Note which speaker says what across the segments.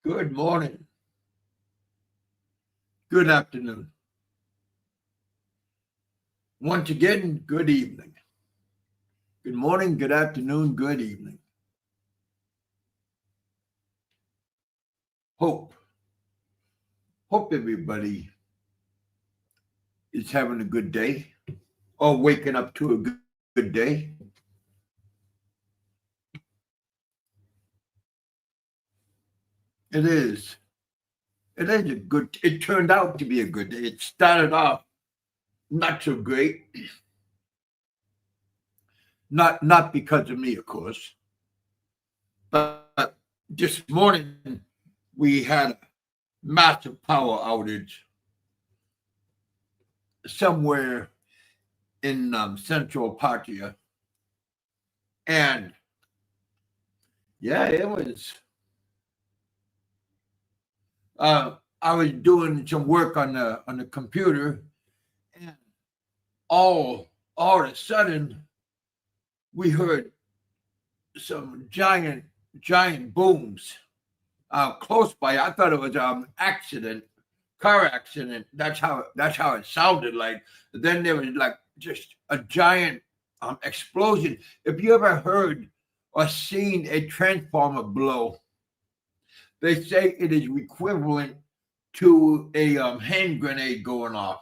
Speaker 1: Good morning. Good afternoon. Once again, good evening. Good morning, good afternoon, good evening. Hope everybody is having a good day or waking up to a good day. It is. It turned out to be a good day. It started off not so great. Not because of me, of course. But this morning we had a massive power outage somewhere in Central Partia. And yeah, it was I was doing some work on the computer, and all of a sudden we heard some giant booms close by. I thought it was car accident. That's how it sounded like. Then there was like just a giant explosion. If you ever heard or seen a transformer blow, they say it is equivalent to a hand grenade going off.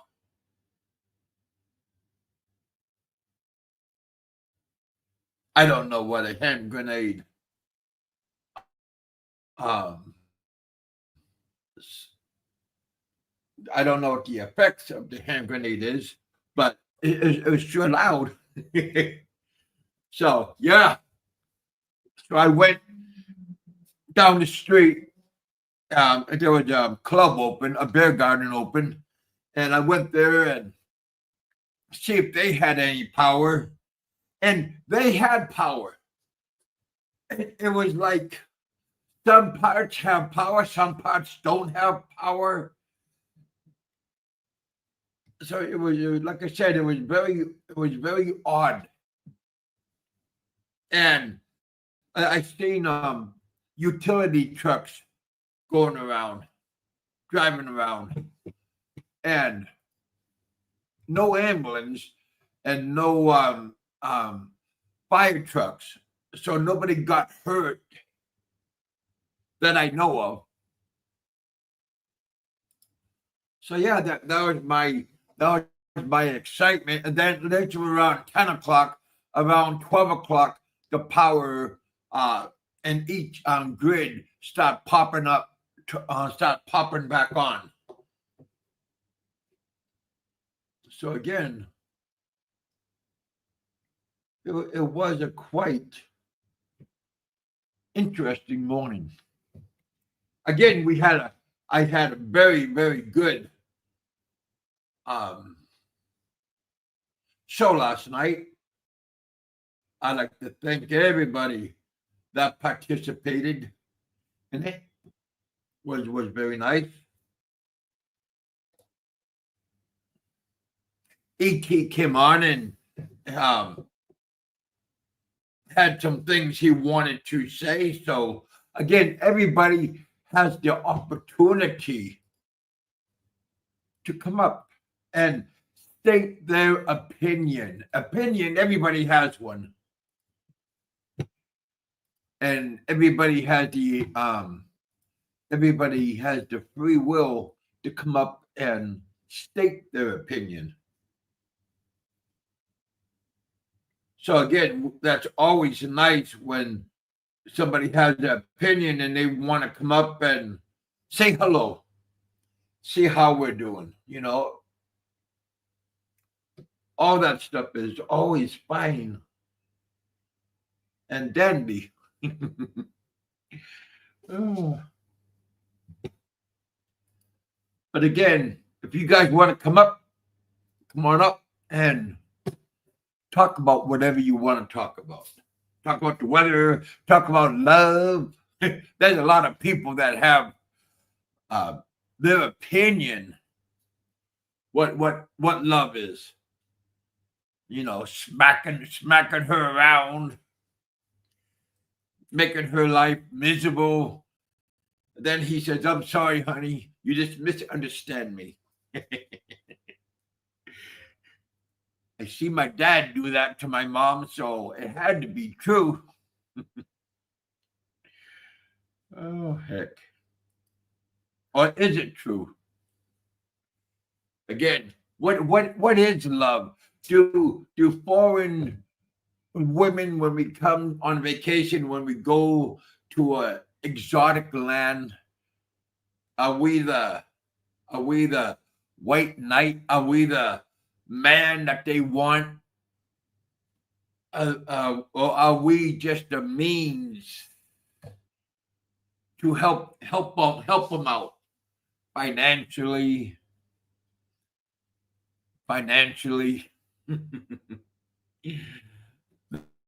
Speaker 1: I don't know what a hand grenade I don't know what the effects of the hand grenade is, but it was sure loud. So yeah, so I went down the street. There was a club open, a beer garden open, and I went there and see if they had any power, and they had power. It was like some parts have power, some parts don't have power. So it was like I said, it was very odd. And I seen utility trucks going around, driving around, and no ambulance and no fire trucks. So nobody got hurt that I know of. So yeah, that was my excitement. And then later around 10 o'clock, around 12 o'clock, the power and each grid start popping back on. So again, it was a quite interesting morning. Again, I had a very, very good show last night. I'd like to thank everybody that participated in it. Was very nice. E.T. came on and had some things he wanted to say. So again, everybody has the opportunity to come up and state their opinion. Everybody has one. And everybody has the free will to come up and state their opinion. So again, that's always nice when somebody has an opinion and they want to come up and say hello, see how we're doing, all that stuff is always fine and dandy. But again, if you guys want to come on up and talk about whatever you want to talk about. Talk about the weather, talk about love. There's a lot of people that have their opinion what love is. Smacking her around, making her life miserable, Then he says, I'm sorry, honey. You just misunderstand me. I see my dad do that to my mom, so it had to be true. Oh, heck. Or is it true? Again, what is love? Do foreign women, when we come on vacation, when we go to a exotic land, are we the white knight? Are we the man that they want? Or are we just a means to help them out financially?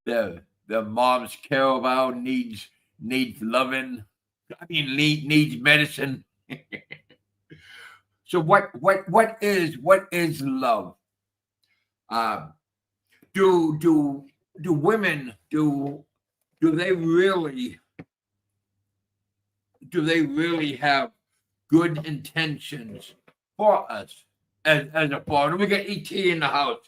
Speaker 1: The moms care about needs loving. I mean, needs medicine. So what is love? Do women they really have good intentions for us as a partner? We got ET in the house.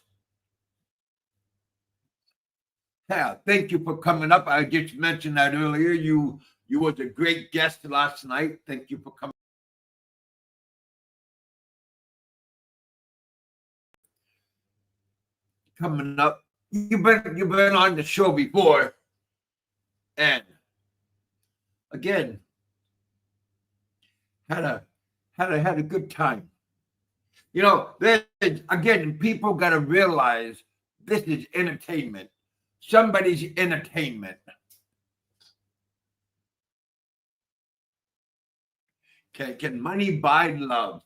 Speaker 1: Yeah, thank you for coming up. I just mentioned that earlier. You was a great guest last night. Thank you for coming up. You've been on the show before, and again had a good time. You know, again, people got to realize this is entertainment. Somebody's entertainment. Can money buy love?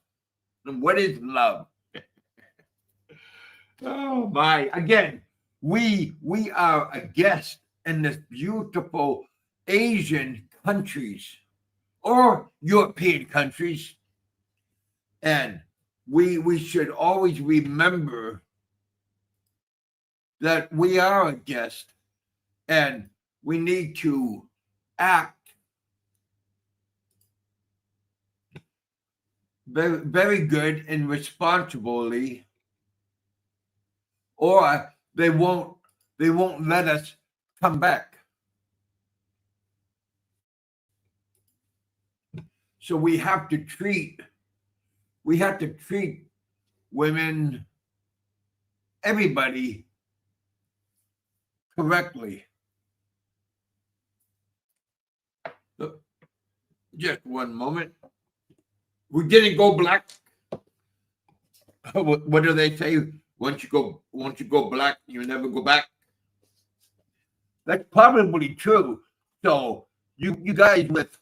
Speaker 1: And what is love? Oh my! Again, we are a guest in this beautiful Asian countries or European countries, and we should always remember that we are a guest, and we need to act very, very good and responsibly, or they won't let us come back. So we have to treat women, everybody, correctly. Just one moment. We didn't go black. What do they say? Once you go black, you never go back. That's probably true. So you guys with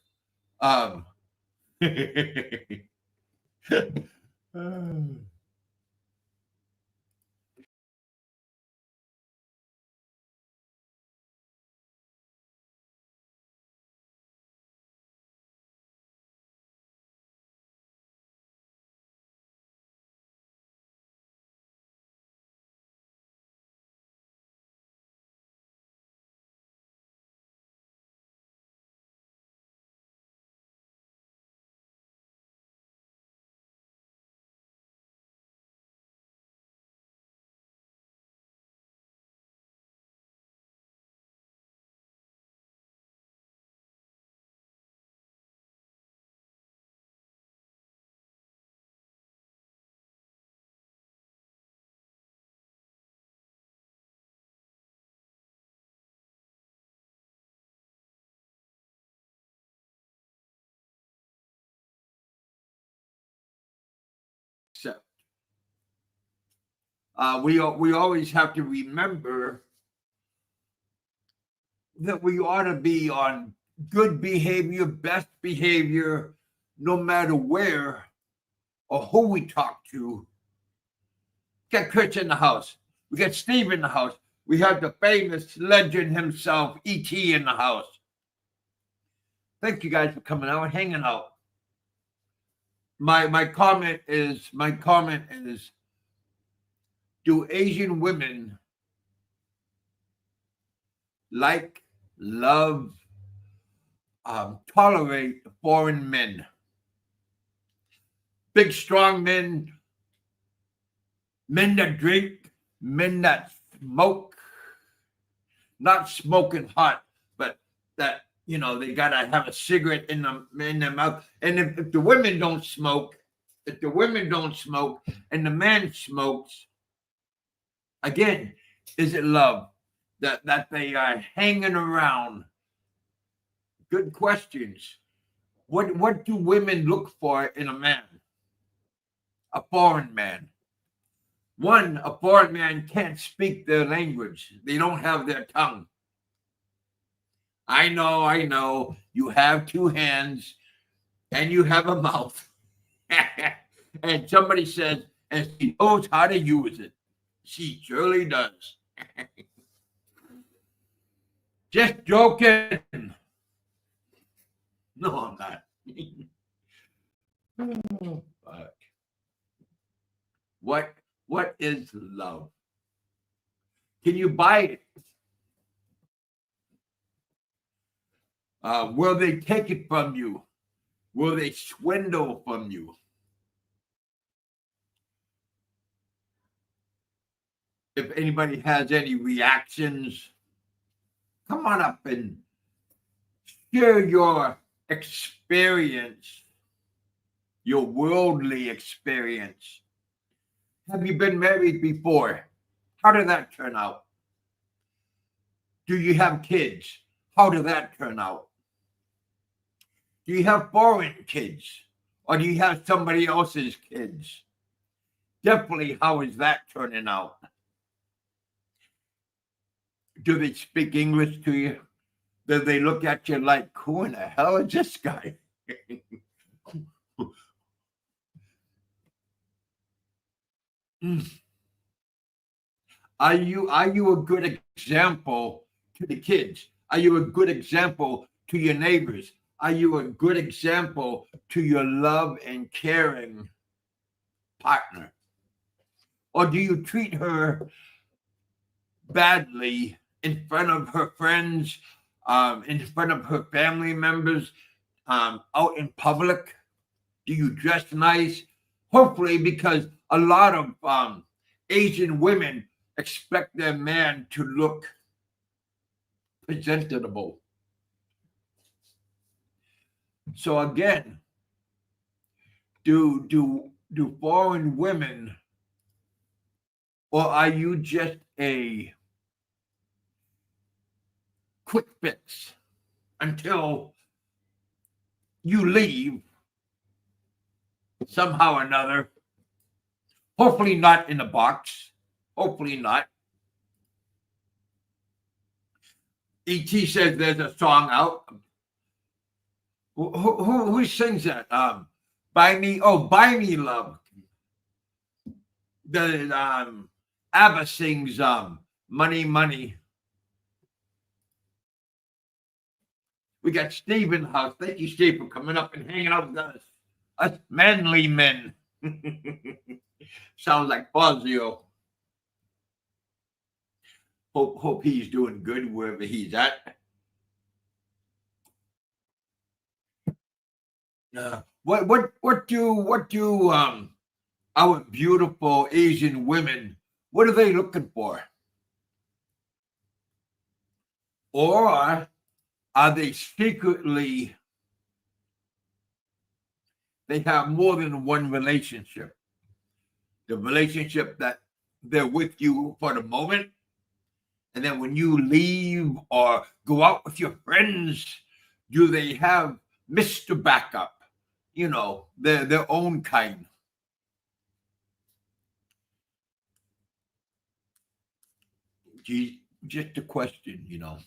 Speaker 1: we always have to remember that we ought to be on good behavior, best behavior, no matter where or who we talk to. We got Chris in the house. We got Steve in the house. We have the famous legend himself, E.T. in the house. Thank you guys for coming out and hanging out. My comment is, do Asian women like, love, tolerate foreign men. Big, strong men, men that drink, men that smoke, not smoking hot, but that, you know, they got to have a cigarette in their mouth. And if the women don't smoke, and the man smokes, again, is it love that they are hanging around? Good questions. What do women look for in a man? A foreign man. One, a foreign man can't speak their language. They don't have their tongue. I know. You have two hands and you have a mouth. And somebody says, and she knows how to use it. She surely does. Just joking. No, I'm not. But what is love? Can you buy it? Will they take it from you? Will they swindle from you? If anybody has any reactions, come on up and share your experience, your worldly experience. Have you been married before? How did that turn out? Do you have kids? How did that turn out? Do you have foreign kids? Or do you have somebody else's kids? Definitely, how is that turning out? Do they speak English to you? Do they look at you like, who in the hell is this guy? Are you a good example to the kids? Are you a good example to your neighbors? Are you a good example to your love and caring partner? Or do you treat her badly in front of her friends, in front of her family members, out in public? Do you dress nice? Hopefully, because a lot of Asian women expect their man to look presentable. So again, do foreign women, or are you just a quick fix until you leave somehow or another? Hopefully not in a box. Hopefully not. E.T. says there's a song out. Who sings that? Buy Me Love. The ABBA sings Money, Money. We got Steve in the house. Thank you, Steve, for coming up and hanging out with us manly men. Sounds like Fazio. Hope he's doing good wherever he's at. What do our beautiful Asian women, what are they looking for? Or are they secretly, they have more than one relationship? The relationship that they're with you for the moment, and then when you leave or go out with your friends, do they have Mr. Backup? You know, their own kind. Just a question, you know.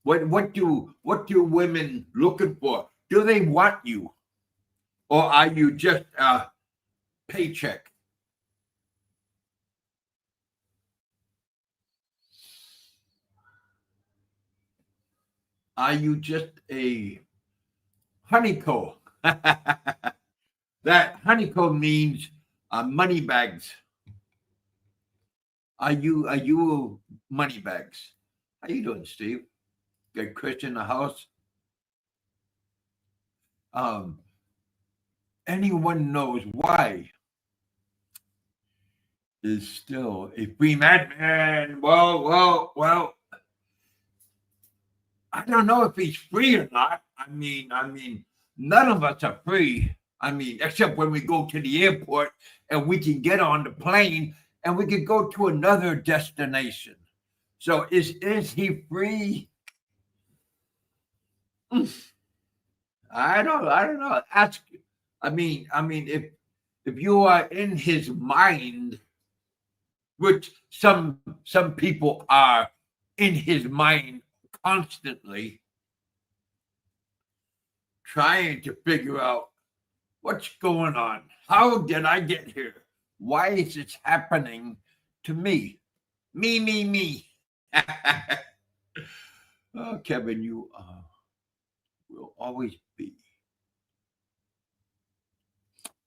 Speaker 1: What do women looking for? Do they want you, or are you just a paycheck? Are you just a honeycomb? That honeycomb means money bags. Are you money bags? How you doing, Steve? Got Chris in the house. um, anyone knows why is still a free man. Man, well, I don't know if he's free or not. I mean, none of us are free. I mean, except when we go to the airport and we can get on the plane and we can go to another destination. So is he free? I don't know. Ask. I mean, if you are in his mind, which some people are in his mind constantly, trying to figure out what's going on. How did I get here? Why is this happening to me? Me. Oh, Kevin, you will always be.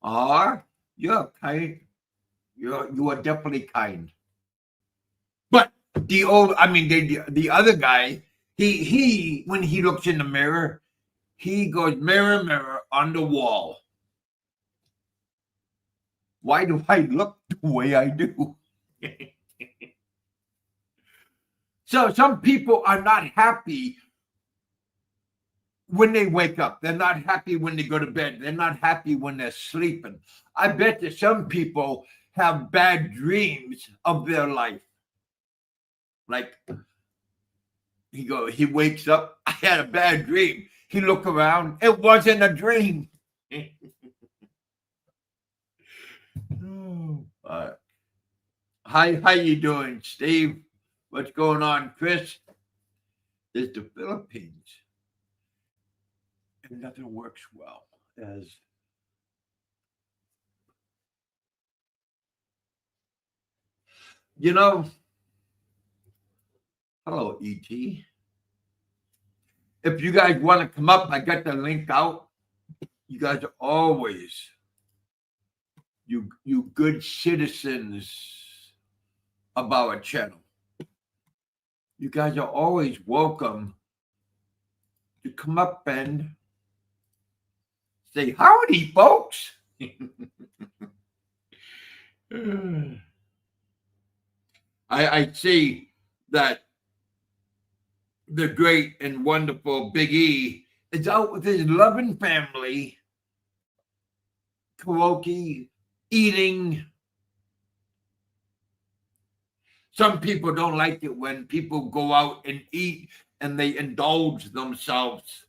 Speaker 1: Are you're kind. You are definitely kind. But the other guy, he when he looks in the mirror, he goes mirror mirror on the wall. Why do I look the way I do? So some people are not happy when they wake up. They're not happy when they go to bed. They're not happy when they're sleeping. I bet that some people have bad dreams of their life. Like he wakes up, I had a bad dream. He look around, it wasn't a dream. How you doing, Steve? What's going on, Chris? Is the Philippines. And nothing works well as you know. Hello, ET. If you guys want to come up, I got the link out. You guys are always you good citizens of our channel. You guys are always welcome to come up and say howdy, folks. I see that the great and wonderful Big E is out with his loving family, karaoke, eating. Some people don't like it when people go out and eat and they indulge themselves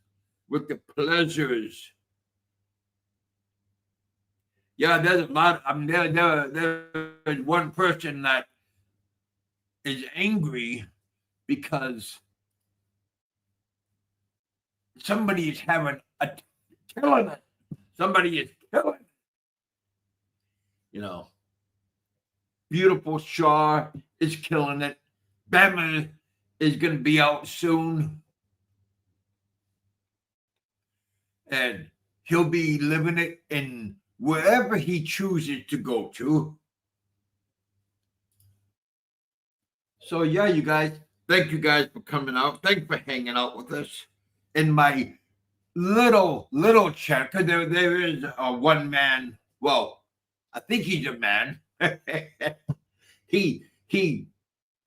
Speaker 1: with the pleasures. Yeah, there's a lot. I mean, there's one person that is angry because somebody is having a killing it. Somebody is killing it. You know, beautiful Shaw is killing it. Bama is going to be out soon. And he'll be living it in wherever he chooses to go to. So, yeah, you guys, thank you guys for coming out. Thanks for hanging out with us in my little chat. Because there is one man. Well, I think he's a man. he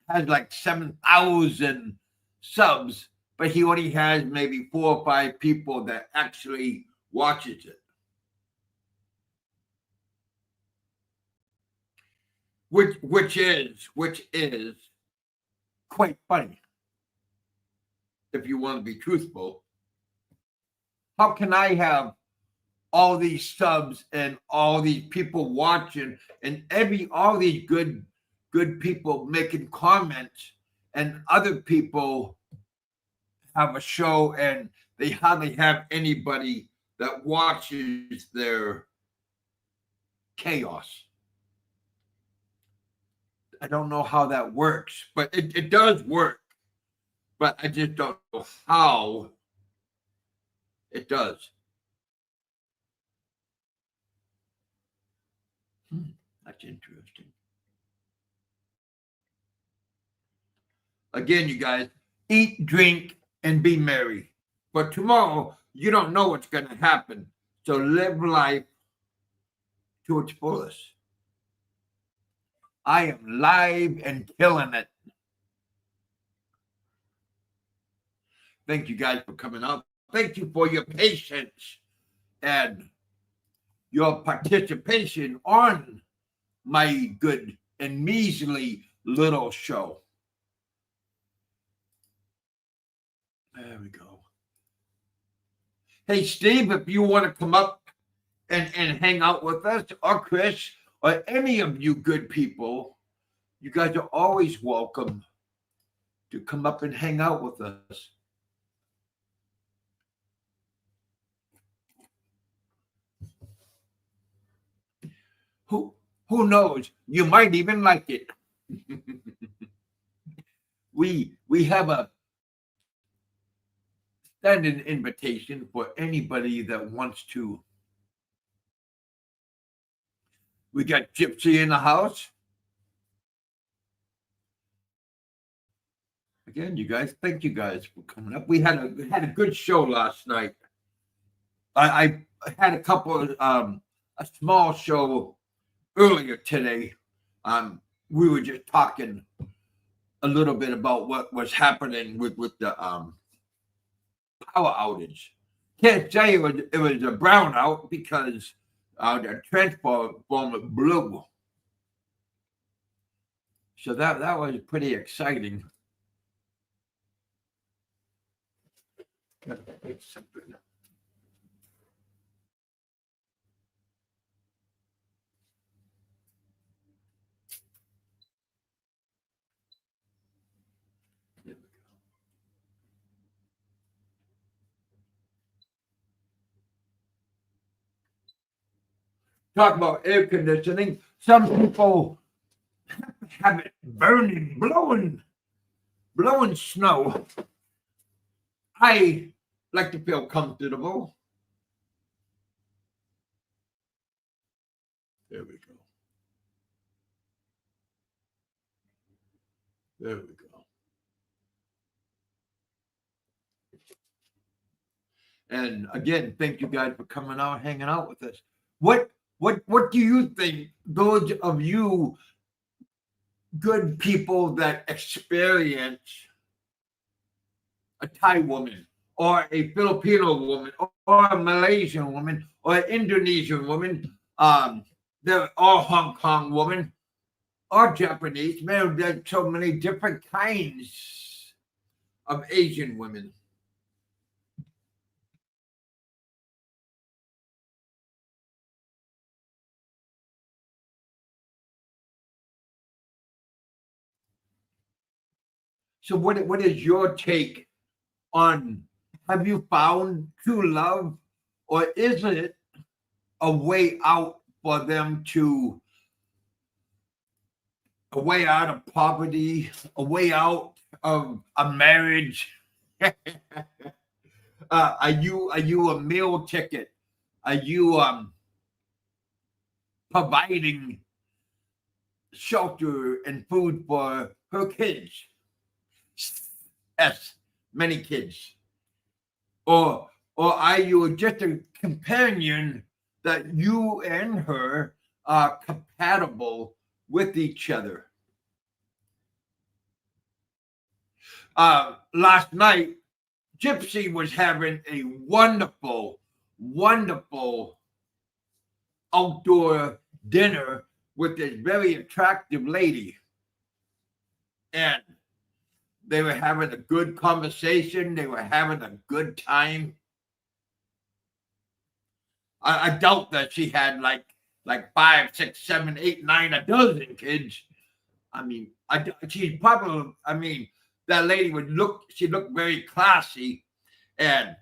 Speaker 1: has like 7,000 subs, but he only has maybe 4 or 5 people that actually watches it. Which is quite funny. If you want to be truthful, how can I have all these subs and all these people watching and all these good people making comments, and other people have a show and they hardly have anybody that watches their chaos? I don't know how that works, but it does work. But I just don't know how it does. That's interesting. Again, you guys, eat, drink, and be merry. But tomorrow, You don't know what's going to happen. So live life to its fullest. I am live and killing it. Thank you guys for coming out. Thank you for your patience and your participation on my good and measly little show. There we go. Hey, Steve, if you want to come up and hang out with us, or Chris, or any of you good people, you guys are always welcome to come up and hang out with us. Who knows? You might even like it. We have a standing invitation for anybody that wants to. We got Gypsy in the house. Again, you guys, thank you guys for coming up. We had a good show last night. I had a couple of a small show earlier today. We were just talking a little bit about what was happening with the power outage. Can't say it was a brownout because the transformer blew. So that was pretty exciting. Talk about air conditioning. Some people have it burning, blowing snow. I like to feel comfortable. There we go. There we go. And again, thank you guys for coming out, hanging out with us. What do you think, those of you good people that experience a Thai woman or a Filipino woman or a Malaysian woman or an Indonesian woman, or Hong Kong woman or Japanese? Man, there's so many different kinds of Asian women. So what is your take on, have you found true love, or is it a way out for them to, a way out of poverty, a way out of a marriage? Are you a meal ticket? Are you providing shelter and food for her kids? Yes, many kids. Or are you just a companion that you and her are compatible with each other? Last night, Gypsy was having a wonderful outdoor dinner with this very attractive lady. And they were having a good conversation. They were having a good time. I doubt that she had like 5, 6, 7, 8, 9, a dozen kids. I mean, she's probably, I mean, that lady she looked very classy, and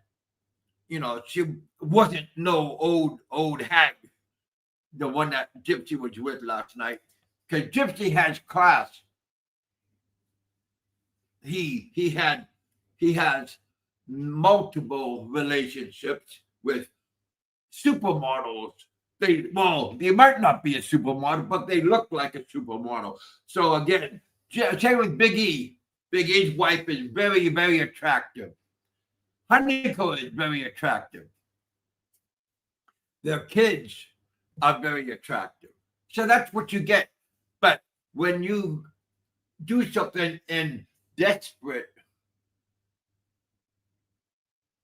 Speaker 1: you know, she wasn't no old hag, the one that Gypsy was with last night, because Gypsy has class. He has multiple relationships with supermodels. They might not be a supermodel, but they look like a supermodel. So again, same with Big E. Big E's wife is very, very attractive. Haniko is very attractive. Their kids are very attractive. So that's what you get. But when you do something in desperate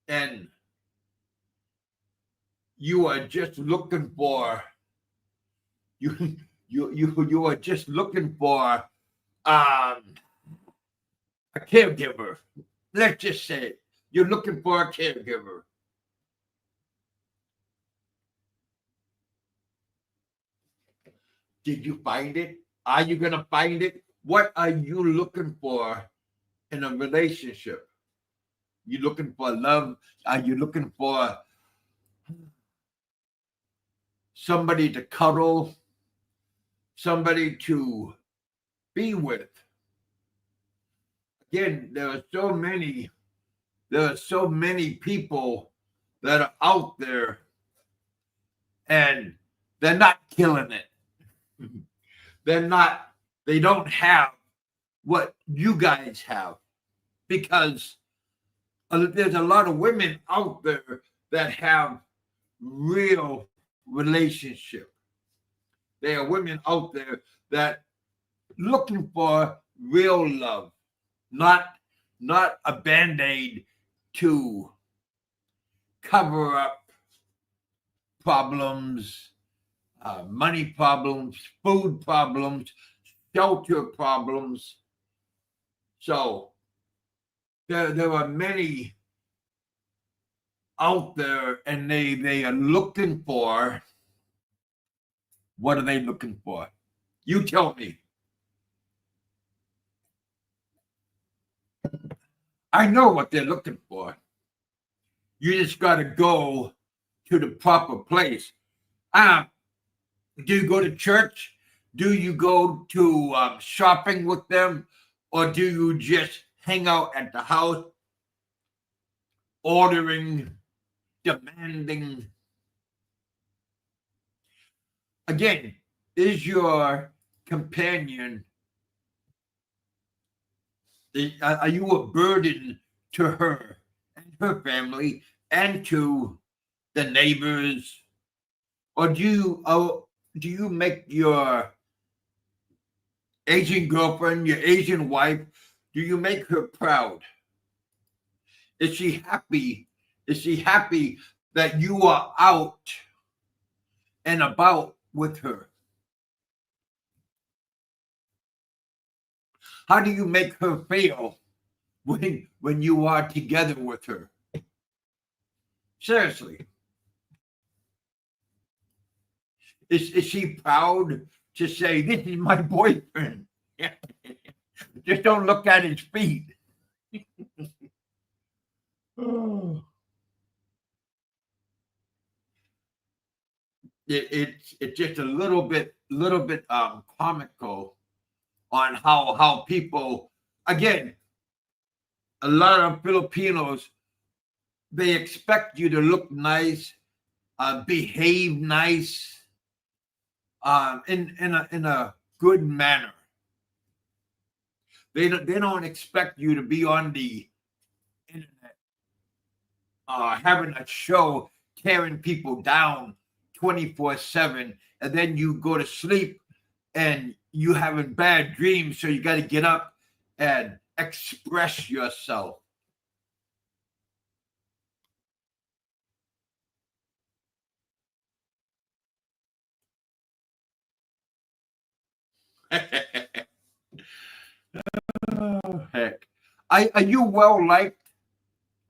Speaker 1: and you are just looking for you are just looking for a caregiver. Let's just say it. You're looking for a caregiver. Did you find it? Are you going to find it? What are you looking for in a relationship? You looking for love? Are you looking for somebody to cuddle? Somebody to be with? Again, there are so many people that are out there and they're not killing it. They don't have what you guys have, because there's a lot of women out there that have real relationship. There are women out there that looking for real love, not a band-aid to cover up problems, money problems, food problems, shelter problems. So there are many out there, and they are looking for, what are they looking for? You tell me. I know what they're looking for. You just got to go to the proper place. Do you go to church? Do you go to shopping with them? Or do you just hang out at the house, ordering, demanding? Again, is your companion, are you a burden to her and her family and to the neighbors? Or do you make your Asian girlfriend, your Asian wife, do you make her proud? Is she happy? Is she happy that you are out and about with her? How do you make her feel when you are together with her? Seriously. Is she proud to say, this is my boyfriend? Just don't look at his feet. It's just a little bit comical on how people, again, a lot of Filipinos, they expect you to look nice, behave nice, in a good manner. They don't expect you to be on the internet, having a show, tearing people down 24/7, and then you go to sleep and you having bad dreams, so you got to get up and express yourself. Oh, heck. Are you well liked?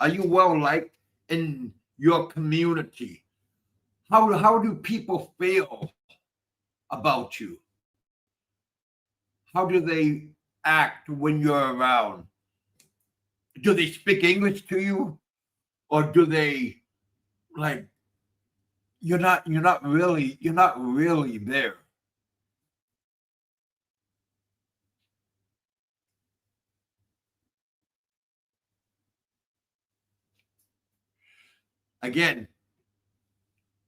Speaker 1: Are you well liked in your community? How do people feel about you? How do they act when you're around? Do they speak English to you? Or do they, like, you're not really there? Again,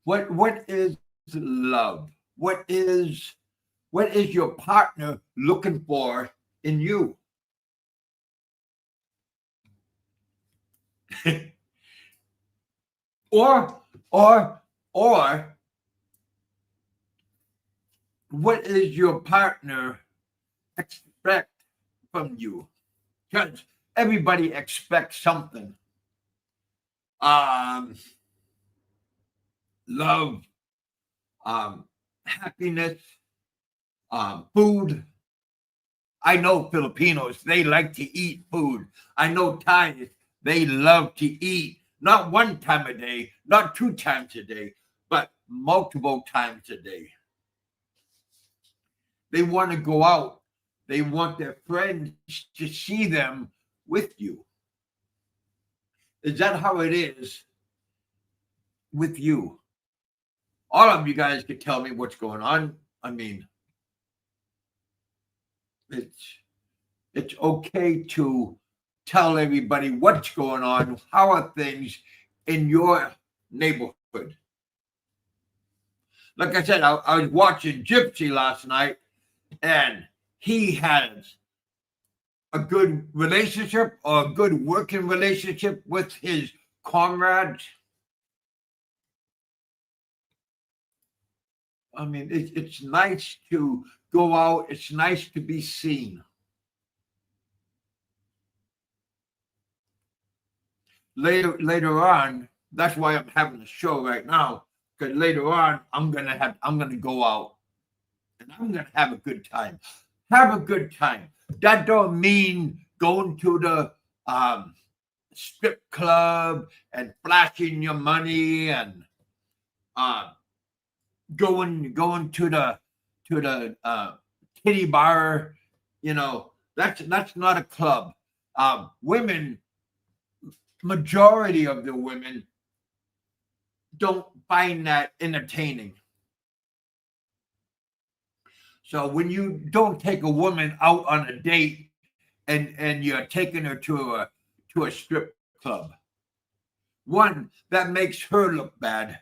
Speaker 1: what is love? What is your partner looking for in you? Or what is your partner expect from you? Because everybody expects something. Love, happiness, food. I know Filipinos, they like to eat food. I know Thais, they love to eat. Not one time a day, not 2 times a day, but multiple times a day. They want to go out. They want their friends to see them with you. Is that how it is with you? All of you guys could tell me what's going on. I mean, it's okay to tell everybody what's going on. How are things in your neighborhood? Like I said, I was watching Gypsy last night, and he has a good relationship or a good working relationship with his comrades. I mean, it's nice to go out. It's nice to be seen. Later on, that's why I'm having a show right now. Because later on, I'm gonna go out, and I'm gonna have a good time. Have a good time. That don't mean going to the strip club and flashing your money and going to the kitty bar. You know, that's not a club. Women, majority of the women don't find that entertaining. So when you don't take a woman out on a date and you're taking her to a strip club, one, that makes her look bad.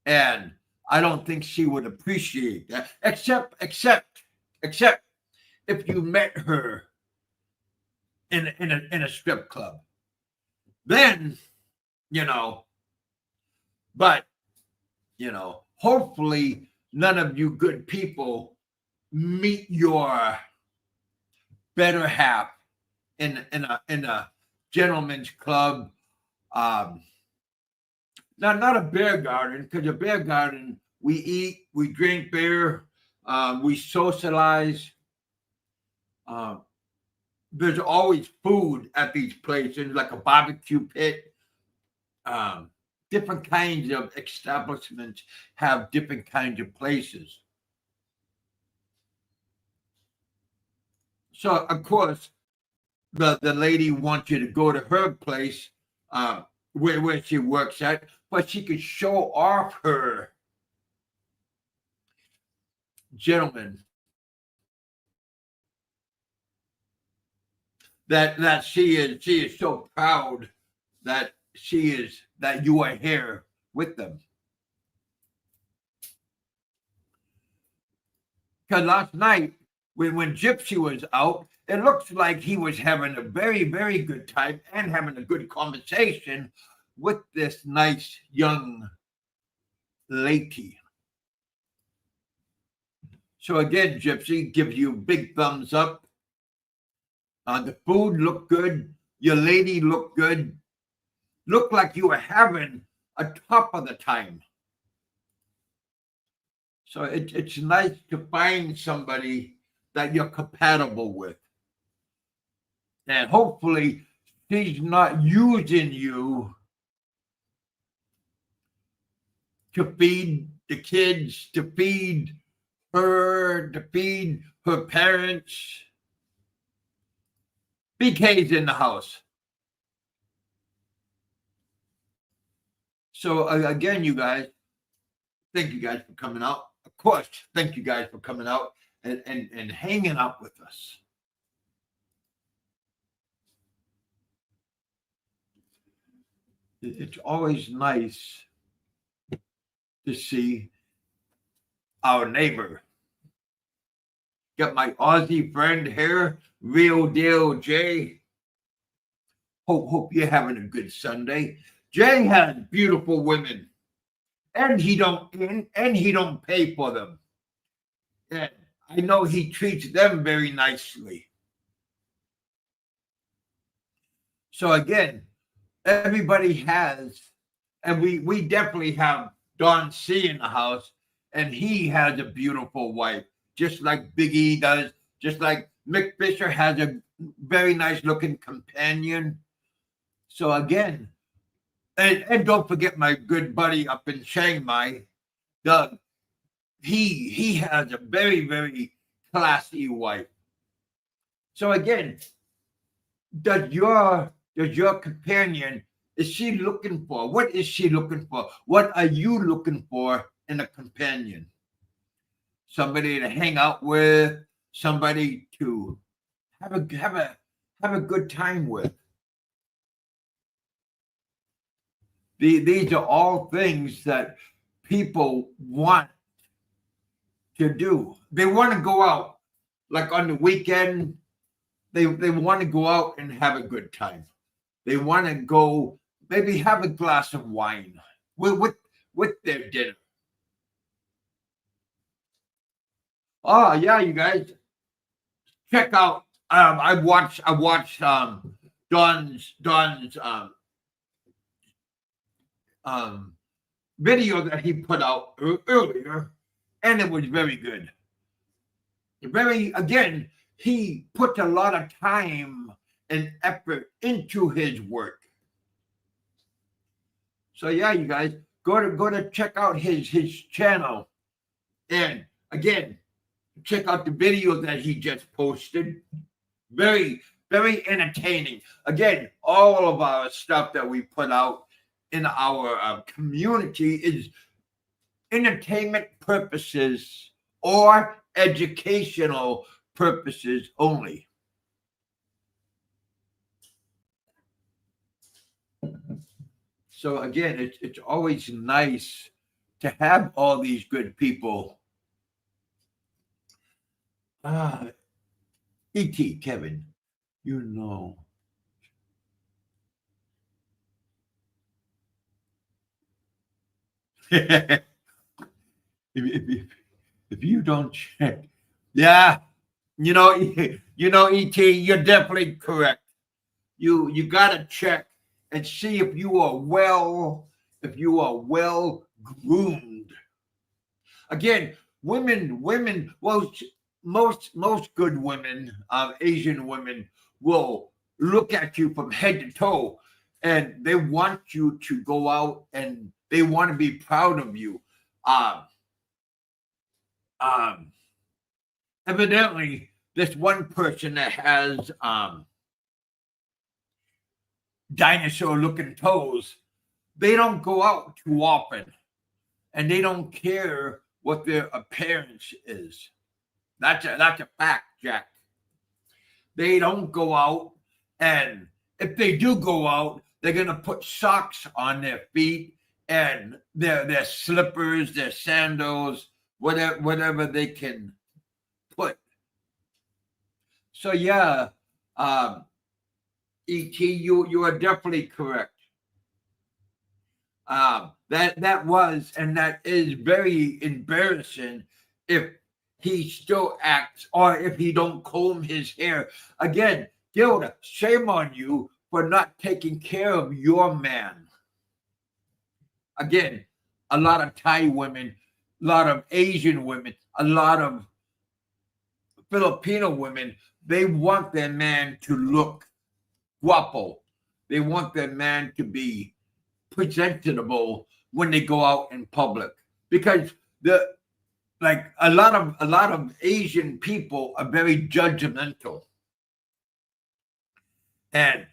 Speaker 1: And I don't think she would appreciate that, except if you met her in a strip club. Then, but hopefully none of you good people meet your better half in a gentleman's club. Not a beer garden, because a beer garden, we eat, we drink beer, we socialize. There's always food at these places, like a barbecue pit. Different kinds of establishments have different kinds of places. So, of course, the lady wants you to go to her place where she works at, but she could show off her gentleman that she is so proud that you are here with them. Because last night when Gypsy was out, it looks like he was having a very, very good time and having a good conversation with this nice young lady. So again, Gypsy, give you a big thumbs up. The food looked good. Your lady looked good. Looked like you were having a top of the time. So it's nice to find somebody that you're compatible with. And hopefully she's not using you to feed the kids, to feed her parents. BK's in the house. So again, you guys, thank you guys for coming out. Of course, thank you guys for coming out and hanging out with us. It's always nice to see our neighbor. Got my Aussie friend here, Real Deal Jay. Hope you're having a good Sunday. Jay has beautiful women, and he don't pay for them. And I know he treats them very nicely. So again, everybody has, and we definitely have Don C in the house, and he has a beautiful wife, just like Big E does, just like Mick Fisher has a very nice looking companion. So again, and don't forget my good buddy up in Chiang Mai, Doug. He has a very, very classy wife. So again, does your companion, is she looking for? What is she looking for? What are you looking for in a companion? Somebody to hang out with, somebody to have a good time with. These are all things that people want to do. They want to go out, like on the weekend. They want to go out and have a good time. They want to go maybe have a glass of wine with their dinner. Oh yeah, you guys check out. I watched Don's um video that he put out earlier, and it was very good. Very again, he put a lot of time and effort into his work. So yeah, you guys go to check out his channel, and again, check out the video that he just posted. Very, very entertaining. Again, all of our stuff that we put out in our community is entertainment purposes or educational purposes only. So again, it's always nice to have all these good people. E.T. Kevin, you know. if, if you don't check, yeah, Et, you're definitely correct. You gotta check and see if you are well groomed. Again, women. Well, most good women, Asian women, will look at you from head to toe, and they want you to go out and they want to be proud of you. Um, um, Evidently, this one person that has dinosaur-looking toes, they don't go out too often, and they don't care what their appearance is. That's a fact, Jack. They don't go out, and if they do go out, they're gonna put socks on their feet and their slippers, their sandals, whatever they can put. So yeah, Et, you are definitely correct. That was and that is very embarrassing if he still acts or if he don't comb his hair. Again, Gilda, shame on you for not taking care of your man. Again, a lot of Thai women, a lot of Asian women, a lot of Filipino women, they want their man to look guapo. They want their man to be presentable when they go out in public, because a lot of Asian people are very judgmental, and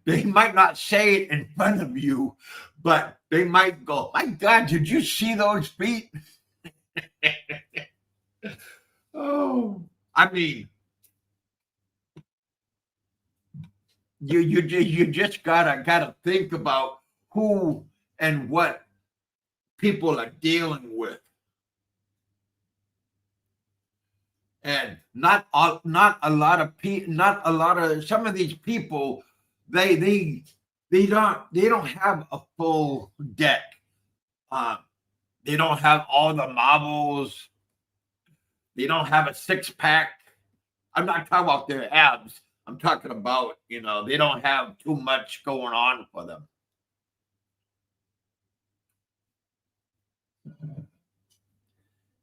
Speaker 1: they might not say it in front of you, but they might go, "My God, did you see those feet?" Oh, I mean, you just gotta think about who and what people are dealing with, and not a lot of some of these people, they They don't have a full deck. They don't have all the marbles. They don't have a six-pack. I'm not talking about their abs. I'm talking about, they don't have too much going on for them.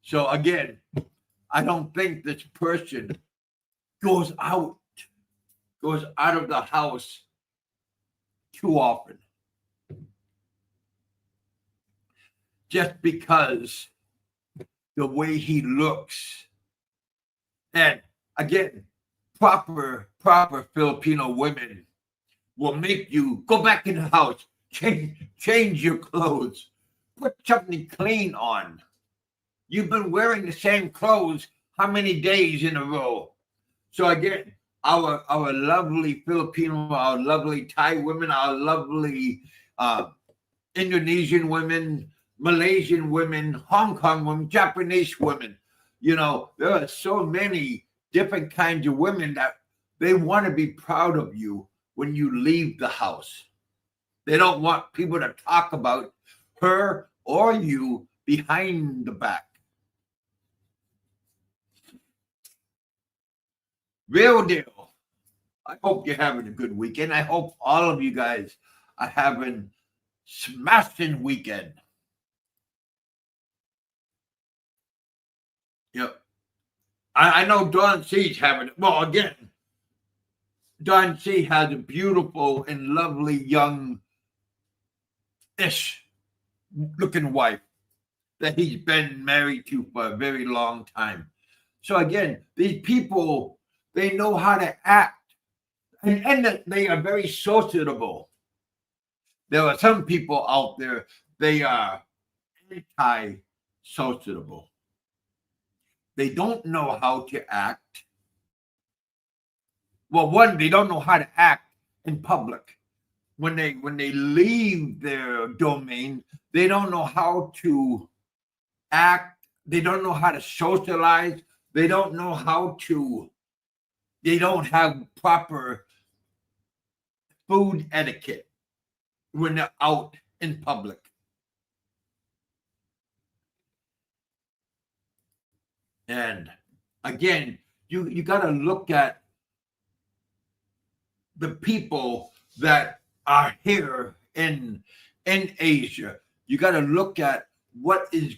Speaker 1: So again, I don't think this person goes out of the house too often. Just because the way he looks. And again, proper Filipino women will make you go back in the house, change your clothes, put something clean on. You've been wearing the same clothes how many days in a row? So again, our lovely Filipino, our lovely Thai women, our lovely Indonesian women, Malaysian women, Hong Kong women, Japanese women. There are so many different kinds of women that they want to be proud of you when you leave the house. They don't want people to talk about her or you behind the back. Real deal. I hope you're having a good weekend. I hope all of you guys are having smashing weekend. Yep. I know Don C's having it. Well, again, Don C has a beautiful and lovely young-ish looking wife that he's been married to for a very long time. So again, these people, they know how to act, and they are very sociable. There are some people out there, they are anti-sociable. They don't know how to act. Well, one, they don't know how to act in public. When they leave their domain, they don't know how to act. They don't know how to socialize. They don't know how to. They don't have proper food etiquette when they're out in public. And again, you got to look at the people that are here in Asia. You got to look at what is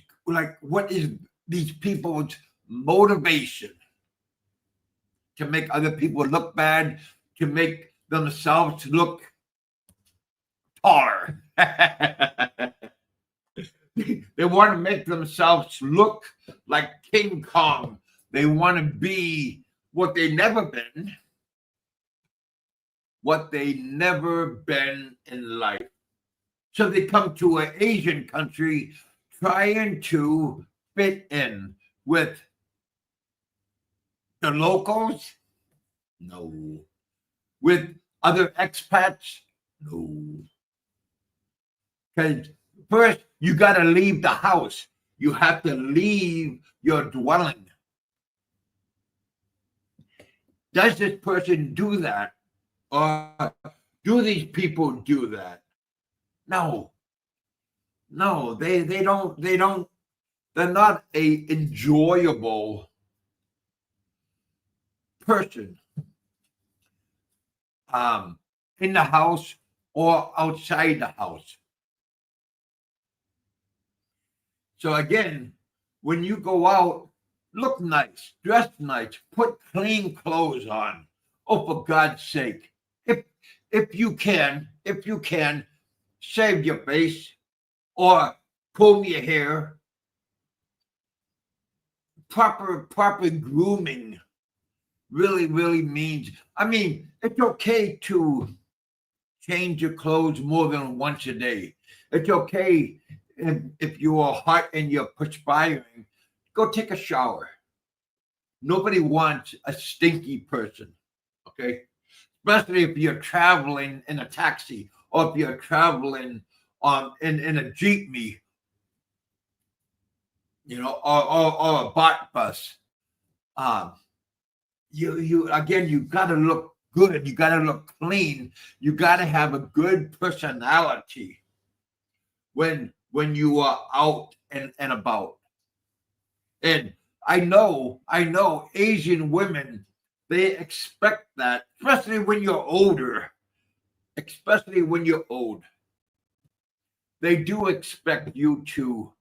Speaker 1: these people's motivation to make other people look bad, to make themselves look taller. They want to make themselves look like King Kong. They want to be what they never been. What they never been in life. So they come to an Asian country trying to fit in with the locals? No. With other expats? No. Because first, you got to leave the house. You have to leave your dwelling. Does this person do that? Or do these people do that? No, they don't. They're not a enjoyable person in the house or outside the house. So again, when you go out, look nice, dress nice, put clean clothes on. Oh, for God's sake. If you can, shave your face or comb your hair. Proper grooming really means, it's okay to change your clothes more than once a day. It's okay if you are hot and you're perspiring, go take a shower. Nobody wants a stinky person, okay? Especially if you're traveling in a taxi or if you're traveling in a jeepney, or a bot bus. You got to look good. You got to look clean. You got to have a good personality when you are out and about. And I know Asian women, they expect that, especially when you're older, especially when you're old. They do expect you to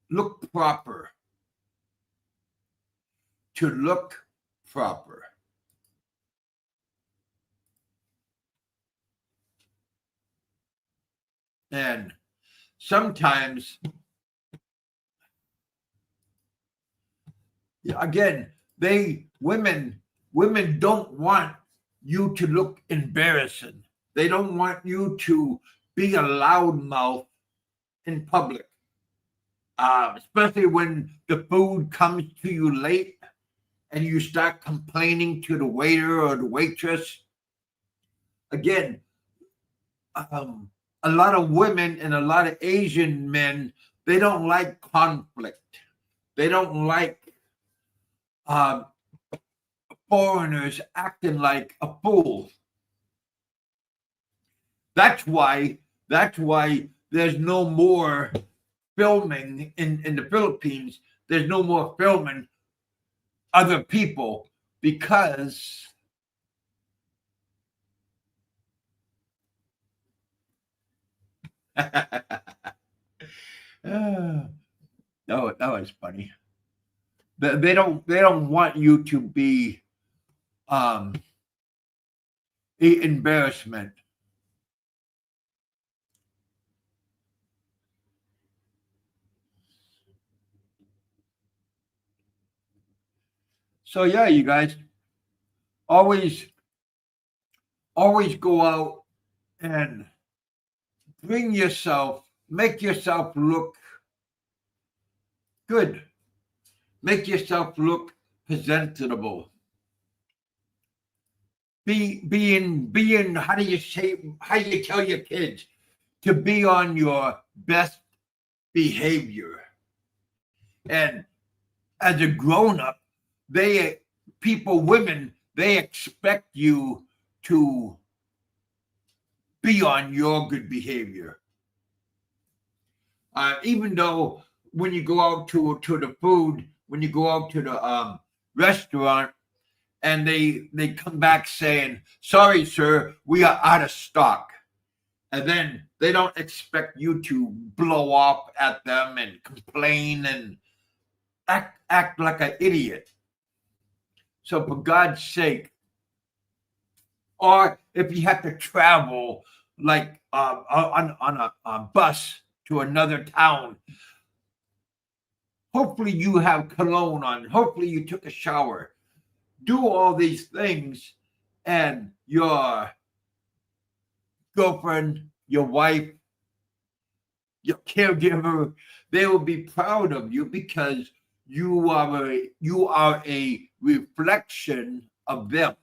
Speaker 1: look proper. To look proper. And sometimes, again, women don't want you to look embarrassing. They don't want you to be a loudmouth in public, especially when the food comes to you late and you start complaining to the waiter or the waitress. Again, a lot of women and a lot of Asian men, they don't like conflict. They don't like foreigners acting like a fool. That's why there's no more filming in the Philippines. There's no more filming other people because that was funny. They don't want you to be the embarrassment. So yeah, you guys always go out and make yourself look good. Make yourself look presentable. Being how do you tell your kids to be on your best behavior? And as a grown-up, women, they expect you to be on your good behavior. Even though when you go out to the food, when you go out to the restaurant, and they come back saying, "Sorry, sir, we are out of stock," and then they don't expect you to blow off at them and complain and act like an idiot. So for God's sake, or if you have to travel like on a bus to another town, hopefully you have cologne on. Hopefully you took a shower. Do all these things, and your girlfriend, your wife, your caregiver, they will be proud of you because you are a reflection of them.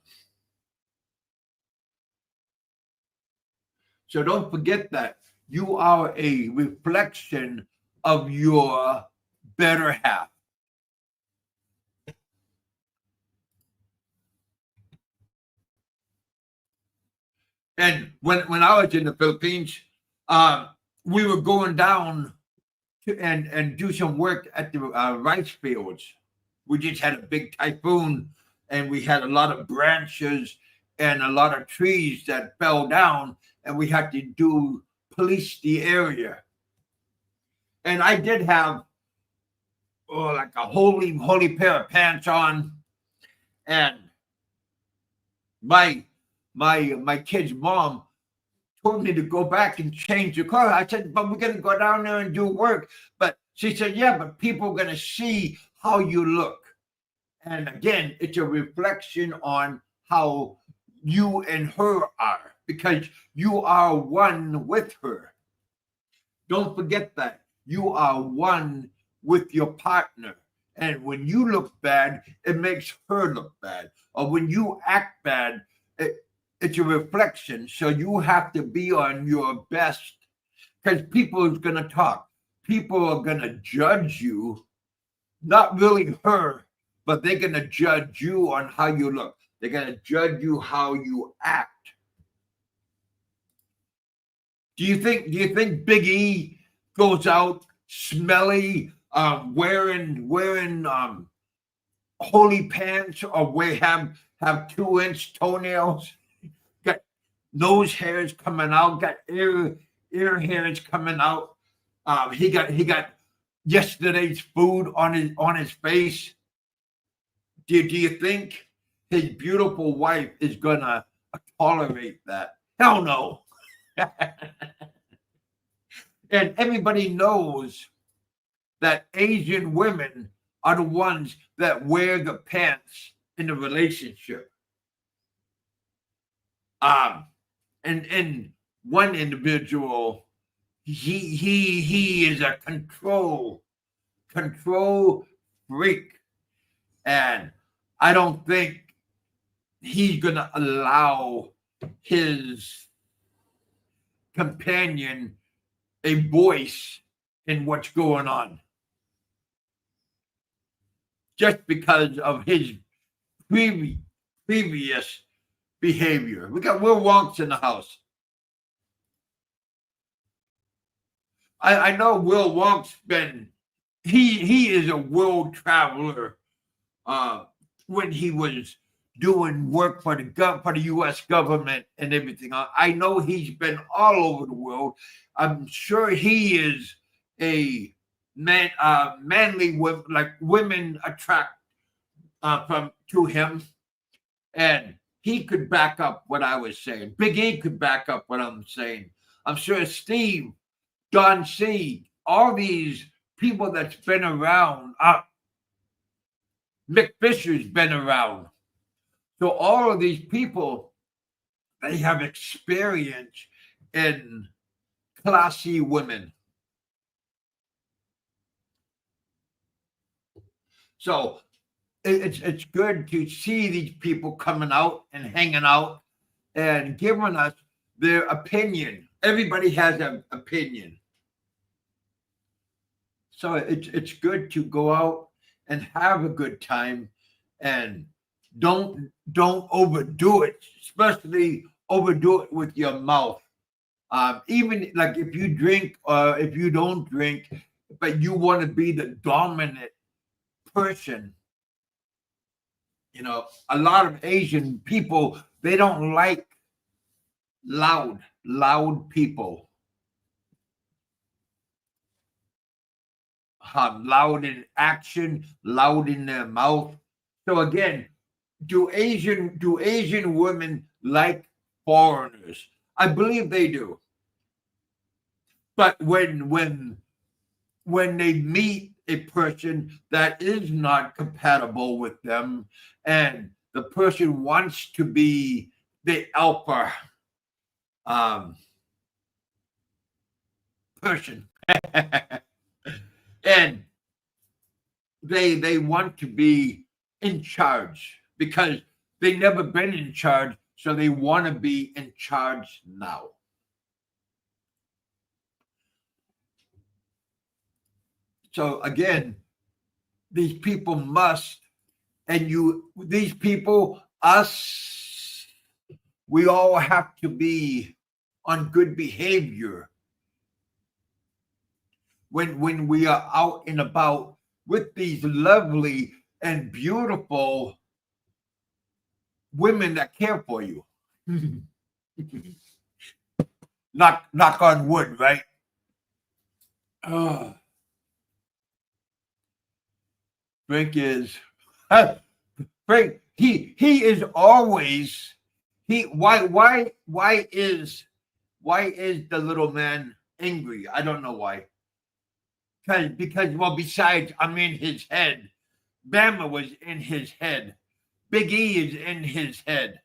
Speaker 1: So don't forget that you are a reflection of your better half. And when I was in the Philippines, we were going down and do some work at the rice fields. We just had a big typhoon, and we had a lot of branches and a lot of trees that fell down, and we had to police the area. And I did have like a holy pair of pants on, and my kid's mom told me to go back and change the car. I said, but we're going to go down there and do work. But she said, yeah, but people are going to see how you look. And again, it's a reflection on how you and her are, because you are one with her. Don't forget that. You are one with your partner. And when you look bad, it makes her look bad. Or when you act bad, it's a reflection. So you have to be on your best, because people are going to talk. People are going to judge you, not really her, but they're going to judge you on how you look. They're going to judge you how you act. Do you think Big E goes out smelly, wearing holy pants, or have 2-inch toenails, got nose hairs coming out, got ear hairs coming out? He got yesterday's food on his face. Do you think his beautiful wife is gonna tolerate that? Hell no. And everybody knows that Asian women are the ones that wear the pants in the relationship. And one individual, he is a control freak, and I don't think he's gonna allow his companion a voice in what's going on, just because of his previous behavior. We got Will Wonks in the house. I know Will Wonks he is a world traveler. When he was doing work for the U.S. government and everything, I know he's been all over the world. I'm sure he is a manly woman, like women attract to him, and he could back up what I was saying. Big E could back up what I'm saying. I'm sure Steve, Don C, all these people that's been around. Mick Fisher's been around. So all of these people, they have experience in classy women. So it's good to see these people coming out and hanging out and giving us their opinion. Everybody has an opinion. So it's good to go out and have a good time, and don't overdo it, especially overdo it with your mouth. Even like if you drink or if you don't drink, but you want to be the dominant person. You know, a lot of Asian people, they don't like loud people. Loud in action, loud in their mouth. So again, do Asian women like foreigners? I believe they do. But when they meet a person that is not compatible with them, and the person wants to be the alpha person, and they want to be in charge because they never been in charge, so they want to be in charge now. So again, these people must, these people, us, we all have to be on good behavior when we are out and about with these lovely and beautiful women that care for you. knock on wood, right? Frank is Frank. He is always why is the little man angry? I don't know why. Because well, besides I'm in his head. Bama was in his head. Big E is in his head.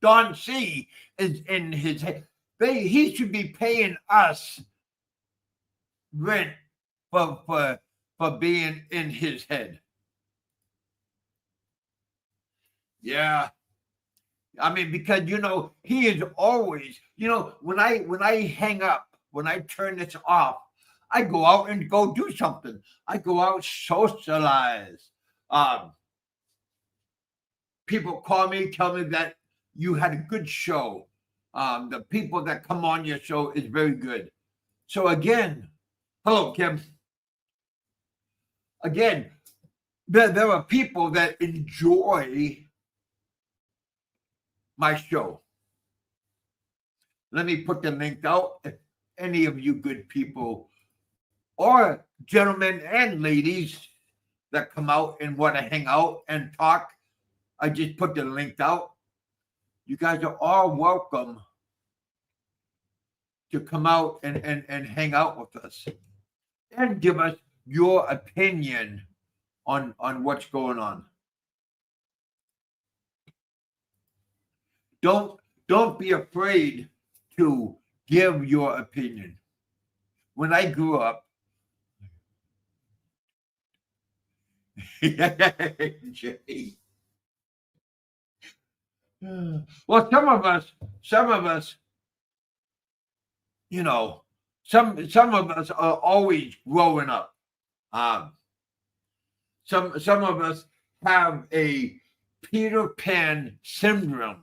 Speaker 1: Don C is in his head. He should be paying us rent for being in his head. Yeah. I mean, because he is always, when I hang up, when I turn this off, I go out and go do something. I go out, socialize. People call me, tell me that you had a good show. The people that come on your show is very good. So again, hello, Kim. Again, there are people that enjoy my show. Let me put the link out. If any of you good people or gentlemen and ladies that come out and want to hang out and talk, I just put the link out. You guys are all welcome to come out and hang out with us and give us your opinion on what's going on. Don't be afraid to give your opinion. When I grew up, well, some of us, you know, some of us are always growing up. Some of us have a Peter Pan syndrome.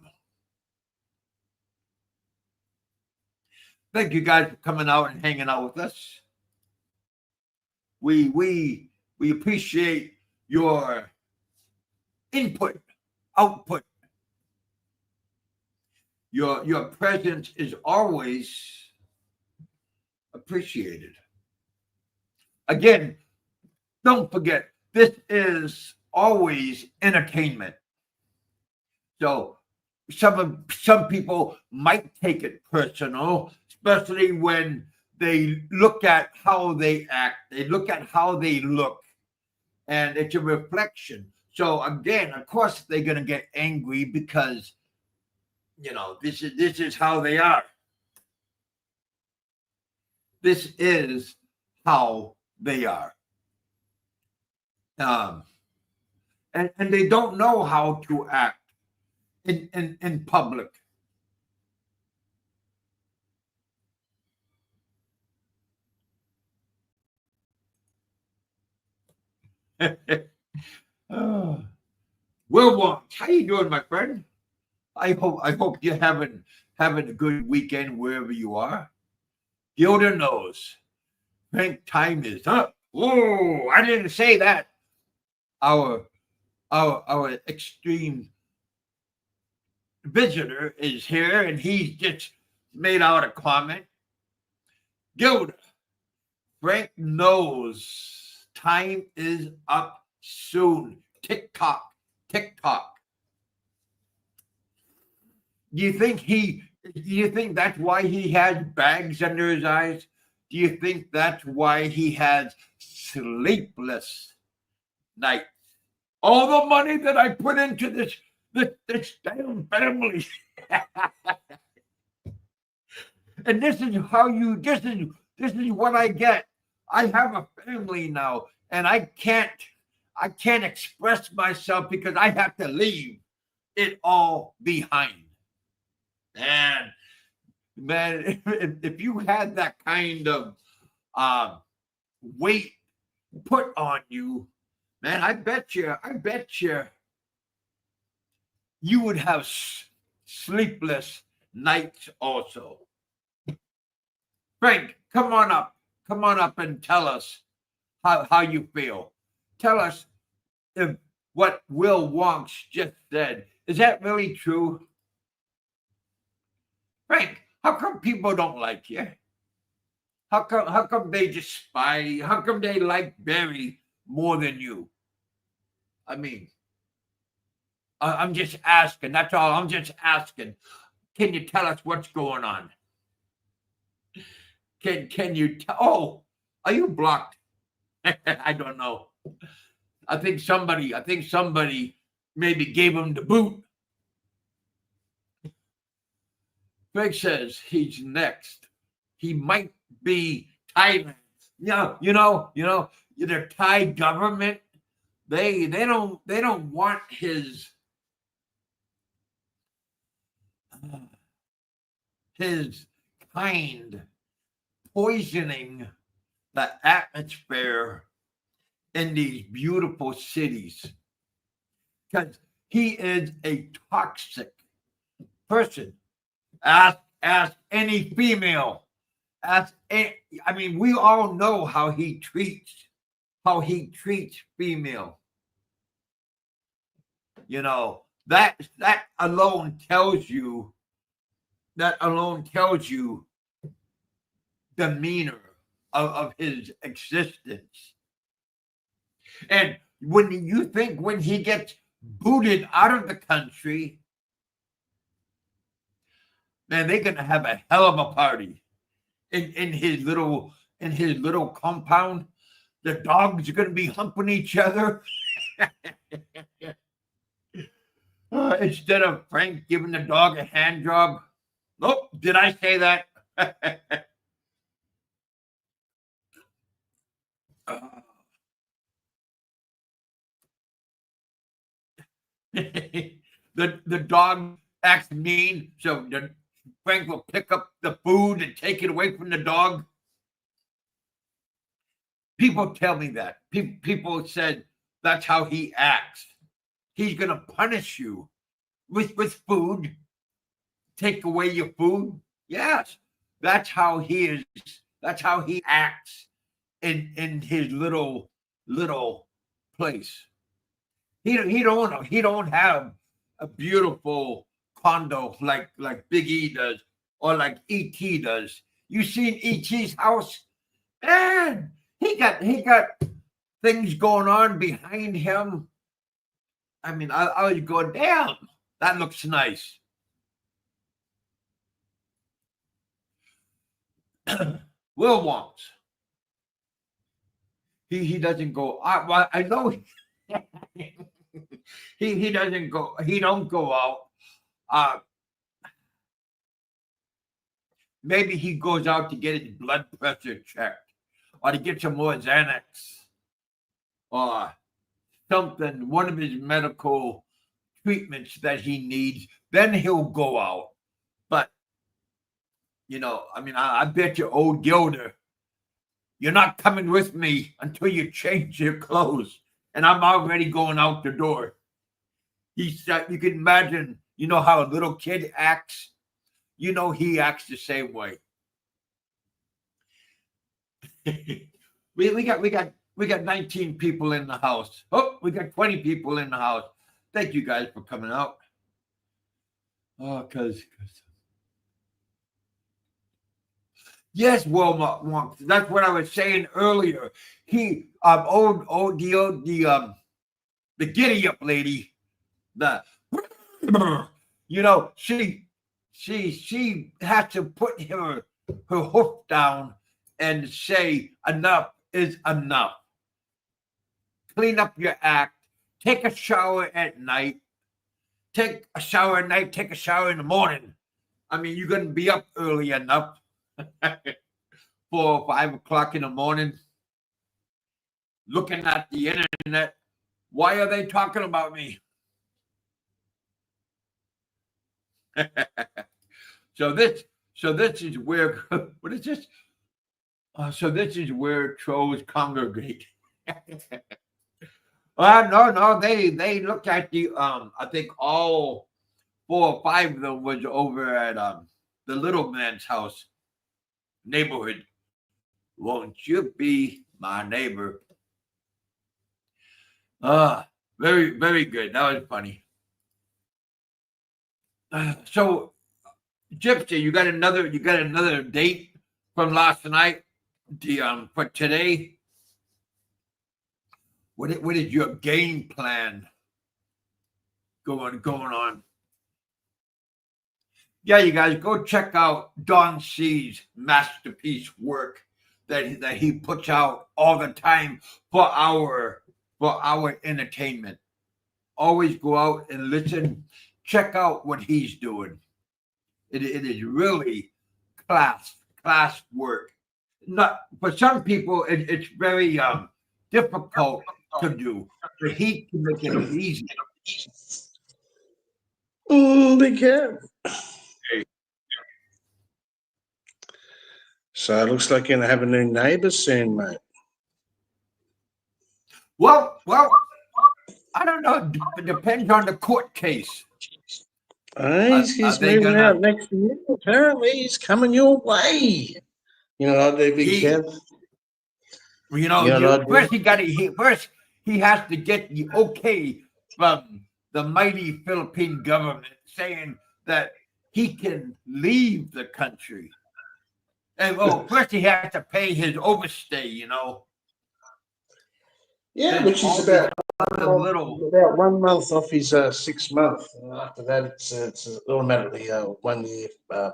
Speaker 1: Thank you guys for coming out and hanging out with us. We appreciate your input, output. Your presence is always appreciated. Again, don't forget, this is always entertainment. So some people might take it personal, especially when they look at how they act, they look at how they look, and it's a reflection. So again, of course, they're gonna get angry because this is how they are. This is how they are. And they don't know how to act in public. Will, how you doing, my friend? I hope you're having a good weekend wherever you are. Gilda knows. Think time is up. Whoa, I didn't say that. Our extreme visitor is here, and he's just made out a comment. Gilda, Frank knows time is up soon. TikTok. Do you think that's why he has bags under his eyes? Do you think that's why he has sleepless nights? All the money that I put into this damn family. And this is what I get. I have a family now, and I can't express myself because I have to leave it all behind. And man, if you had that kind of weight put on you, man, I bet you you would have sleepless nights also. Frank, come on up and tell us how you feel. Tell us if what Will Wonks just said, is that really true? Frank, how come people don't like you? How come they just spy you? How come they like Barry more than you? I mean, I'm just asking. That's all. I'm just asking. Can you tell us what's going on? Can you oh, are you blocked? I don't know. I think somebody maybe gave him the boot. Greg says he's next. He might be Thailand. Yeah, the Thai government, they don't want his kind poisoning the atmosphere in these beautiful cities. because he is a toxic person. Ask any female. I mean, we all know how he treats female. You know, that alone tells you demeanor of his existence. And when he gets booted out of the country, man, they're gonna have a hell of a party in his little compound. The dogs are gonna be humping each other. Instead of Frank giving the dog a hand job. Nope, did I say that? The dog acts mean, so Frank will pick up the food and take it away from the dog. People tell me that. People said that's how he acts. He's gonna punish you with food, take away your food. Yes, that's how he is. That's how he acts in his little place. He don't have a beautiful condo like Big E does or like E.T. does. You seen E.T.'s house? Man, he got things going on behind him. I mean, I was going, damn, that looks nice. Will wants. He doesn't go. I know he doesn't go. He don't go out. Maybe he goes out to get his blood pressure checked, or to get some more Xanax, or something. One of his medical treatments that he needs. Then he'll go out. But you know, I mean, I bet you, old Gilder, you're not coming with me until you change your clothes. And I'm already going out the door. You can imagine, you know how a little kid acts? You know he acts the same way. we got 19 people in the house. Oh, we got 20 people in the house. Thank you guys for coming out. Oh, because yes, Walmart. That's what I was saying earlier. He the giddy up lady, you know, she had to put her hoof down and say enough is enough. Clean up your act. Take a shower at night. Take a shower at night. Take a shower in the morning. I mean, you're gonna be up early enough. 4 or 5 o'clock in the morning, looking at the internet. Why are they talking about me? So this is where what is this? So this is where trolls congregate. No, they look at the I think all 4 or 5 of them was over at the little man's house neighborhood. Won't you be my neighbor? Very, very good. That was funny. So, Gypsy, you got another date from last night. For today. What is your game plan going on? Yeah, you guys go check out Don C's masterpiece work that he puts out all the time for our entertainment. Always go out and listen. Check out what he's doing. It is really class work. Not for some people, it's very difficult to do. But he can make it easy.
Speaker 2: Be careful. So it looks like you're gonna have a new neighbour soon, mate.
Speaker 1: Well, I don't know. It depends on the court case.
Speaker 2: He's
Speaker 1: they
Speaker 2: moving
Speaker 1: gonna?
Speaker 2: out next year. Apparently, he's coming your way. You know what I do, Big Kev?
Speaker 1: You know, first he has to get the okay from the mighty Philippine government saying that he can leave the country. And first he has to pay his overstay, you know.
Speaker 2: Yeah,
Speaker 1: Then
Speaker 2: which is about about 1 month off his 6 month. And after that, it's automatically 1 year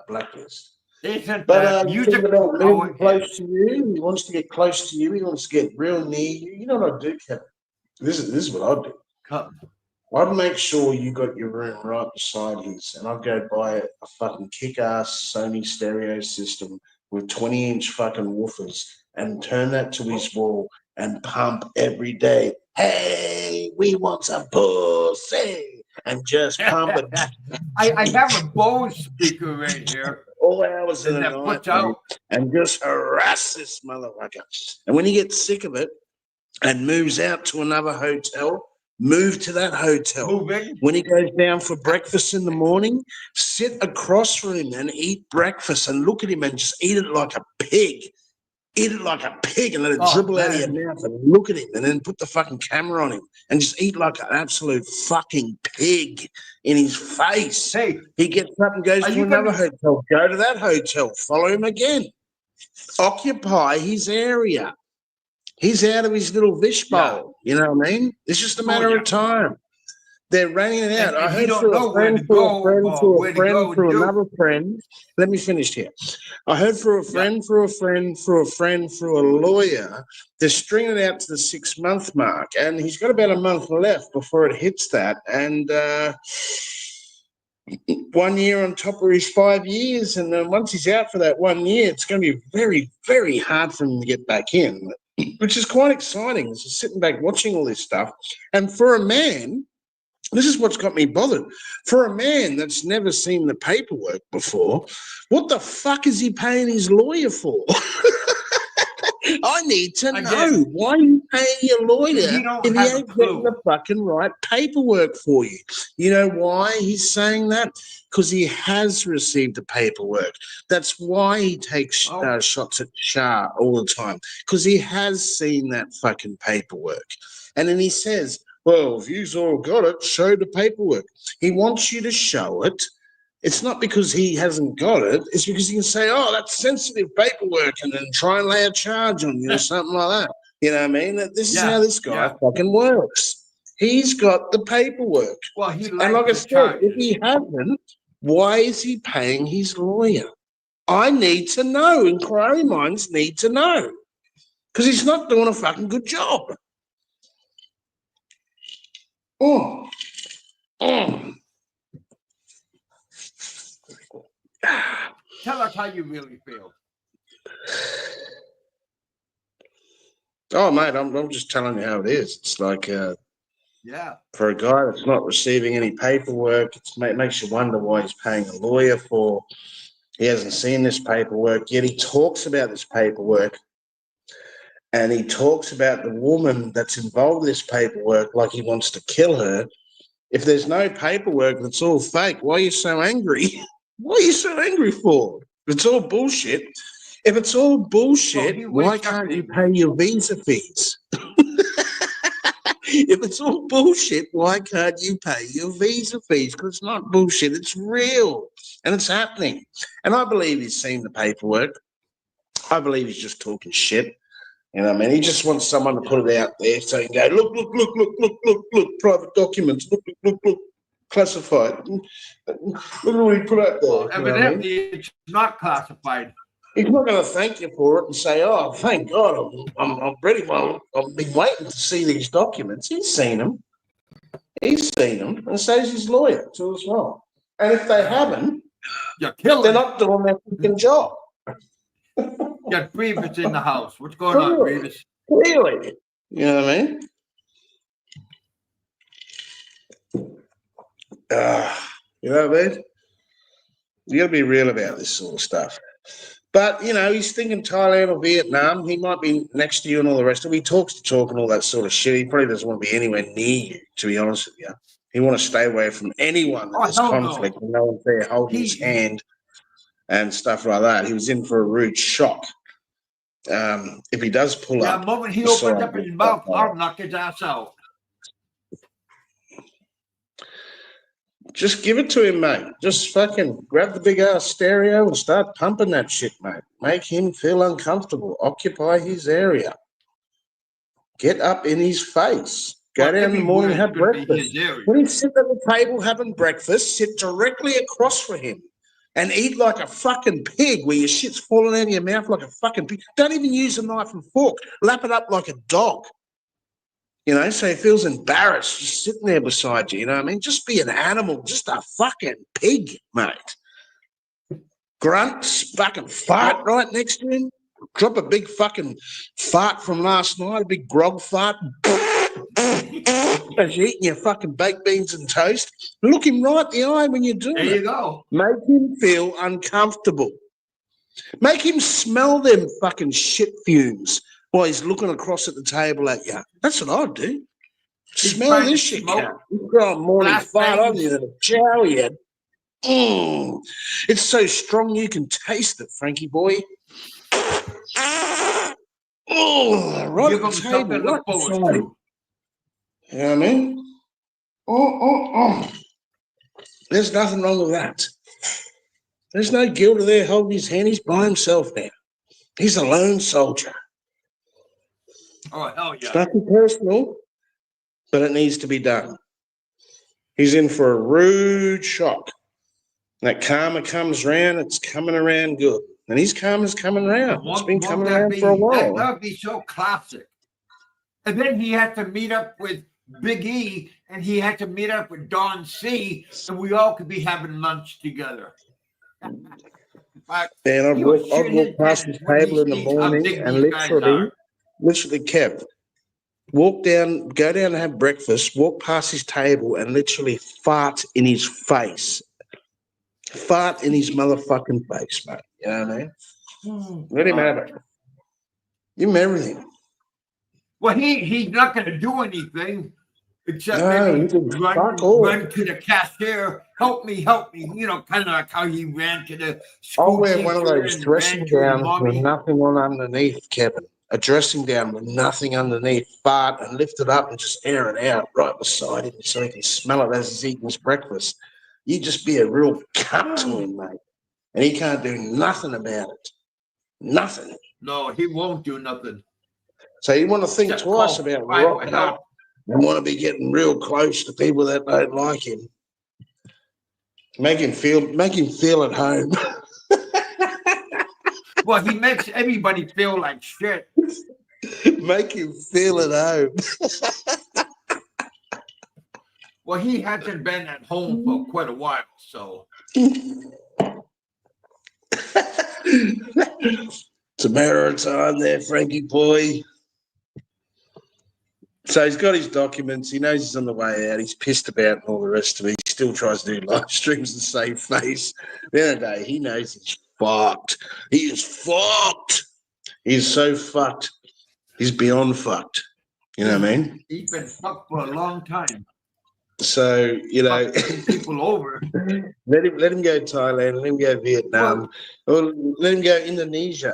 Speaker 2: blacklist. But he's thinking about moving close to you. He wants to get close to you. He wants to get real near you. You know what I do, Kevin? This is what I do.
Speaker 1: Come.
Speaker 2: I'd make sure you got your room right beside his, and I'd go buy a fucking kick-ass Sony stereo system with 20-inch fucking woofers and turn that to his wall and pump every day. Hey, we want some pussy, and just pump it.
Speaker 1: I have a Bose speaker right here.
Speaker 2: All hours of the night, mate, and just harass this motherfucker. And when he gets sick of it and moves out to another hotel, move to that hotel.
Speaker 1: Moving.
Speaker 2: When he goes down for breakfast in the morning, sit across from him and eat breakfast and look at him and just eat it like a pig. Eat it like a pig and let it dribble out of your mouth and look at him and then put the fucking camera on him and just eat like an absolute fucking pig in his face.
Speaker 1: Hey,
Speaker 2: he gets up and goes to another hotel. Go to that hotel. Follow him again. Occupy his area. He's out of his little fish bowl. Yeah. You know what I mean? It's just a matter of time. They're running it out. I heard through a friend, through another friend. Let me finish here. I heard through a friend, through a lawyer. They're stringing it out to the 6 month mark, and he's got about a month left before it hits that. And 1 year on top of his 5 years, and then once he's out for that 1 year, it's going to be very, very hard for him to get back in, which is quite exciting. Just sitting back watching all this stuff, and for a man. This is what's got me bothered. For a man that's never seen the paperwork before, what the fuck is he paying his lawyer for? I need to know. Why are you paying your lawyer if he ain't getting the fucking right paperwork for you? You know why he's saying that? Because he has received the paperwork. That's why he takes shots at Shah all the time, because he has seen that fucking paperwork. And then he says, well, if you've all got it, show the paperwork. He wants you to show it. It's not because he hasn't got it. It's because he can say, oh, that's sensitive paperwork, and then try and lay a charge on you or something like that. You know what I mean? This is how this guy fucking works. He's got the paperwork.
Speaker 1: Well, he likes
Speaker 2: and like I said, if he hasn't, why is he paying his lawyer? I need to know. Inquiry minds need to know. Because he's not doing a fucking good job. Oh.
Speaker 1: Tell us how you really feel.
Speaker 2: Oh, mate, I'm just telling you how it is. It's like, for a guy that's not receiving any paperwork, it makes you wonder why he's paying a lawyer for. He hasn't seen this paperwork, yet he talks about this paperwork. And he talks about the woman that's involved in this paperwork like he wants to kill her. If there's no paperwork, that's all fake. Why are you so angry? What are you so angry for? If it's all bullshit. If it's all bullshit, why can't you pay your visa fees? If it's all bullshit, why can't you pay your visa fees? Because it's not bullshit. It's real. And it's happening. And I believe he's seen the paperwork. I believe he's just talking shit. You know what I mean? He just wants someone to put it out there so he can go, look, private documents, look, classified. Look at what he put out there.
Speaker 1: Well, evidently, it's not classified.
Speaker 2: He's not going to thank you for it and say, oh, thank God, I'm ready. Well, I've been waiting to see these documents. He's seen them. And so is his lawyer, too, as well. And if they haven't, they're not doing their fucking job.
Speaker 1: Got Brevis in the house. What's going on, Brevis?
Speaker 2: Clearly. You know what I mean? You know what I mean? You got to be real about this sort of stuff. But, you know, he's thinking Thailand or Vietnam. He might be next to you and all the rest of it. He talks to talk and all that sort of shit. He probably doesn't want to be anywhere near you, to be honest with you. He want to stay away from anyone that
Speaker 1: Oh,
Speaker 2: there's
Speaker 1: hell
Speaker 2: conflict
Speaker 1: no.
Speaker 2: and no one's there holding his
Speaker 1: He,
Speaker 2: hand and stuff like that. He was in for a rude shock. If he does pull
Speaker 1: yeah,
Speaker 2: up
Speaker 1: the moment he
Speaker 2: beside
Speaker 1: opens up
Speaker 2: you,
Speaker 1: his mouth, I'll knock his ass out.
Speaker 2: just give it to him, mate. Just fucking grab the big ass stereo and start pumping that shit, mate. Make him feel uncomfortable. Occupy his area. Get up in his face. Go
Speaker 1: Well,
Speaker 2: down in the morning and
Speaker 1: everywhere is
Speaker 2: have
Speaker 1: going to be
Speaker 2: breakfast.
Speaker 1: his area.
Speaker 2: When he's sitting at the table having breakfast, sit directly across from him and eat like a fucking pig where your shit's falling out of your mouth like a fucking pig. Don't even use a knife and fork. Lap it up like a dog. You know, so he feels embarrassed just sitting there beside you. You know what I mean? Just be an animal, just a fucking pig, mate. Grunt, fucking fart right next to him. Drop a big fucking fart from last night, a big grog fart. As you're eating your fucking baked beans and toast, look him right in the eye when you're doing
Speaker 1: There
Speaker 2: it.
Speaker 1: you go.
Speaker 2: Make him feel uncomfortable. Make him smell them fucking shit fumes while he's looking across at the table at you. That's what I'd do.
Speaker 1: He's
Speaker 2: Smell
Speaker 1: trying to
Speaker 2: this shit,
Speaker 1: smoke
Speaker 2: cat. You got a morning fart on
Speaker 1: flashbangs.
Speaker 2: you and a chow yet. It's so strong you can taste it, Frankie boy. Oh, right
Speaker 1: Give
Speaker 2: at the
Speaker 1: him
Speaker 2: table,
Speaker 1: something to
Speaker 2: right
Speaker 1: look forward
Speaker 2: beside him.
Speaker 1: to.
Speaker 2: You know what I mean? Oh. There's nothing wrong with that. There's no guilt there holding his hand. He's by himself now. He's a lone soldier.
Speaker 1: Oh, hell
Speaker 2: It's
Speaker 1: yeah.
Speaker 2: nothing personal, but it needs to be done. He's in for a rude shock. That karma comes round, it's coming around good. And his karma's coming around. It's been
Speaker 1: Won't
Speaker 2: coming
Speaker 1: that
Speaker 2: around for a
Speaker 1: be, that
Speaker 2: while.
Speaker 1: would be so classic. And then he had to meet up with Big E and he had to meet up with Don C and we all could be having lunch together. In fact,
Speaker 2: And
Speaker 1: he will
Speaker 2: I'd
Speaker 1: shit his
Speaker 2: walk past his
Speaker 1: pants when he
Speaker 2: table in the
Speaker 1: sees how
Speaker 2: morning
Speaker 1: big
Speaker 2: and
Speaker 1: these guys are.
Speaker 2: literally, Kev, walk down, go down and have breakfast, walk past his table and literally fart in his face. Fart in his motherfucking face, mate. You know what I mean? Let him have it. Give him everything.
Speaker 1: Well, he's not going to do anything except
Speaker 2: No, he
Speaker 1: maybe
Speaker 2: can fuck all.
Speaker 1: run to the cashier, help me, you know, kind of like how he ran to the
Speaker 2: I'll
Speaker 1: school
Speaker 2: wear one of
Speaker 1: teacher
Speaker 2: those
Speaker 1: and
Speaker 2: dressing
Speaker 1: ran to his
Speaker 2: gowns with
Speaker 1: mommy.
Speaker 2: nothing on underneath, Kevin. A dressing gown with nothing underneath. Fart and lift it up and just air it out right beside him so he can smell it as he's eating his breakfast. You just be a real cunt to him, mate. And he can't do nothing about it. Nothing.
Speaker 1: No, he won't do nothing.
Speaker 2: So you want to think
Speaker 1: Except
Speaker 2: twice
Speaker 1: call
Speaker 2: about
Speaker 1: private
Speaker 2: rocking
Speaker 1: help.
Speaker 2: up and want to be getting real close to people that don't like him. Make him feel at home.
Speaker 1: Well, he makes everybody feel like shit.
Speaker 2: Make him feel at home.
Speaker 1: Well, he hasn't been at home for quite a while, so.
Speaker 2: It's a matter of time there, Frankie boy. So he's got his documents. He knows he's on the way out. He's pissed about and all the rest of it. He still tries to do live streams and save face. At the end of the day, he knows he's fucked. He is fucked. He's so fucked. He's beyond fucked. You know what I mean?
Speaker 1: He's been fucked for a long time.
Speaker 2: So, you know,
Speaker 1: people over.
Speaker 2: let him go Thailand, let him go Vietnam, or let him go Indonesia.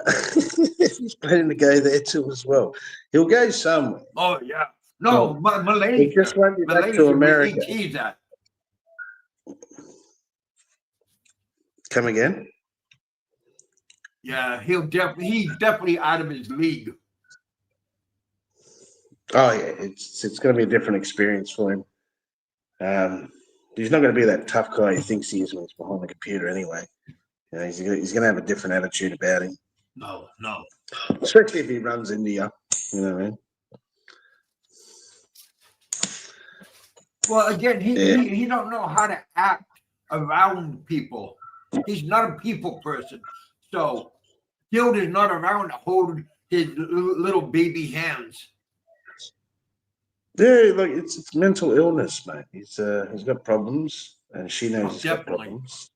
Speaker 2: He's planning to go there too as well. He'll go somewhere.
Speaker 1: Oh yeah. No,
Speaker 2: Well,
Speaker 1: Malaysia.
Speaker 2: he just won't be back
Speaker 1: Malaysia
Speaker 2: to America.
Speaker 1: He's at.
Speaker 2: Come again?
Speaker 1: Yeah, he's definitely out of his league.
Speaker 2: Oh yeah, it's going to be a different experience for him. He's not going to be that tough guy he thinks he is when he's behind the computer anyway. You know, he's going to have a different attitude about him.
Speaker 1: No.
Speaker 2: Especially if he runs India. You know what I mean?
Speaker 1: Well, again, he don't know how to act around people. He's not a people person. So Guild is not around to hold his little baby hands.
Speaker 2: Yeah, like it's mental illness, mate. He's got problems, and she knows he's got
Speaker 1: Definitely.
Speaker 2: problems.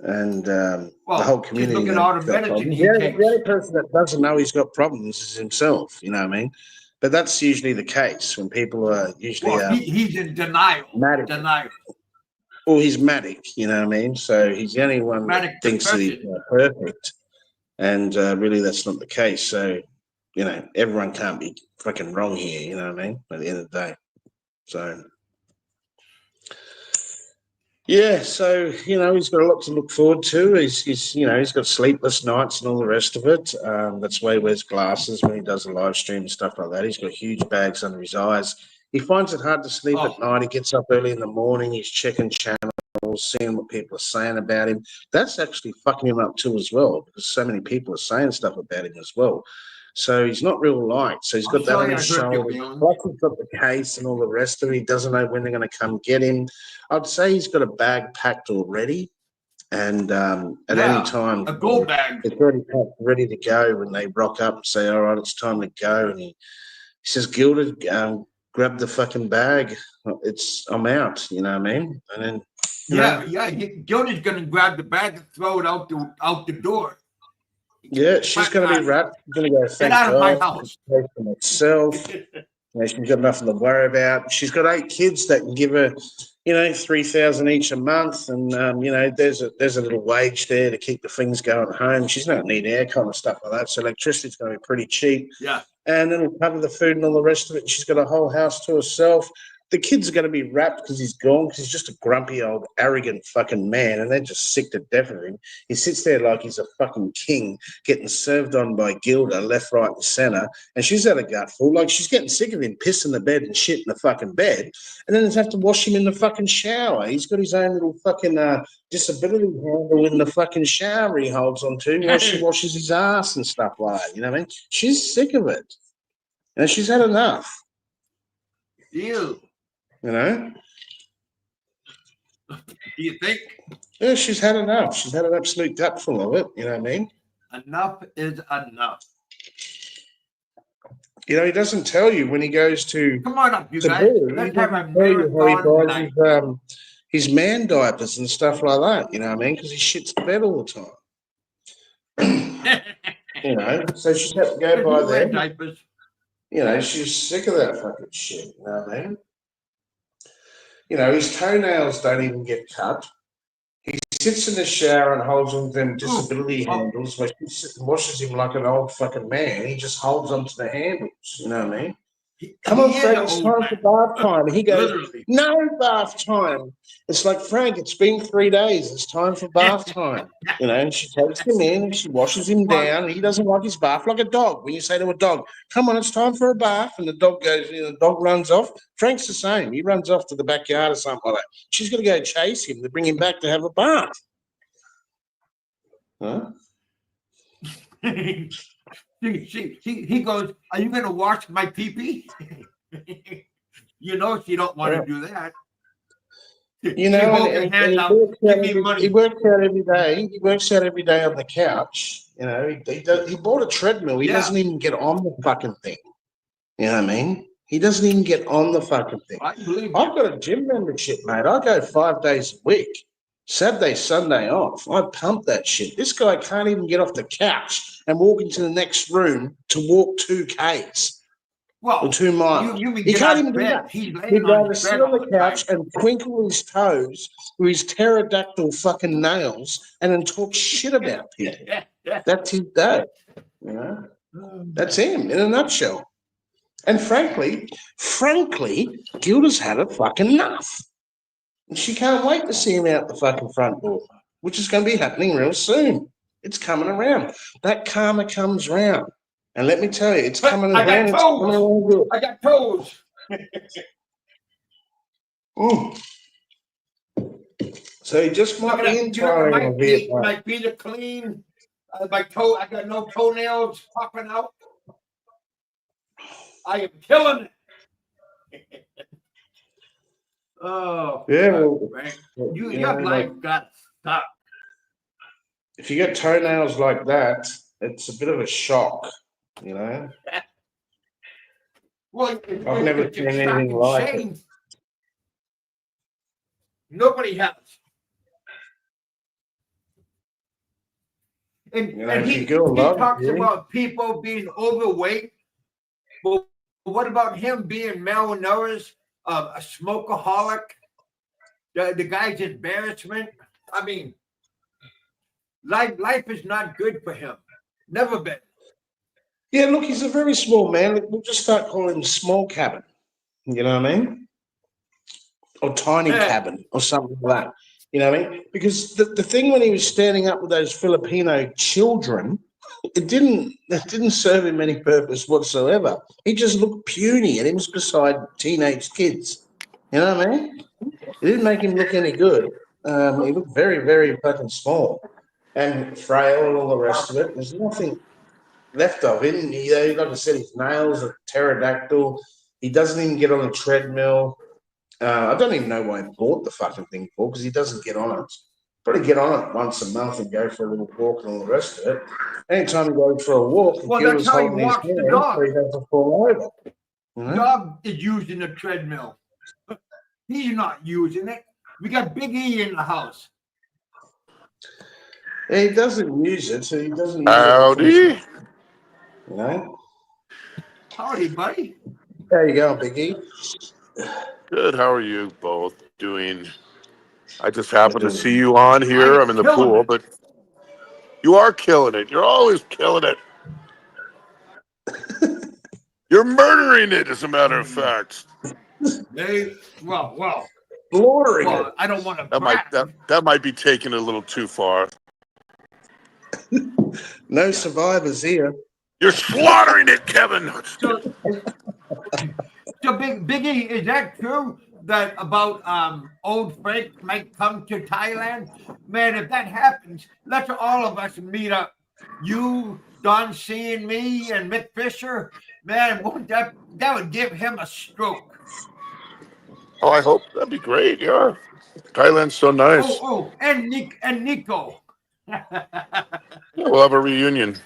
Speaker 2: and the
Speaker 1: Well,
Speaker 2: whole
Speaker 1: just
Speaker 2: community
Speaker 1: look at
Speaker 2: knows
Speaker 1: all
Speaker 2: he's
Speaker 1: the
Speaker 2: got
Speaker 1: medicine
Speaker 2: problems.
Speaker 1: he
Speaker 2: The
Speaker 1: takes.
Speaker 2: only person that doesn't know he's got problems is himself, you know what I mean? But that's usually the case when people are usually
Speaker 1: Well, he's in denial.
Speaker 2: Matic.
Speaker 1: Denial.
Speaker 2: Well, he's Matic, you know what I mean? So he's the only one that
Speaker 1: Manic
Speaker 2: thinks that he's
Speaker 1: depression.
Speaker 2: perfect. And really, that's not the case. So, you know, everyone can't be fucking wrong here, you know what I mean? At the end of the day. So, yeah, so, you know, he's got a lot to look forward to. He's you know, he's got sleepless nights and all the rest of it. That's why he wears glasses when he does a live stream and stuff like that. He's got huge bags under his eyes. He finds it hard to sleep at night. He gets up early in the morning. He's checking channels, seeing what people are saying about him. That's actually fucking him up too as well, because so many people are saying stuff about him as well. So he's not real liked. So he's got that on his shoulder. Plus he's got the case and all the rest of it. He doesn't know when they're going to come get him. I'd say he's got a bag packed already. And at any time,
Speaker 1: a gold bag.
Speaker 2: It's already packed, ready to go when they rock up and say, all right, it's time to go. And he says, Gilda, grab the fucking bag. I'm out, you know what I mean? And then,
Speaker 1: Gilda's going to grab the bag and throw it out the door.
Speaker 2: Yeah, she's going to be wrapped. She's going to go, thank
Speaker 1: Get out of my
Speaker 2: God.
Speaker 1: house.
Speaker 2: Pay for myself. You know, she's got nothing to worry about. She's got 8 kids that can give her, you know, 3,000 each a month, and you know, there's a little wage there to keep the things going at home. She's not need aircon and stuff like that, so electricity's going to be pretty cheap.
Speaker 1: Yeah,
Speaker 2: and it'll cover the food and all the rest of it. She's got a whole house to herself. The kids are going to be wrapped because he's gone, because he's just a grumpy old arrogant fucking man, and they're just sick to death of him. He sits there like he's a fucking king, getting served on by Gilda left, right, and centre, and she's had a gutful. Like, she's getting sick of him pissing the bed and shit in the fucking bed, and then they have to wash him in the fucking shower. He's got his own little fucking disability handle in the fucking shower he holds on to while she washes his ass and stuff like that. You know what I mean? She's sick of it, and she's had enough.
Speaker 1: Ew.
Speaker 2: You know?
Speaker 1: Do you think?
Speaker 2: Yeah, she's had enough. She's had an absolute gutful of it. You know what I mean?
Speaker 1: Enough is enough.
Speaker 2: You know, he doesn't tell you when he goes to.
Speaker 1: Come on up, you guys. Let's have a
Speaker 2: marathon night. His man diapers and stuff like that. You know what I mean? Because he shits the bed all the time. You know, so she's had to go by them.
Speaker 1: Diapers.
Speaker 2: You know, she's sick of that fucking shit. You know what I mean? You know, his toenails don't even get cut. He sits in the shower and holds on to them disability handles where she sits and washes him like an old fucking man. He just holds onto the handles. You know what I mean? Come on, Frank, it's time for bath time. And he goes, no bath time. It's like, Frank, it's been 3 days. It's time for bath time. You know, and she takes him in and she washes him down. And he doesn't like his bath, like a dog. When you say to a dog, come on, it's time for a bath, and the dog goes, you know, the dog runs off. Frank's the same. He runs off to the backyard or something like that. She's got to go chase him to bring him back to have a bath. Huh?
Speaker 1: He goes, are you going to wash my pee-pee? You know she don't want to do that.
Speaker 2: You know, he works out every day. He works out every day on the couch. You know, he bought a treadmill. He doesn't even get on the fucking thing. You know what I mean? He doesn't even get on the fucking thing. I've got a gym membership, mate. I go 5 days a week. Saturday, Sunday off. I pump that shit. This guy can't even get off the couch and walk into the next room to walk 2 Ks. Or 2 miles. He can't even do that. He'd rather sit on the couch and twinkle his toes with his pterodactyl fucking nails and then talk shit about people. That's his day. You know? That's him in a nutshell. And frankly, Gilda's had a fucking enough. And she can't wait to see him out the fucking front door, which is going to be happening real soon. It's coming around. That karma comes round. And let me tell you, it's coming around. It's coming around good.
Speaker 1: I got toes.
Speaker 2: So he just might be in
Speaker 1: my feet are clean. My toe, I got no toenails popping out. I am killing it. Oh,
Speaker 2: yeah.
Speaker 1: Well, your life got stuck.
Speaker 2: If you get toenails like that, it's a bit of a shock, you know.
Speaker 1: Well,
Speaker 2: I've never seen anything like it.
Speaker 1: Nobody has. And
Speaker 2: if your
Speaker 1: he
Speaker 2: girl
Speaker 1: he
Speaker 2: loves
Speaker 1: talks
Speaker 2: you.
Speaker 1: about people being overweight. But what about him being malnourished, a smokeaholic, the guy's embarrassment? I mean, life is not good for him. Never been.
Speaker 2: Yeah, look, he's a very small man. We'll just start calling him Small Cabin. You know what I mean? Or Tiny
Speaker 1: Yeah.
Speaker 2: Cabin or something like that. You know what I mean? Because the thing when he was standing up with those Filipino children, it didn't serve him any purpose whatsoever. He just looked puny, and he was beside teenage kids. You know what I mean? It didn't make him look any good. He looked very, very fucking small and frail and all the rest of it. There's nothing left of him. Like I said, his nails are pterodactyl. He doesn't even get on a treadmill. I don't even know why he bought the fucking thing for, because he doesn't get on it. Probably get on it once a month and go for a little walk and all the rest of it. Anytime he goes for a walk, the
Speaker 1: Well,
Speaker 2: girl
Speaker 1: that's
Speaker 2: is
Speaker 1: how he
Speaker 2: holding his
Speaker 1: walks the
Speaker 2: hand so
Speaker 1: dog.
Speaker 2: he doesn't fall over. You know?
Speaker 1: Dog is using the treadmill. He's not using it. We got Big E in the house.
Speaker 2: He doesn't use it, so he doesn't use
Speaker 3: Howdy.
Speaker 2: it. You know?
Speaker 1: Howdy, buddy.
Speaker 2: There you go, Biggie.
Speaker 3: Good. How are you both doing? I just happened to see you on here. I'm in the
Speaker 1: Killing
Speaker 3: pool,
Speaker 1: it.
Speaker 3: but you are killing it. You're always killing it. You're murdering it, as a matter of fact.
Speaker 1: Well,
Speaker 2: Slaughtering it.
Speaker 1: I don't want to
Speaker 3: That might
Speaker 1: brag.
Speaker 3: that might be taken a little too far.
Speaker 2: No survivors here.
Speaker 3: You're slaughtering it, Kevin.
Speaker 1: So Biggie, is that true that about old Frank might come to Thailand? Man, if that happens, let's all of us meet up. You, Don C, and me, and Mick Fisher. Man, won't that would give him a stroke.
Speaker 3: Oh, I hope that'd be great. Yeah, Thailand's so nice.
Speaker 1: And Nico.
Speaker 3: Yeah, we'll have a reunion.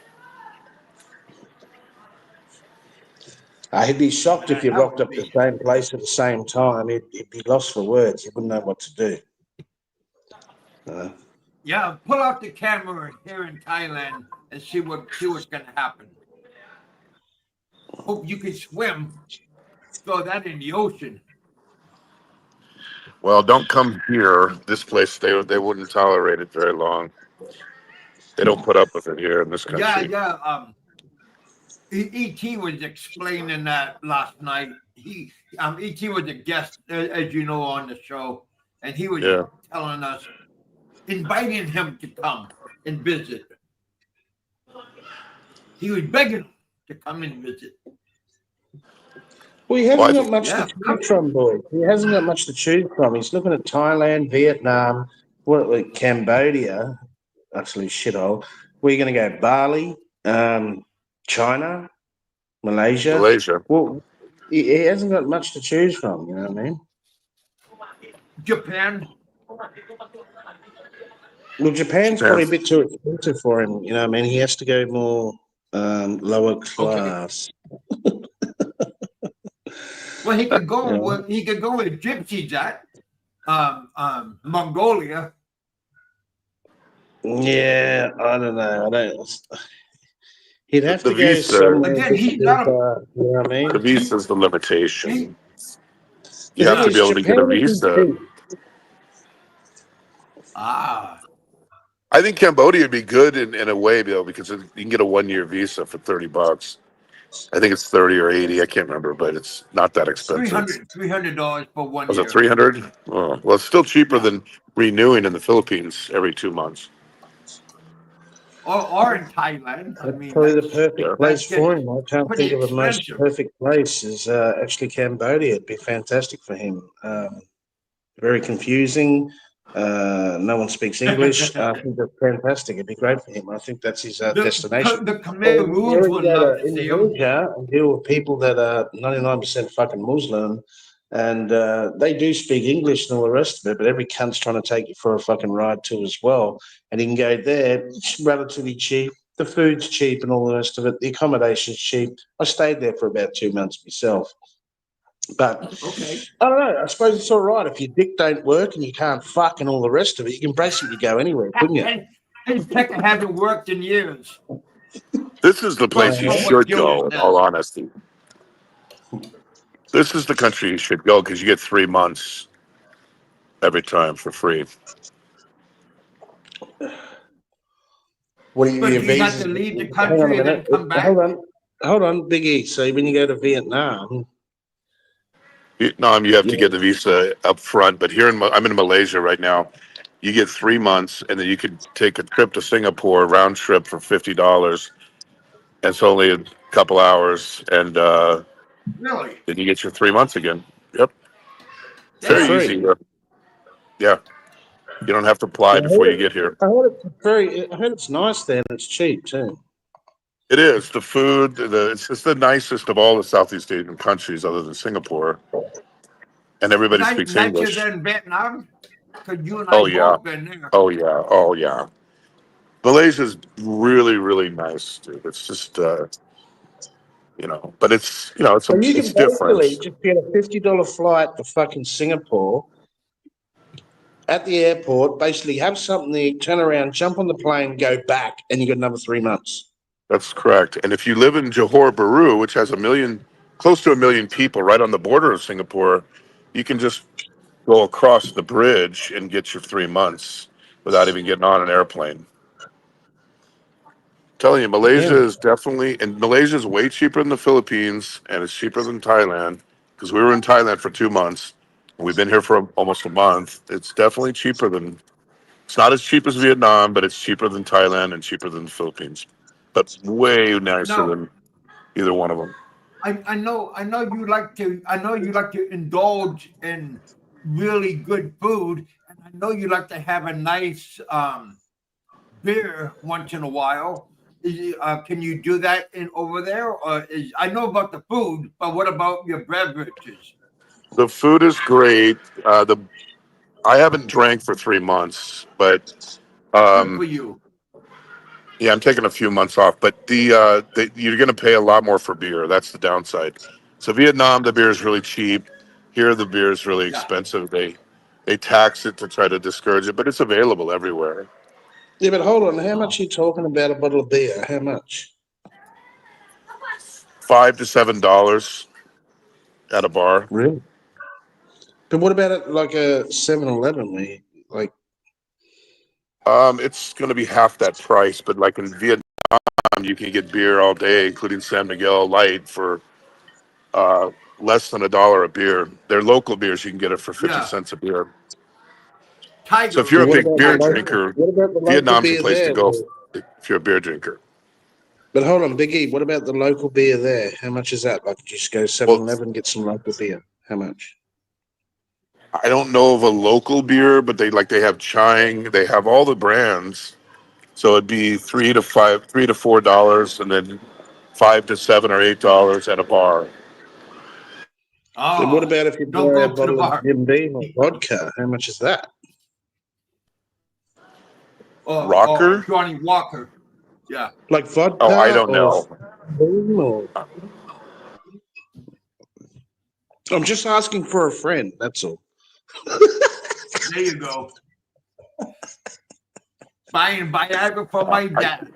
Speaker 2: He'd be shocked if you
Speaker 1: That
Speaker 2: rocked
Speaker 1: would
Speaker 2: up
Speaker 1: be-
Speaker 2: the same place at the same time. He'd be lost for words. He wouldn't know what to do.
Speaker 1: Yeah, pull out the camera here in Thailand and see what's going to happen. Hope you can swim. Throw that in the ocean.
Speaker 3: Well, don't come here. This place, they wouldn't tolerate it very long. They don't put up with it here in this country.
Speaker 1: Yeah. E.T. was explaining that last night. E.T. was a guest, as you know, on the show, and he was telling us, inviting him to come and visit. He was begging him to come and visit.
Speaker 2: Well, he hasn't got much to choose from, boy. He hasn't got much to choose from. He's looking at Thailand, Vietnam, Cambodia, actually shithole. We're going to go Bali, China, Malaysia. Well, he hasn't got much to choose from, you know what I mean?
Speaker 1: Japan.
Speaker 2: Well, Japan's probably a bit too expensive for him, you know what I mean? He has to go more lower class.
Speaker 1: Okay. Well, he could go with gypsies at Mongolia.
Speaker 2: Yeah, I don't know. He'd have
Speaker 3: The
Speaker 2: to go
Speaker 3: visa.
Speaker 2: somewhere.
Speaker 1: Again, he's not
Speaker 2: you know what I mean?
Speaker 3: The visa is the limitation.
Speaker 2: The
Speaker 3: You have to
Speaker 2: thing
Speaker 3: be able
Speaker 2: is,
Speaker 3: to get a
Speaker 2: Japan isn't
Speaker 3: visa.
Speaker 2: cheap.
Speaker 3: I think Cambodia would be good in a way, Bill, because you can get a 1-year visa for $30. I think it's 30 or 80. I can't remember, but it's not that expensive.
Speaker 1: $300 for 1
Speaker 3: Was
Speaker 1: year.
Speaker 3: it 300? Oh, well, it's still cheaper than renewing in the Philippines every 2 months.
Speaker 1: Or in Thailand. I
Speaker 2: That's
Speaker 1: mean,
Speaker 2: probably the perfect place for him. I can't
Speaker 1: pretty
Speaker 2: think of a most
Speaker 1: expensive.
Speaker 2: perfect place. Is actually Cambodia. It'd be fantastic for him. Very confusing. No one speaks English. I think that's fantastic. It'd be great for him. I think that's his destination.
Speaker 1: The Khmer Rouge would love to see him.
Speaker 2: Indonesia and deal with people that are 99% fucking Muslim, and they do speak English and all the rest of it, but every cunt's trying to take you for a fucking ride too as well. And you can go there. It's relatively cheap. The food's cheap and all the rest of it. The accommodation's cheap. I stayed there for about 2 months myself. But I don't know. I suppose it's all right if your dick don't work and you can't fuck and all the rest of it. You can basically go anywhere, couldn't you?
Speaker 1: Tech hasn't worked in years.
Speaker 3: This is the place you
Speaker 1: From what
Speaker 3: should
Speaker 1: Joe
Speaker 3: go. In
Speaker 1: said.
Speaker 3: all honesty, this is the country you should go because you get 3 months every time for free.
Speaker 2: What are
Speaker 1: But
Speaker 2: your
Speaker 1: do you have to
Speaker 2: visas?
Speaker 1: leave the
Speaker 2: Hang on a
Speaker 1: country and then
Speaker 2: minute.
Speaker 1: come back?
Speaker 2: Hold on, Big E. So when you go to Vietnam,
Speaker 3: Vietnam, you have to
Speaker 2: you
Speaker 3: get the visa up front, but here I'm in Malaysia right now. You get 3 months, and then you could take a trip to Singapore round trip for $50. It's only a couple hours, and
Speaker 1: Really?
Speaker 3: then you get your 3 months again. Yep, it's
Speaker 2: for
Speaker 3: very
Speaker 1: Damn.
Speaker 3: easy.
Speaker 2: free.
Speaker 3: Yeah, you don't have to apply
Speaker 2: Yeah,
Speaker 3: before you get here.
Speaker 2: I heard it's nice there and it's cheap too.
Speaker 3: It is the food. It's the nicest of all the Southeast Asian countries, other than Singapore, and everybody speaks
Speaker 1: Nicer
Speaker 3: English.
Speaker 1: than Vietnam? Because you and I
Speaker 3: Oh yeah,
Speaker 1: both been there.
Speaker 3: oh yeah, oh yeah. Malaysia's really, really nice, dude. It's just, but
Speaker 2: So you
Speaker 3: it's
Speaker 2: can basically
Speaker 3: different.
Speaker 2: just get a $50 flight to fucking Singapore at the airport, basically have something there, turn around, jump on the plane, go back, and you got another 3 months.
Speaker 3: That's correct. And if you live in Johor Bahru, which has close to 1 million people, right on the border of Singapore, you can just go across the bridge and get your 3 months without even getting on an airplane. Telling you,
Speaker 2: Yeah.
Speaker 3: Malaysia is way cheaper than the Philippines, and it's cheaper than Thailand because we were in Thailand for 2 months. And we've been here for almost a month. It's definitely cheaper than. It's not as cheap as Vietnam, but it's cheaper than Thailand and cheaper than the Philippines, but way nicer
Speaker 1: No,
Speaker 3: than either one of them.
Speaker 1: I know you like to indulge in really good food, and I know you like to have a nice beer once in a while. Can you do that in over there? I know about the food, but what about your beverages?
Speaker 3: The food is great. The I haven't drank for 3 months, but
Speaker 1: Good for
Speaker 3: um,
Speaker 1: you.
Speaker 3: yeah, I'm taking a few months off. But you're going to pay a lot more for beer. That's the downside. So Vietnam, the beer is really cheap. Here, the beer is really
Speaker 1: Yeah.
Speaker 3: expensive. They tax it to try to discourage it, but it's available everywhere.
Speaker 2: Yeah, but hold on. How
Speaker 1: Oh,
Speaker 2: much are you talking about a bottle of beer? How much?
Speaker 3: $5 to $7 at a bar.
Speaker 2: Really? But what about it like a 7-Eleven where like,
Speaker 3: It's going to be half that price, but like in Vietnam, you can get beer all day, including San Miguel Light, for uh, less than $1 a beer. Their local beers, you can get it for 50
Speaker 1: yeah.
Speaker 3: cents a beer. So if
Speaker 1: Tiger,
Speaker 3: you're a
Speaker 2: what
Speaker 3: big
Speaker 2: about the
Speaker 3: beer
Speaker 2: local?
Speaker 3: drinker,
Speaker 2: What about the local
Speaker 3: Vietnam's a
Speaker 2: beer
Speaker 3: place to
Speaker 2: there?
Speaker 3: go if you're a beer drinker.
Speaker 2: But hold on, Big E. What about the local beer there? How much is that? Like, just go
Speaker 3: Well,
Speaker 2: 7-Eleven and get some local beer. How much?
Speaker 3: I don't know of a local beer, but they have Chang, they have all the brands. So it'd be $3 to $4, and then $5 to $7 or $8 at a bar.
Speaker 2: And what
Speaker 1: oh,
Speaker 2: about if you
Speaker 1: don't
Speaker 2: buy a
Speaker 1: go to the
Speaker 2: bottle of
Speaker 1: bar.
Speaker 2: Jim Beam or vodka? How much is that?
Speaker 1: Or
Speaker 3: Rocker?
Speaker 1: Johnny Walker. Yeah.
Speaker 2: Like
Speaker 3: Oh, I
Speaker 2: vodka
Speaker 3: don't
Speaker 2: or
Speaker 3: know.
Speaker 2: Beam or? I'm just asking for a friend. That's all.
Speaker 1: There you go. Buying Viagra for my
Speaker 3: I,
Speaker 1: dad.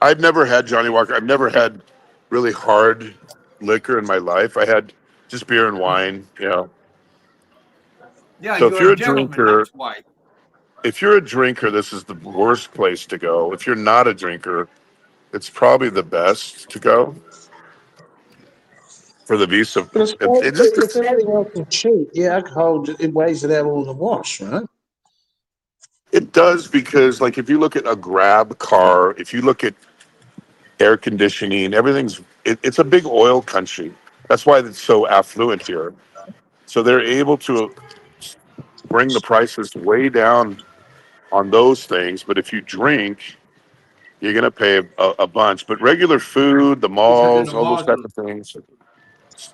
Speaker 3: I've never had Johnny Walker. I've never had really hard liquor in my life. I had just beer and wine.
Speaker 1: Yeah,
Speaker 3: So if
Speaker 1: you're
Speaker 3: you're
Speaker 1: a
Speaker 3: a
Speaker 1: gentleman.
Speaker 3: drinker,
Speaker 1: That's why.
Speaker 3: this is the worst place to go. If you're not a drinker, it's probably the best to go for the visa.
Speaker 2: But I
Speaker 3: It,
Speaker 2: suppose
Speaker 3: it just
Speaker 2: if everything else is cheap, the alcohol it weighs it out all in the wash, right?
Speaker 3: it does because like if you look at a grab car, if you look at air conditioning, it's a big oil country. That's why it's so affluent here. So they're able to bring the prices way down on those things. But if you drink, you're going to pay a bunch. But regular food, the
Speaker 1: Because of the
Speaker 3: malls, all those type
Speaker 1: Muslim.
Speaker 3: of things,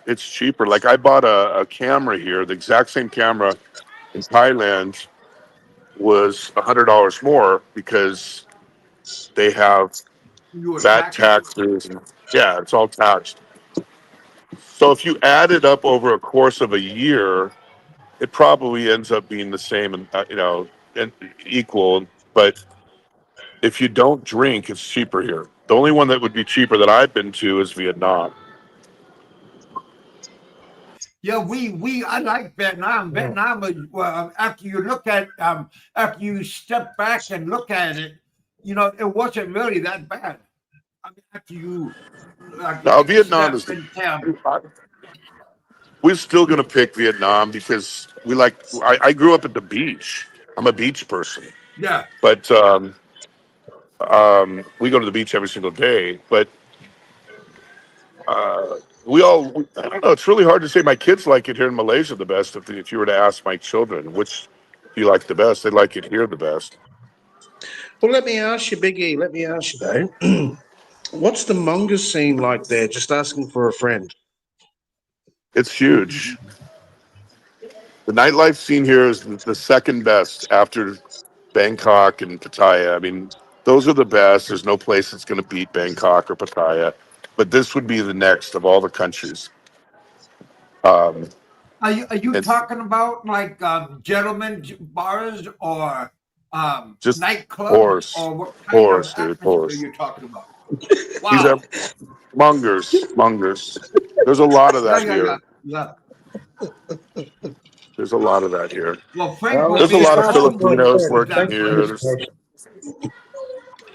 Speaker 3: it's cheaper. Like I bought a camera here, the exact same camera in Thailand was $100 more because they have
Speaker 1: You were
Speaker 3: VAT
Speaker 1: taxed.
Speaker 3: taxes. And, yeah, it's all taxed. So if you add it up over a course of a year, it probably ends up being the same, and equal. But if you don't drink, it's cheaper here. The only one that would be cheaper that I've been to is Vietnam.
Speaker 1: Yeah, I like Vietnam.
Speaker 2: Yeah.
Speaker 1: Vietnam is, well, after you look at after you step back and look at it, it wasn't really that bad. I mean, after you
Speaker 3: Now, Vietnam
Speaker 1: step
Speaker 3: is the.
Speaker 1: into
Speaker 3: We're still going to pick Vietnam because we like. I grew up at the beach. I'm a beach person,
Speaker 1: yeah.
Speaker 3: but we go to the beach every single day. But we all. I don't know. It's really hard to say. My kids like it here in Malaysia the best. If you were to ask my children, which do you like the best? They like it here the best.
Speaker 2: Well, let me ask you, Biggie. Let me ask you though, what's the manga scene like there? Just asking for a friend.
Speaker 3: It's huge. The nightlife scene here is the second best after Bangkok and Pattaya. I mean, those are the best. There's no place that's going to beat Bangkok or Pattaya, but this would be the next of all the countries. Um,
Speaker 1: Are you
Speaker 3: it's
Speaker 1: talking about like gentlemen bars or
Speaker 3: just
Speaker 1: nightclubs
Speaker 3: horse,
Speaker 1: or what kind of
Speaker 3: horse, dude,
Speaker 1: atmosphere
Speaker 3: horse.
Speaker 1: you're talking about?
Speaker 3: These are
Speaker 1: Wow.
Speaker 3: mongers. There's a lot of
Speaker 1: Yeah,
Speaker 3: that
Speaker 1: yeah, yeah,
Speaker 3: here.
Speaker 1: yeah.
Speaker 3: There's a lot of that here.
Speaker 1: Well, Frank
Speaker 2: I
Speaker 1: will
Speaker 2: was
Speaker 3: There's a
Speaker 1: be
Speaker 2: just
Speaker 3: lot of
Speaker 1: able to
Speaker 2: asking for a
Speaker 3: Filipinos
Speaker 2: friend.
Speaker 3: working
Speaker 2: Thanks for
Speaker 3: here.
Speaker 2: this
Speaker 1: exactly.
Speaker 3: There's,
Speaker 2: question.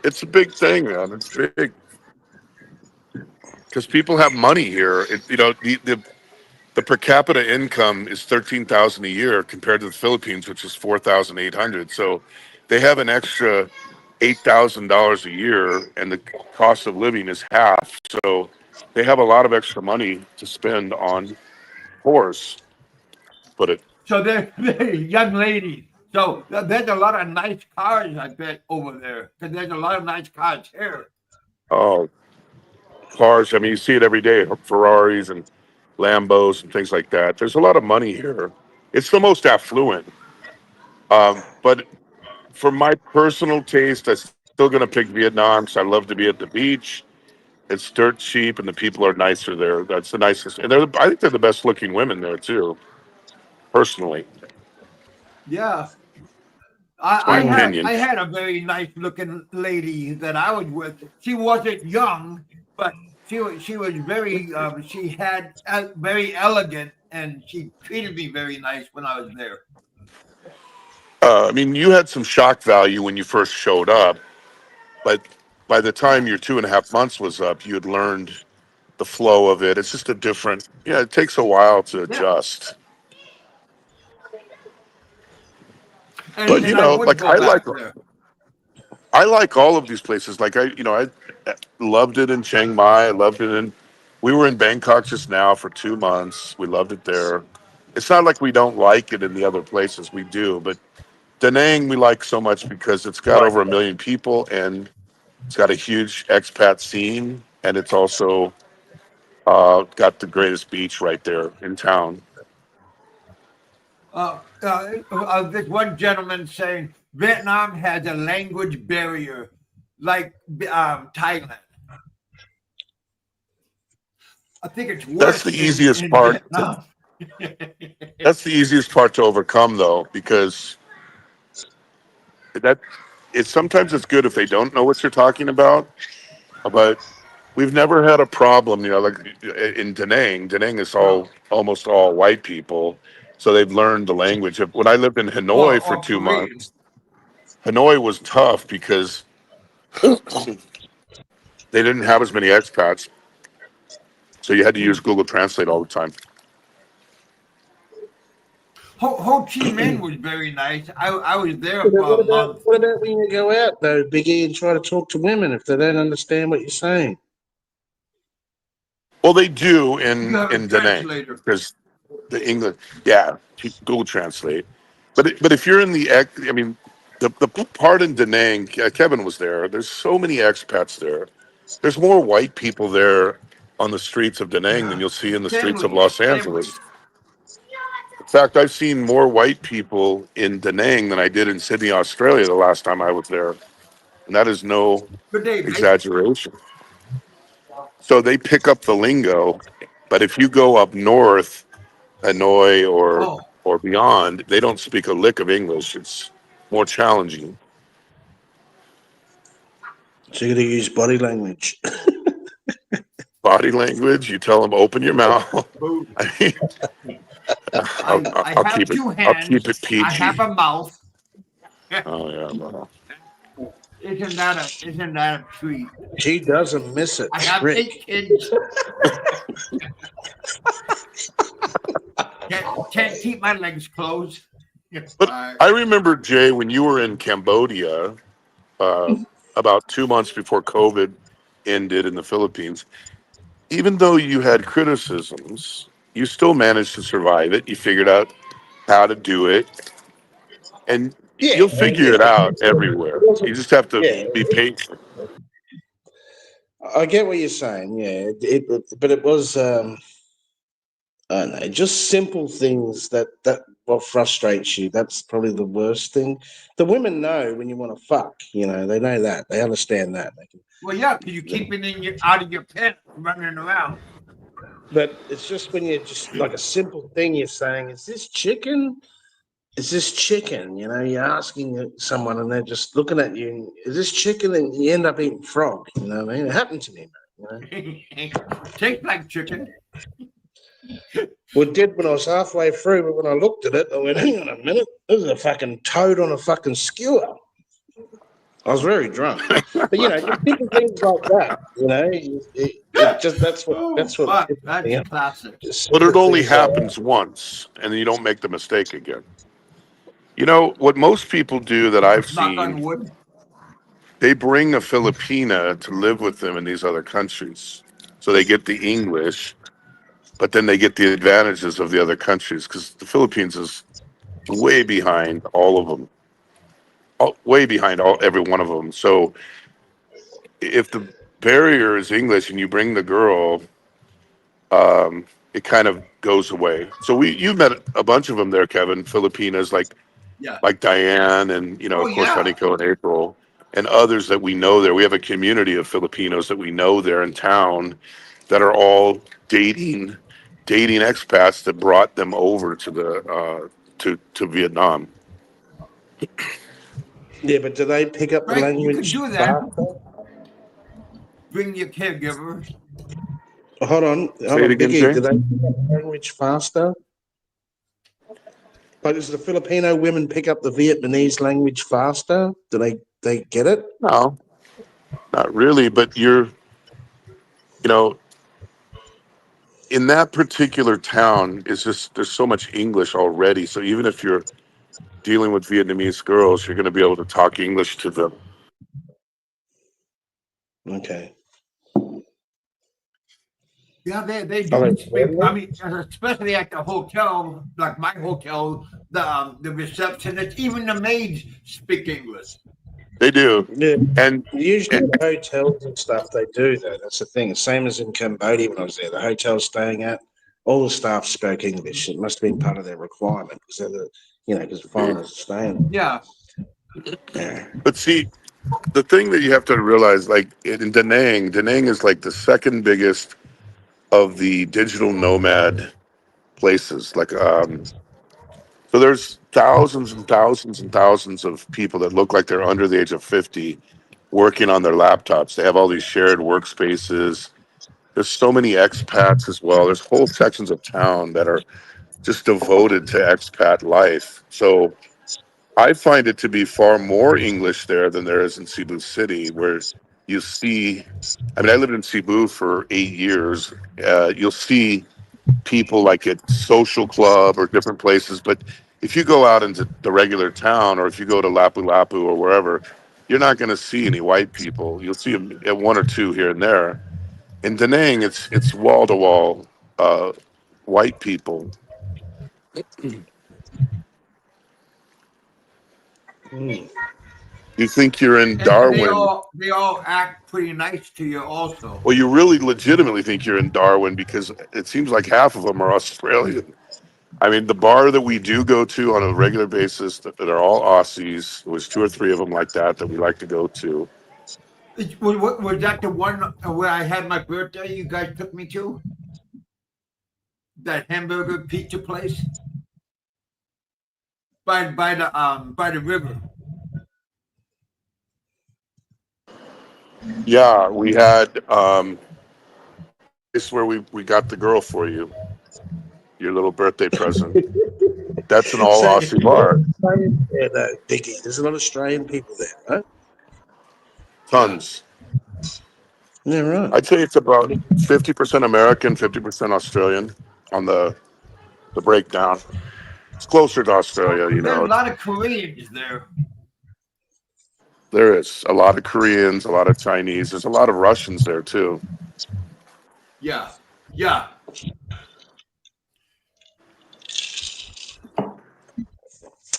Speaker 3: it's a big thing, man. It's big because people have money here. The per capita income is 13,000 a year compared to the Philippines, which is 4,800. So they have an extra $8,000 a year, and the cost of living is half. So they have a lot of extra money to spend on horse. But it
Speaker 1: So they're young ladies. So there's a lot of nice cars, I bet, over there. Because there's a lot of nice cars here.
Speaker 3: oh, cars. I mean, you see it every day, Ferraris and Lambos and things like that. There's a lot of money here. It's the most affluent. But for my personal taste, I'm still going to pick Vietnam because I love to be at the beach. It's dirt cheap, and the people are nicer there. That's the nicest, and I think they're the best looking women there too. Personally,
Speaker 1: Yeah.
Speaker 3: it's my
Speaker 1: I
Speaker 3: opinion.
Speaker 1: had a very nice looking lady that I was with. She wasn't young, but she was very she had very elegant, and she treated me very nice when I was there.
Speaker 3: I mean, you had some shock value when you first showed up, but by the time
Speaker 1: Yeah.
Speaker 3: your 2.5 months was up, you had learned the flow of it. It's just a different. Yeah, it takes a while to
Speaker 1: Yeah.
Speaker 3: adjust.
Speaker 1: And
Speaker 3: But
Speaker 1: and I would
Speaker 3: like
Speaker 1: go back there.
Speaker 3: I like all of these places. Like I loved it in Chiang Mai. I loved it in. We were in Bangkok just now for 2 months. We loved it there. It's not like we don't like it in the other places. We do, but Da Nang we like so much because it's got over 1 million people and it's got a huge expat scene, and it's also got the greatest beach right there in town.
Speaker 1: This one gentleman saying Vietnam has a language barrier like Thailand. I think it's
Speaker 3: That's
Speaker 1: worse
Speaker 3: the easiest
Speaker 1: in
Speaker 3: part.
Speaker 1: Vietnam.
Speaker 3: That's the easiest part to overcome, though, because that it's sometimes it's good if they don't know what you're talking about. But we've never had a problem, like in Da Nang. Da Nang is
Speaker 1: No.
Speaker 3: almost all white people, so they've learned the language. When I lived in Hanoi for
Speaker 1: Or
Speaker 3: two
Speaker 1: Korean.
Speaker 3: months, Hanoi was tough because they didn't have as many expats, so you had to use Google Translate all the time.
Speaker 1: Ho Chi Minh was very nice. I was there
Speaker 2: But then
Speaker 1: for a month.
Speaker 2: what about when you go out though, Biggie, and try to talk to women if they don't understand what you're saying?
Speaker 3: Well, they do
Speaker 1: You have a
Speaker 3: in Da Nang
Speaker 1: translator.
Speaker 3: because the English, yeah, Google Translate. But if you're in I mean, the part in Da Nang, Kevin was there. There's so many expats there. There's more white people there on the streets of Da Nang than
Speaker 1: Yeah.
Speaker 3: you'll see in the streets of
Speaker 1: Families.
Speaker 3: Los Angeles.
Speaker 1: Families.
Speaker 3: In fact, I've seen more white people in Da Nang than I did in Sydney, Australia, the last time I was there, and that is no
Speaker 1: Good day, mate.
Speaker 3: exaggeration. So they pick up the lingo, but if you go up north, Hanoi
Speaker 1: Oh,
Speaker 3: or beyond, they don't speak a lick of English. It's more challenging.
Speaker 2: So you got to use body language.
Speaker 3: Body language. You tell them open your mouth.
Speaker 1: Boo.
Speaker 3: I mean,
Speaker 1: I
Speaker 3: I'll
Speaker 1: have
Speaker 3: keep it.
Speaker 1: two
Speaker 3: I'll keep
Speaker 1: hands.
Speaker 3: it
Speaker 1: I have
Speaker 3: PG.
Speaker 1: a mouth.
Speaker 3: Oh yeah. Well,
Speaker 1: Isn't that a treat?
Speaker 2: She doesn't miss a
Speaker 1: I have
Speaker 2: trick.
Speaker 1: 8 kids. Can't keep my legs closed.
Speaker 3: but I remember Jay when you were in Cambodia uh, about 2 months before COVID ended in the Philippines. Even though you had criticisms, you still managed to survive it. You figured out how to do it, and
Speaker 2: Yeah,
Speaker 3: you'll figure it out everywhere. You just have to
Speaker 2: yeah.
Speaker 3: be patient.
Speaker 2: I get what you're saying. Yeah, but it was. I don't know, just simple things that what frustrates you. That's probably the worst thing. The women know when you want to fuck. You know, they know that. They understand that. They can,
Speaker 1: Well, yeah, because you keep it out of your pen, running around.
Speaker 2: but it's just when you're just like a simple thing you're saying, is this chicken? Is this chicken? You know, you're asking someone and they're just looking at you, and, is this chicken? And you end up eating frog. You know what I mean? It happened to me, man. You know?
Speaker 1: Tastes like chicken.
Speaker 2: Well, it did when I was halfway through, but when I looked at it, I went, hang on a minute, this is a fucking toad on a fucking skewer. I was very drunk. But, you know, just simple things like that, you know, it just,
Speaker 1: Oh,
Speaker 2: that's what,
Speaker 1: fuck.
Speaker 2: you
Speaker 1: That's
Speaker 2: know,
Speaker 1: classic.
Speaker 2: just
Speaker 3: But
Speaker 2: simple
Speaker 3: it only
Speaker 2: things like that.
Speaker 3: happens once, and then you don't make the mistake again. You know what most people do that I've
Speaker 1: Knock on
Speaker 3: seen?
Speaker 1: wood.
Speaker 3: They bring a Filipina to live with them in these other countries, so they get the English, but then they get the advantages of the other countries because the Philippines is way behind all of them, way behind every one of them. So if the barrier is English and you bring the girl, it kind of goes away. So you met a bunch of them there, Kevin, Filipinas
Speaker 1: Yeah.
Speaker 3: like Diane and
Speaker 1: Oh,
Speaker 3: of course
Speaker 1: yeah.
Speaker 3: Honeyco and April and others that we know there. We have a community of Filipinos that we know there in town that are all dating expats that brought them over to the to Vietnam.
Speaker 2: Yeah, but do they pick up the
Speaker 1: Right. You can
Speaker 2: language
Speaker 1: do that.
Speaker 2: faster?
Speaker 1: Bring your caregiver.
Speaker 2: Hold
Speaker 3: Say it
Speaker 2: on,
Speaker 3: again,
Speaker 2: Biggie,
Speaker 3: Jay.
Speaker 2: do they pick up the language faster? But does the Filipino women pick up the Vietnamese language faster? Do they get it?
Speaker 3: No, not really. But you know, in that particular town, is just there's so much English already. So even if you're dealing with Vietnamese girls, you're going to be able to talk English to them.
Speaker 2: Okay.
Speaker 1: Yeah, they
Speaker 2: Are
Speaker 1: do
Speaker 2: they
Speaker 1: speak. I
Speaker 2: friendly?
Speaker 1: mean, especially at the hotel, like my hotel, the receptionist, even the maids speak English.
Speaker 3: They do,
Speaker 2: Yeah.
Speaker 3: and,
Speaker 2: Usually
Speaker 3: and
Speaker 2: the hotels and stuff they do though. That's the thing. Same as in Cambodia when I was there. The hotel I was staying at, all the staff spoke English. It must have been part of their requirement because they're because foreigners are staying
Speaker 1: Yeah.
Speaker 2: there.
Speaker 3: but see, the thing that you have to realize, like in Da Nang is like the second biggest of the digital nomad places. So there's thousands and thousands and thousands of people that look like they're under the age of 50 working on their laptops. They have all these shared workspaces. There's so many expats as well. There's whole sections of town that are just devoted to expat life. So I find it to be far more English there than there is in Cebu City, where you see. I mean, I lived in Cebu for 8 years. You'll see people like at social club or different places, but if you go out into the regular town, or if you go to Lapu Lapu or wherever, you're not going to see any white people. You'll see one or two here and there. In Da Nang, it's wall to wall white people.
Speaker 2: Mm.
Speaker 3: You think you're in
Speaker 1: And they
Speaker 3: Darwin.
Speaker 1: all act pretty nice to you also.
Speaker 3: Well, you really legitimately think you're in Darwin because it seems like half of them are Australian. I mean, the bar that we do go to on a regular basis that are all Aussies. There was two or three of them like that we like to go to.
Speaker 1: Was that the one where I had my birthday? You guys took me to that hamburger pizza place by the river.
Speaker 3: Yeah, we had it's where we got the girl for you, your little birthday present. That's an all
Speaker 2: So
Speaker 3: Aussie bar.
Speaker 2: yeah, no, Dickie, there's a lot of Australian people there, right?
Speaker 1: Yeah.
Speaker 3: Tons.
Speaker 2: Yeah, right.
Speaker 3: I'd say it's about 50% American, 50% Australian on the breakdown. It's closer to
Speaker 1: Well,
Speaker 3: Australia, you
Speaker 1: there's
Speaker 3: know.
Speaker 1: a lot of Koreans there.
Speaker 3: There is a lot of Koreans, a lot of Chinese. There's a lot of Russians there too.
Speaker 1: Yeah. Yeah.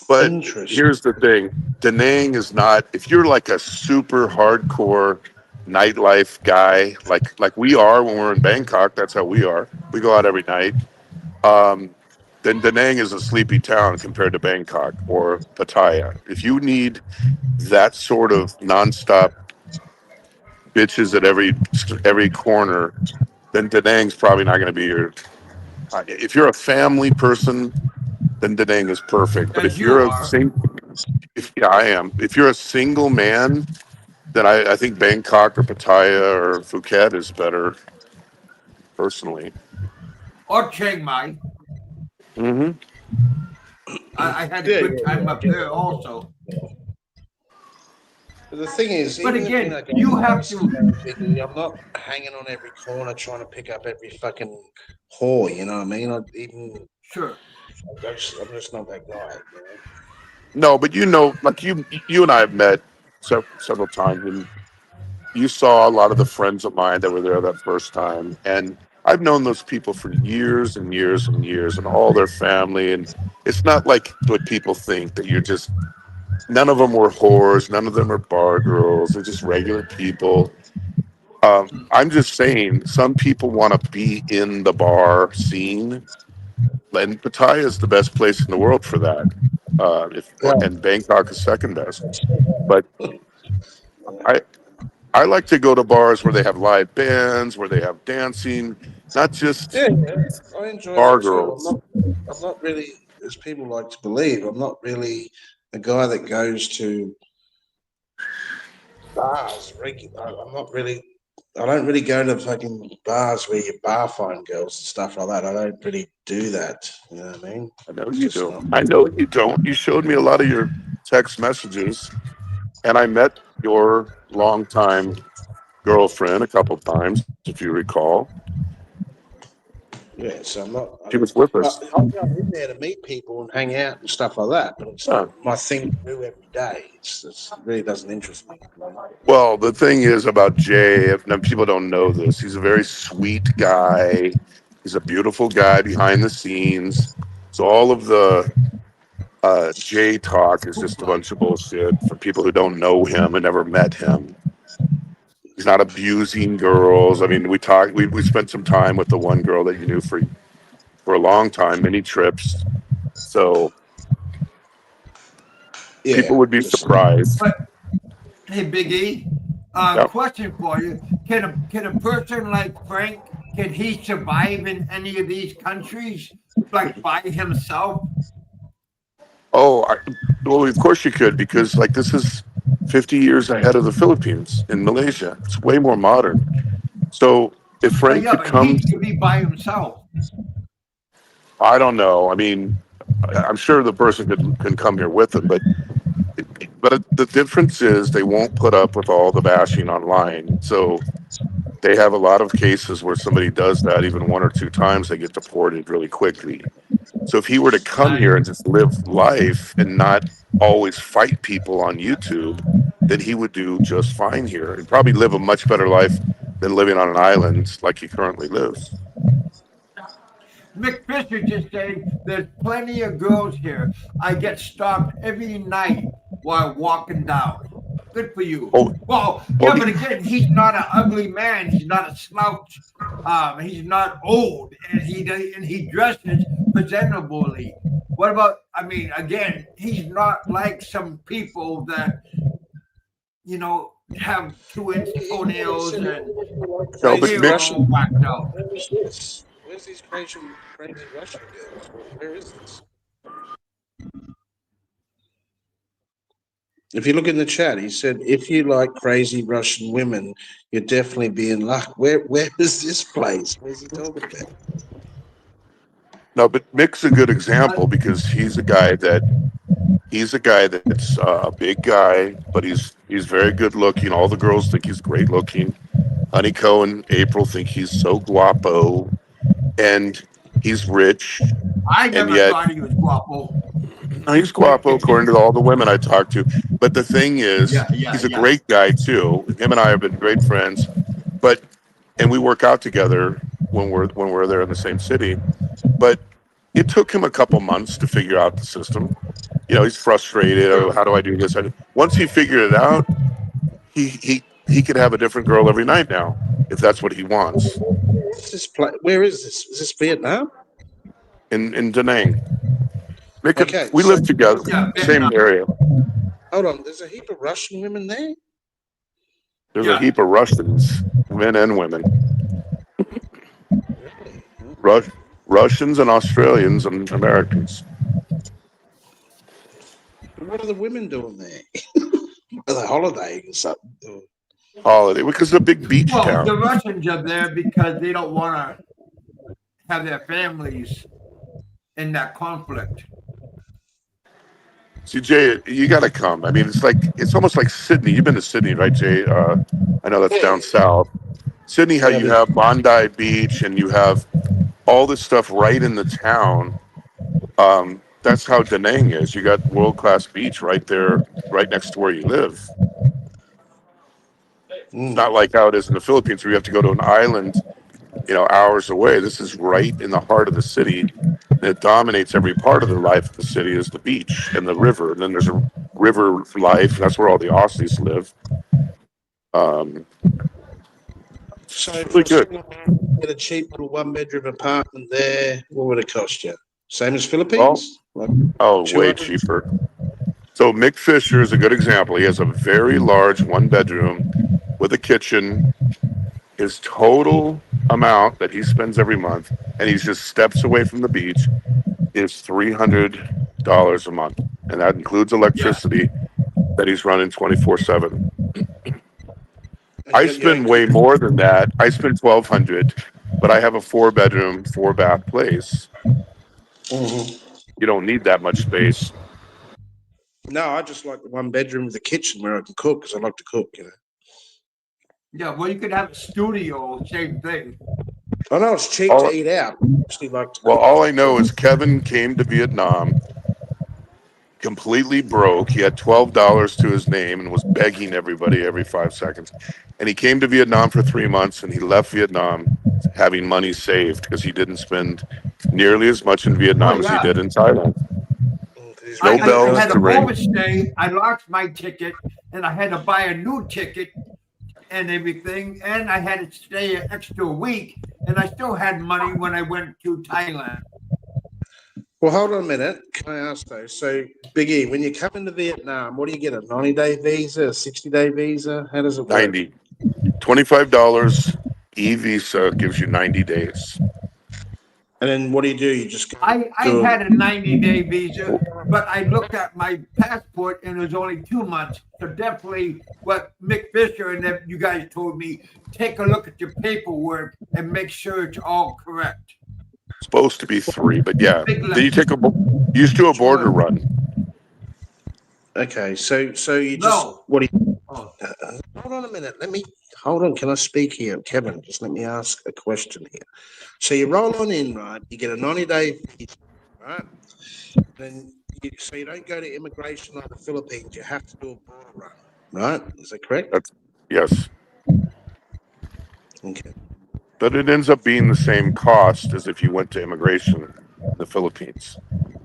Speaker 3: But
Speaker 2: Interesting.
Speaker 3: here's the thing: Da Nang is not. If you're like a super hardcore nightlife guy, like we are when we're in Bangkok, that's how we are. We go out every night. Um, then Da Nang is a sleepy town compared to Bangkok or Pattaya. If you need that sort of nonstop bitches at every corner, then Da Nang's probably not going to be your. If you're a family person, then Da Nang is perfect. But
Speaker 1: As
Speaker 3: if
Speaker 1: you
Speaker 3: you're a
Speaker 1: are.
Speaker 3: single, if yeah, I am. If you're a single man, then I think Bangkok or Pattaya or Phuket is better, personally.
Speaker 1: Or Chiang Mai.
Speaker 3: Hmm.
Speaker 1: I had a
Speaker 2: Yeah,
Speaker 1: good
Speaker 2: yeah,
Speaker 1: time
Speaker 2: yeah. I
Speaker 1: up
Speaker 2: get
Speaker 1: there
Speaker 2: it.
Speaker 1: also.
Speaker 2: But the thing is,
Speaker 1: But
Speaker 2: even if when
Speaker 1: again,
Speaker 2: I go
Speaker 1: you have
Speaker 2: places,
Speaker 1: to.
Speaker 2: Biggie, I'm not hanging on every corner trying to pick up every fucking whore. You know what I mean?
Speaker 1: Sure.
Speaker 2: I'm just not that guy. You know?
Speaker 3: No, but you know, like you and I have met several times, and you saw a lot of the friends of mine that were there that first time, and I've known those people for years and years and years, and all their family, and it's not like what people think that you're just. None of them were whores. None of them are bar girls. They're just regular people. I'm just saying, some people want to be in the bar scene, and Pattaya is the best place in the world for that. And Bangkok is second best. But I I like to go to bars where they have live bands, where they have dancing, not
Speaker 2: Yeah,
Speaker 3: just
Speaker 2: yeah, I enjoy
Speaker 3: bar
Speaker 2: that too.
Speaker 3: girls.
Speaker 2: I'm not really, as people like to believe, I'm not really a guy that goes to bars regular. I'm not really. I don't really go to fucking bars where you bar find girls and stuff like that. I don't really do that. You know what I mean?
Speaker 3: I know
Speaker 2: It's
Speaker 3: you
Speaker 2: just
Speaker 3: do.
Speaker 2: not.
Speaker 3: I know you don't. You showed me a lot of your text messages, and I met your longtime girlfriend a couple times, if you recall.
Speaker 2: Yeah, so I'm not.
Speaker 3: She was with us.
Speaker 2: I'll go in there to meet people and hang out and stuff like that, but it's
Speaker 3: Yeah.
Speaker 2: not my thing to do every day. It really doesn't interest me.
Speaker 3: Well, the thing is about Jay, if now people don't know this, he's a very sweet guy. He's a beautiful guy behind the scenes. So all of the Jay talk is just a bunch of bullshit for people who don't know him and never met him. He's not abusing girls. I mean, we spent some time with the one girl that you knew for a long time, many trips. So
Speaker 2: Yeah,
Speaker 3: people would be
Speaker 2: just
Speaker 3: surprised.
Speaker 1: But hey, Big E,
Speaker 3: Yeah.
Speaker 1: question for you: Can a person like Frank can he survive in any of these countries like by himself?
Speaker 3: Oh, well, of course you could, because like this is 50 years ahead of the Philippines in Malaysia. It's way more modern. So if
Speaker 1: Well,
Speaker 3: Frank
Speaker 1: yeah,
Speaker 3: could
Speaker 1: but he
Speaker 3: come,
Speaker 1: could be by himself.
Speaker 3: I don't know. I mean, I'm sure the person can come here with him, but the difference is they won't put up with all the bashing online. So they have a lot of cases where somebody does that even one or two times, they get deported really quickly. So if he were to come
Speaker 1: Nice.
Speaker 3: here and just live life and not always fight people on YouTube, then he would do just fine here and probably live a much better life than living on an island like he currently lives.
Speaker 1: Mick Fisher just saying there's plenty of girls here. I get stopped every night while walking down. Good for you.
Speaker 3: Oh,
Speaker 1: Well,
Speaker 3: well,
Speaker 1: yeah, but again, he's not an ugly man. He's not a slouch. He's not old, and he dresses presentably. What about? I mean, again, he's not like some people that have 2-inch toenails and
Speaker 3: no,
Speaker 1: their
Speaker 3: but
Speaker 2: crazy
Speaker 1: hair
Speaker 3: Mitch,
Speaker 1: all
Speaker 2: Russian.
Speaker 1: whacked out.
Speaker 2: Where is this? Where's these crazy Russian girls? Where is this? If you look in the chat, he said, if you like crazy Russian women, you'd definitely be in luck. Where is this place? Where's he talking about?
Speaker 3: No, but Mick's a good example because he's a guy that's a big guy, but he's very good looking. All the girls think he's great looking. Honeyco and April think he's so guapo, and he's rich,
Speaker 1: I
Speaker 3: and
Speaker 1: never
Speaker 3: yet
Speaker 1: thought he was guapo.
Speaker 3: no, he's guapo according to all the women I talked to. But the thing is, he's a
Speaker 1: Yeah.
Speaker 3: great guy too. Him and I have been great friends, but and we work out together when we're there in the same city. But it took him a couple months to figure out the system. He's frustrated. Oh, how do I do this? Once he figured it out, he could have a different girl every night now if that's what he wants.
Speaker 2: What's this place? Where is this? Is this Vietnam?
Speaker 3: In Da Nang,
Speaker 2: Okay,
Speaker 3: we
Speaker 2: so
Speaker 3: live together,
Speaker 1: Yeah,
Speaker 3: same
Speaker 1: Vietnam.
Speaker 3: area.
Speaker 2: hold on. There's a heap of Russian women there.
Speaker 3: There's a
Speaker 1: Yeah.
Speaker 3: heap of Russians, men and women,
Speaker 2: Really?
Speaker 3: Rus- Russians and Australians and Americans.
Speaker 2: What are the women doing there? Are they holidaying or something?
Speaker 3: Holiday because it's a big beach
Speaker 1: Well, the
Speaker 3: town.
Speaker 1: Russians are there because they don't want to have their families in that conflict.
Speaker 3: See, Jay, you got to come. I mean, it's almost like Sydney. You've been to Sydney, right, Jay? I know that's
Speaker 2: Yeah.
Speaker 3: down south. Sydney, how
Speaker 2: Yeah,
Speaker 3: you have Bondi Beach and you have all this stuff right in the town. That's how Da Nang is. You got world class beach right there, right next to where you live. It's not like how it is in the Philippines where you have to go to an island, hours away. This is right in the heart of the city. And it dominates every part of the life of the city is the beach and the river. And then there's a river life. That's where all the Aussies live. Um,
Speaker 2: So
Speaker 3: it's
Speaker 2: for
Speaker 3: really
Speaker 2: a
Speaker 3: good.
Speaker 2: single man, get a cheap little one-bedroom apartment there, what would it cost you? Same as
Speaker 3: Well,
Speaker 2: Philippines? Like
Speaker 3: way
Speaker 2: 200?
Speaker 3: cheaper. So Mick Fisher is a good example. He has a very large one bedroom with a kitchen. His total amount that he spends every month, and he's just steps away from the beach, is $300 a month, and that includes
Speaker 1: Yeah.
Speaker 3: electricity that he's running 24/7.
Speaker 2: And you
Speaker 3: I
Speaker 2: got your own
Speaker 3: spend way
Speaker 2: kitchen?
Speaker 3: more than that. I spend 1,200, but I have a 4 bedroom, 4 bath place.
Speaker 2: Mm-hmm.
Speaker 3: You don't need that much space.
Speaker 2: No, I just like the one bedroom with a kitchen where I can cook because I like to cook.
Speaker 1: Yeah. Well, you could have a studio, same thing.
Speaker 2: I know it's cheap to
Speaker 3: All
Speaker 2: eat out. I actually like to
Speaker 3: well,
Speaker 2: cook.
Speaker 3: all I know is Kevin came to Vietnam completely broke. He had $12 to his name and was begging everybody every 5 seconds. And he came to Vietnam for 3 months and he left Vietnam having money saved because he didn't spend nearly as much in
Speaker 1: Oh
Speaker 3: Vietnam as he
Speaker 1: yeah.
Speaker 3: did in Thailand.
Speaker 2: He's
Speaker 3: No
Speaker 2: making
Speaker 1: I
Speaker 3: bells
Speaker 1: had
Speaker 3: to
Speaker 1: an
Speaker 2: money.
Speaker 3: ring.
Speaker 1: overstay. I lost my ticket, and I had to buy a new ticket and everything, and I had to stay an extra week, and I still had money when I went to Thailand.
Speaker 2: Well, hold on a minute. Can I ask though? So, Big E, when you come into Vietnam, what do you get? A 90-day visa, a 60-day visa? How does it work?
Speaker 3: 90. $25 e-visa gives you 90 days.
Speaker 2: And then what do? You just go
Speaker 1: I
Speaker 2: do
Speaker 1: had a
Speaker 2: a
Speaker 1: 90-day visa, but I looked at my passport and it was only 2 months. So definitely what Mick Fisher and them, you guys told me, take a look at your paperwork and make sure it's all correct.
Speaker 3: Supposed to be 3, but yeah.
Speaker 1: Big
Speaker 3: Then
Speaker 1: letter.
Speaker 3: you used to a border
Speaker 2: Well,
Speaker 3: run.
Speaker 2: okay, so you just
Speaker 1: No.
Speaker 2: what do you
Speaker 1: Oh,
Speaker 2: hold on a minute. Let me hold on. Can I speak here, Kevin? Just let me ask a question here. So you roll on in, right? You get a 90-day visa, right? Then so you don't go to immigration like the Philippines. You have to do a border run, right? Is that correct?
Speaker 3: That's yes.
Speaker 2: Okay.
Speaker 3: But it ends up being the same cost as if you went to immigration in the Philippines.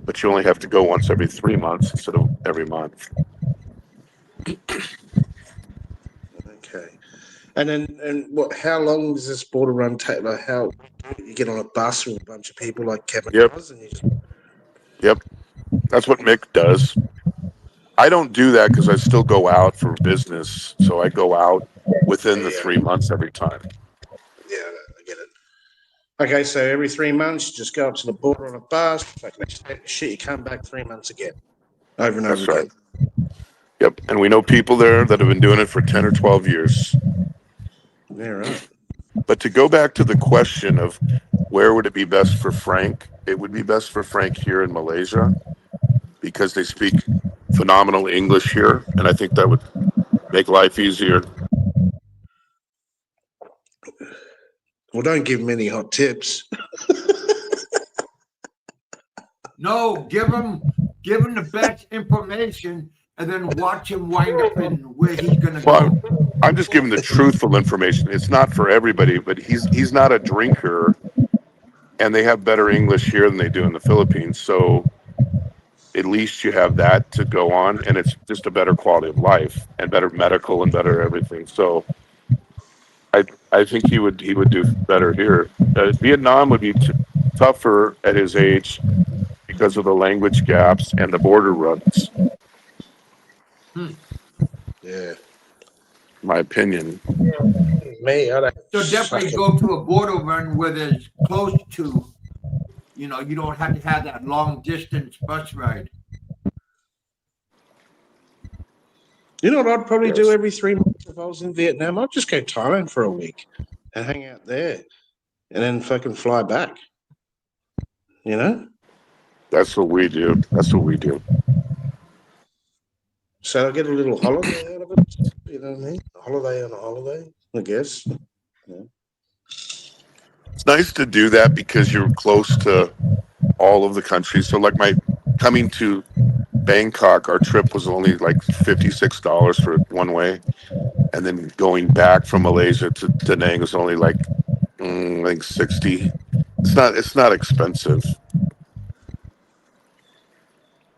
Speaker 3: But you only have to go once every 3 months instead of every month.
Speaker 2: Okay. And then what? How long does this border run take? Like how you get on a bus with a bunch of people like Kevin
Speaker 3: Yep,
Speaker 2: does, and you just
Speaker 3: yep. That's what Mick does. I don't do that because I still go out for business. So I go out within the
Speaker 2: yeah,
Speaker 3: 3 months every time.
Speaker 2: yeah, I get it. Okay, so every 3 months, you just go up to the border on a bus, like shit, you come back 3 months again, over and over
Speaker 3: That's right.
Speaker 2: again.
Speaker 3: Yep. And we know people there that have been doing it for 10 or 12 years.
Speaker 2: Yeah, right.
Speaker 3: But to go back to the question of where would it be best for Frank, it would be best for Frank here in Malaysia because they speak phenomenal English here. And I think that would make life easier.
Speaker 2: Well, don't give him any hot tips.
Speaker 1: No, give him the best information, and then watch him wind up in where he's gonna
Speaker 3: Well,
Speaker 1: go.
Speaker 3: I'm just giving the truthful information. It's not for everybody, but he's not a drinker, and they have better English here than they do in the Philippines. So at least you have that to go on, and it's just a better quality of life and better medical and better everything. So I think he would do better here. Vietnam would be tougher at his age because of the language gaps and the border runs.
Speaker 2: Yeah.
Speaker 3: My opinion.
Speaker 2: Me, I don't.
Speaker 1: So definitely go to a border run where there's close to, you don't have to have that long distance bus ride.
Speaker 2: You know what I'd probably do
Speaker 3: Yes.
Speaker 2: every 3 months if I was in Vietnam? I'd just go Thailand for a week and hang out there and then fucking fly back. You know?
Speaker 3: That's what we do. That's what we do.
Speaker 2: So I get a little holiday out of it. You know what I mean? A holiday on a holiday, I guess.
Speaker 3: It's nice to do that because you're close to all of the countries. So, like coming to Bangkok, our trip was only like $56 for one way, and then going back from Malaysia to Da Nang was only like I think 60. It's not expensive,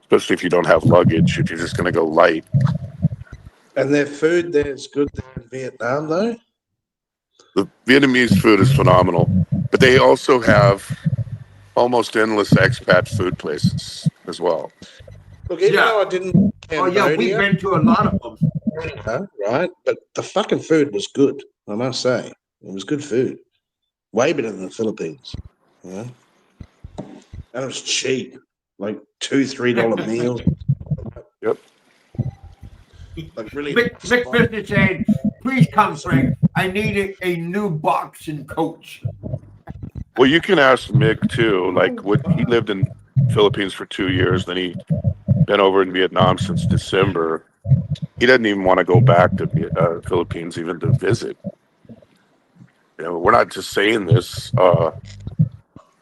Speaker 3: especially if you don't have luggage. If you're just going to go light,
Speaker 2: And their food there is good there in Vietnam, though.
Speaker 3: the Vietnamese food is phenomenal, but they also have almost endless expat food places as well.
Speaker 2: Look, even though I didn't
Speaker 1: Oh yeah, we've been to a lot of them.
Speaker 2: right? But the fucking food was good, I must say. It was good food. Way better than the Philippines. Yeah. And it was cheap. Like $2-3 meals.
Speaker 3: Yep.
Speaker 2: Like really
Speaker 1: Big business saying, please come, Frank. I need a new boxing coach.
Speaker 3: Well, you can ask Mick too. Like, he lived in Philippines for 2 years, then he been over in Vietnam since December. He doesn't even want to go back to Philippines even to visit. We're not just saying this.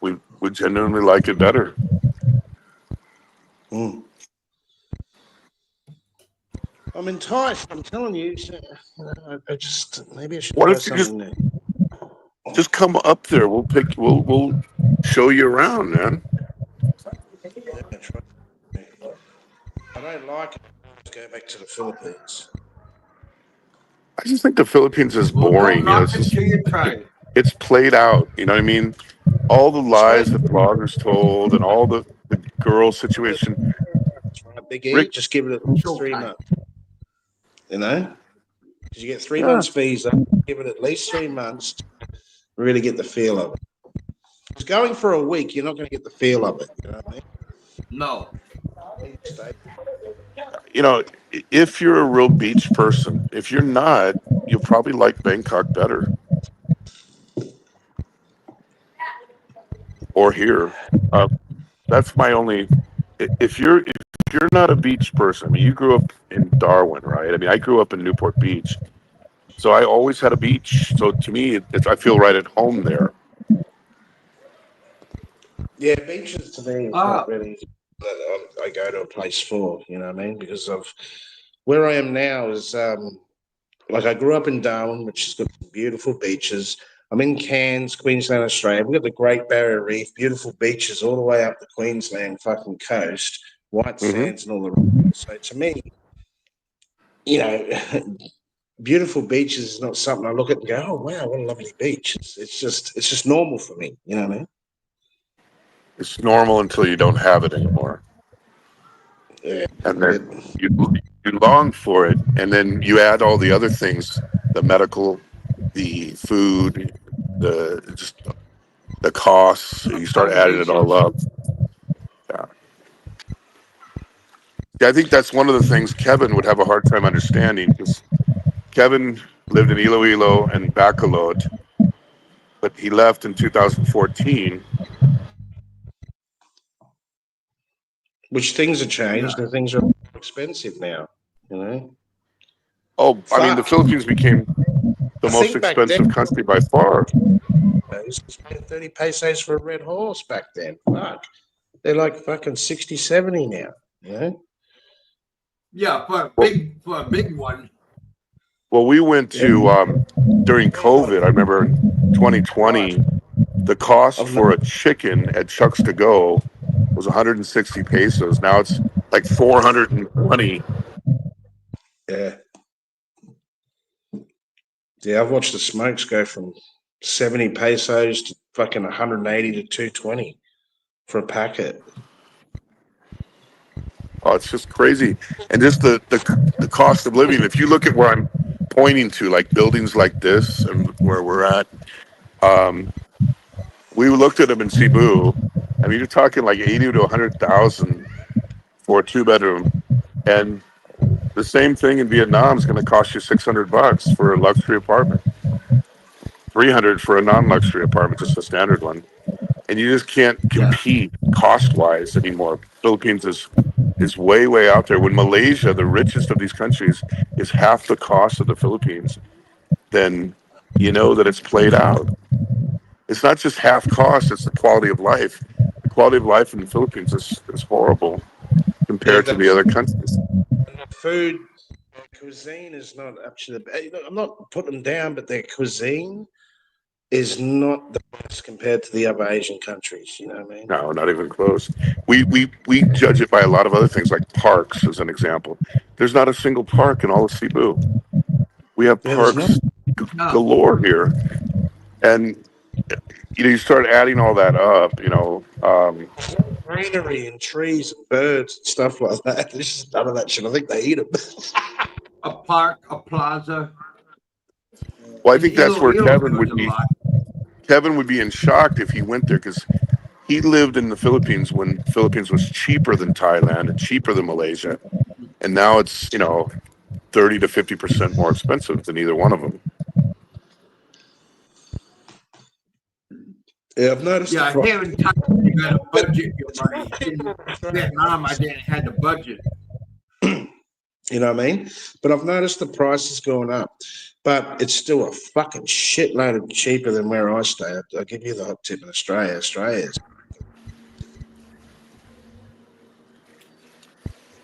Speaker 3: We genuinely like it better.
Speaker 2: Mm. I'm enticed. I'm telling you. I just maybe I should
Speaker 3: What
Speaker 2: try
Speaker 3: if you
Speaker 2: something new.
Speaker 3: just come up there? We'll show you around, man.
Speaker 2: Yeah, try. I don't like it. Let's go back to the Philippines.
Speaker 3: I just think the Philippines is
Speaker 1: Well,
Speaker 3: boring.
Speaker 1: don't knock it till you try.
Speaker 3: It's played out. You know what I mean? All the lies that bloggers told and all the girl situation.
Speaker 2: That's right, Big E.
Speaker 3: Rick,
Speaker 2: Just give it at least 3 months. You know, because you get 3 months visa. Give it at least 3 months to really get the feel of it. Because going for a week, you're not going to get the feel of it. You know what I mean?
Speaker 1: No.
Speaker 3: If you're a real beach person, if you're not, you'll probably like Bangkok better. Or here. That's my only. If you're not a beach person, I mean, you grew up in Darwin, right? I mean, I grew up in Newport Beach, so I always had a beach. So to me, I feel right at home there.
Speaker 2: Yeah, beaches to me is not really that I go to a place for. You know what I mean? Because of where I am now is like I grew up in Darwin, which has got some beautiful beaches. I'm in Cairns, Queensland, Australia. We've got the Great Barrier Reef, beautiful beaches all the way up the Queensland fucking coast, white sands and all the rest. So to me, beautiful beaches is not something I look at and go, oh wow, what a lovely beach. It's just normal for me. You know what I mean?
Speaker 3: It's normal until you don't have it anymore.
Speaker 2: Yeah.
Speaker 3: And then you long for it, and then you add all the other things: the medical, the food, the costs. You start adding it all up. Yeah. Yeah, I think that's one of the things Kevin would have a hard time understanding because Kevin lived in Iloilo and Bacolod, but he left in 2014.
Speaker 2: Which things have
Speaker 1: Yeah.
Speaker 2: changed and things are expensive now. You know,
Speaker 3: Oh, I mean, the
Speaker 2: fuck.
Speaker 3: Philippines became the
Speaker 2: I
Speaker 3: most
Speaker 2: think back then,
Speaker 3: expensive country by far.
Speaker 2: I used to spend 30 pesos for a red horse back then. Fuck. They're like fucking 60, 70 now. You know?
Speaker 1: Yeah,
Speaker 3: Well,
Speaker 1: for a big one.
Speaker 3: well, we went
Speaker 2: Yeah.
Speaker 3: to during COVID. I remember in
Speaker 2: Right.
Speaker 3: 2020, the cost
Speaker 2: I've
Speaker 3: for a chicken at Chuck's to go was 160 pesos. Now it's like 420.
Speaker 2: Yeah. Yeah, I've watched the smokes go from 70 pesos to fucking 180 to 220 for a packet.
Speaker 3: Oh, it's just crazy, and just the cost of living. If you look at where I'm pointing to, like buildings like this, and where we're at, um, we looked at them in Cebu. I mean, you're talking like 80 to 100,000 for a 2 bedroom, and the same thing in Vietnam is going to cost you $600 for a luxury apartment, 300 for a non-luxury apartment, just a standard one. And you just can't
Speaker 1: Yeah.
Speaker 3: compete cost wise anymore. Philippines is way out there. When Malaysia, the richest of these countries, is half the cost of the Philippines, then you know that it's played out. It's not just half cost; it's the quality of life. The quality of life in the Philippines is horrible
Speaker 2: Yeah,
Speaker 3: compared to the
Speaker 2: that's
Speaker 3: other countries.
Speaker 2: food. Their cuisine is not actually. I'm not putting them down, but their cuisine is not the best compared to the other Asian countries. You know what I mean?
Speaker 3: No, not even close. We judge it by a lot of other things, like parks, as an example. There's not a single park in all of Cebu. We have
Speaker 2: Yeah, there's not
Speaker 3: parks
Speaker 1: No.
Speaker 3: galore here, and you start adding all that up.
Speaker 2: greenery and trees and birds and stuff like that. There's just none of that shit. I think they eat them.
Speaker 1: A park, a plaza.
Speaker 3: Well, I
Speaker 1: In
Speaker 3: think that's where
Speaker 1: Iloilo, there's a lot.
Speaker 3: Kevin would be in shock if he went there because he lived in the Philippines when Philippines was cheaper than Thailand and cheaper than Malaysia, and now it's 30 to 50% more expensive than either one of them.
Speaker 2: Yeah, I've noticed the
Speaker 1: Yeah,
Speaker 2: price.
Speaker 1: here in Thailand, you got to budget your money. In Vietnam, I didn't have to budget.
Speaker 2: You know what I mean? But I've noticed the price is going up. But it's still a fucking shitload of cheaper than where I stay. I'll give you the hot tip in Australia. Australia's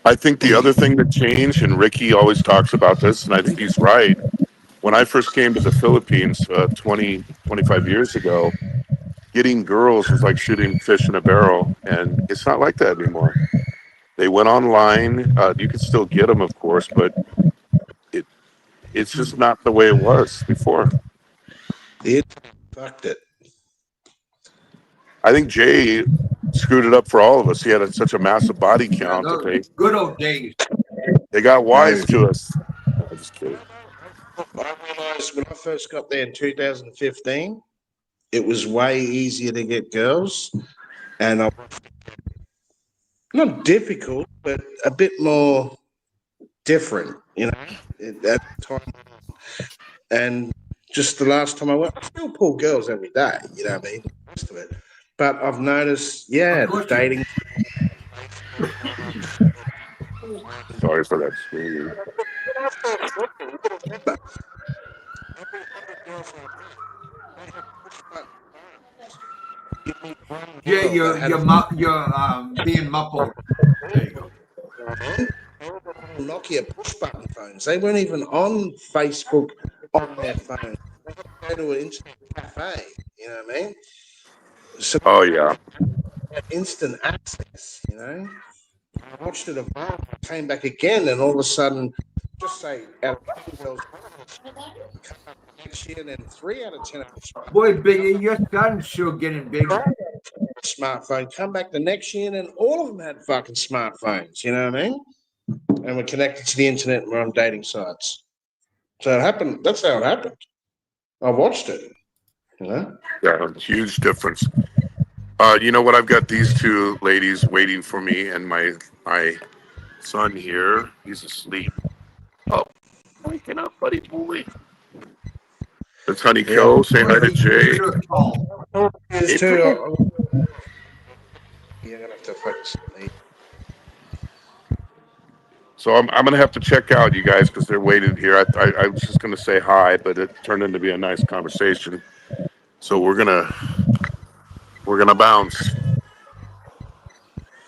Speaker 3: I think the other thing that changed, and Ricky always talks about this, and I think he's right. When I first came to the Philippines 20, 25 years ago, getting girls was like shooting fish in a barrel, and it's not like that anymore. They went online. You can still get them, of course, but it it's just not the way it was before.
Speaker 2: it fucked it.
Speaker 3: I think Jay screwed it up for all of us. He had such a massive body
Speaker 1: Yeah,
Speaker 3: count that
Speaker 1: those good old days.
Speaker 3: they got
Speaker 2: No,
Speaker 3: wise to us. No, I'm just kidding.
Speaker 2: I realised when I first got there in 2015, it was way easier to get girls. And not difficult, but a bit more different, at that time. And just the last time I went, I still pull girls every day, you know what I mean? Most of it. But I've noticed,
Speaker 1: Of
Speaker 2: yeah, the
Speaker 1: course you do.
Speaker 2: dating.
Speaker 3: Sorry for that screaming.
Speaker 1: Jay,
Speaker 2: Girl that had a
Speaker 1: you're being muffled. There you go.
Speaker 2: Nokia push button phones. They weren't even on Facebook on their phone. They go to an internet cafe, you know what I mean? So
Speaker 3: Oh yeah.
Speaker 2: instant access, I watched it evolve, came back again, and all of a sudden, just say out of 10 girls next year, and then 3 out of 10 have
Speaker 1: Boy, Biggie, your son's sure getting big.
Speaker 2: a smartphone. Come back the next year, and then all of them had fucking smartphones, you know what I mean? And we're connected to the internet and we're on dating sites. So it happened. That's how it happened. I watched it, you know?
Speaker 3: Yeah, huge difference. You know what? I've got these two ladies waiting for me, and my son here. He's asleep. Oh, waking up, buddy boy. That's Honey
Speaker 2: Yeah.
Speaker 3: Co. Say hi to
Speaker 1: Noisy
Speaker 3: Jay.
Speaker 1: computer call.
Speaker 2: There's two. Yeah, I'm gonna have to focus on these.
Speaker 3: So I'm gonna have to check out, you guys, because they're waiting here. I was just gonna say hi, but it turned into be a nice conversation. So we're gonna bounce.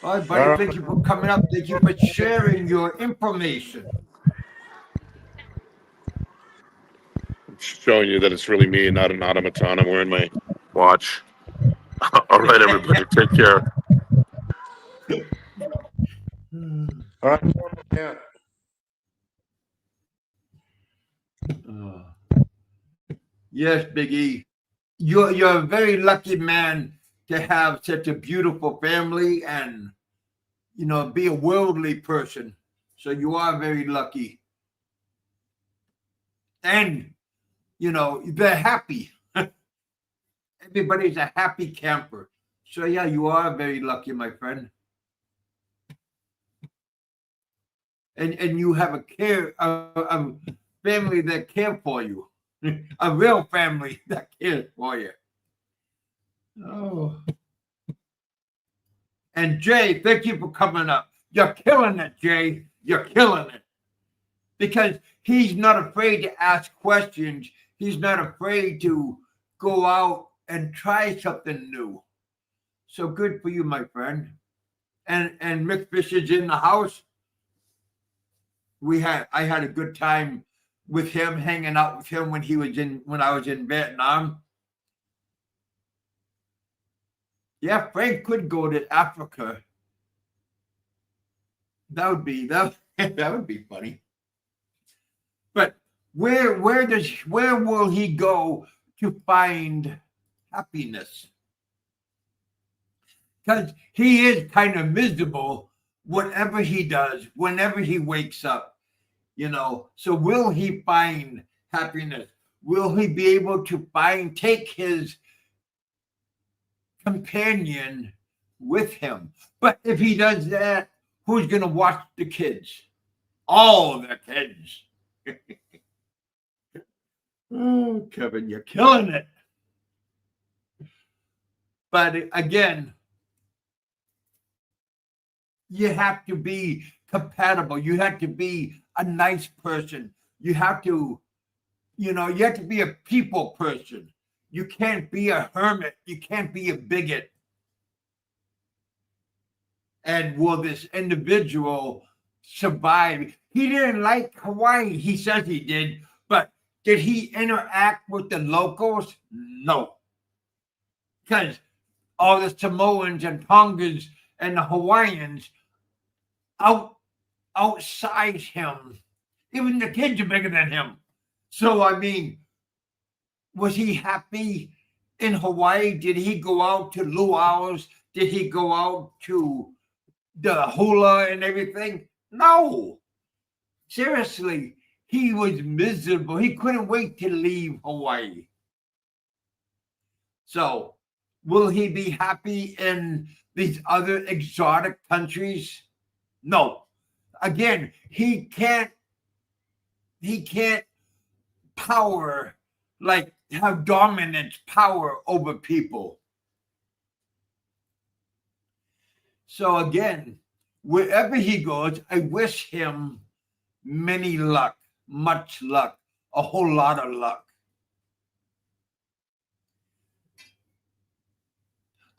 Speaker 1: All right,
Speaker 2: All
Speaker 1: buddy.
Speaker 2: right.
Speaker 1: Thank you for coming up. Thank you for sharing your information.
Speaker 3: I'm showing you that it's really me and not an automaton. I'm wearing my watch. All right, everybody, take care.
Speaker 2: All right. Yeah.
Speaker 1: Yes, Big E. You're a very lucky man to have such a beautiful family and be a worldly person. So you are very lucky. And they're happy. Everybody's a happy camper. So yeah, you are very lucky, my friend. And you have a family that care for you. A real family that cares for you. Oh. And Jay, thank you for coming up. You're killing it, Jay. You're killing it. Because he's not afraid to ask questions. He's not afraid to go out and try something new. So good for you, my friend. And Mick Fisher's in the house. I had a good time with him, hanging out with him when I was in Vietnam. Yeah, Frank could go to Africa. That would be funny. But where will he go to find happiness? Because he is kind of miserable whatever he does, whenever he wakes up. So will he find happiness? Will he be able to take his companion with him? But if he does that, who's going to watch the kids? All the kids. Oh, Kevin, you're killing it. But again, you have to be compatible. You have to be a nice person. You have to be a people person. You can't be a hermit. You can't be a bigot. And will this individual survive? He didn't like Hawaii. He says he did, but did he interact with the locals? No. Because all the Samoans and Tongans and the Hawaiians outsize him. Even the kids are bigger than him. So, was he happy in Hawaii? Did he go out to luau's? Did he go out to the hula and everything? No. Seriously, he was miserable. He couldn't wait to leave Hawaii. So, will he be happy in these other exotic countries? No. Again, he can't have dominant power over people. So again, wherever he goes, I wish him many luck, much luck, a whole lot of luck.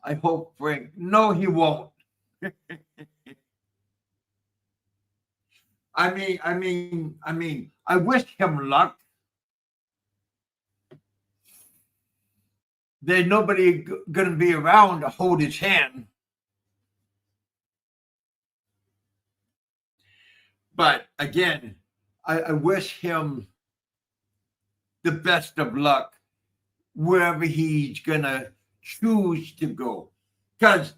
Speaker 1: I hope Frank. No, he won't. I wish him luck. There's nobody going to be around to hold his hand. But again, I wish him the best of luck wherever he's going to choose to go. Because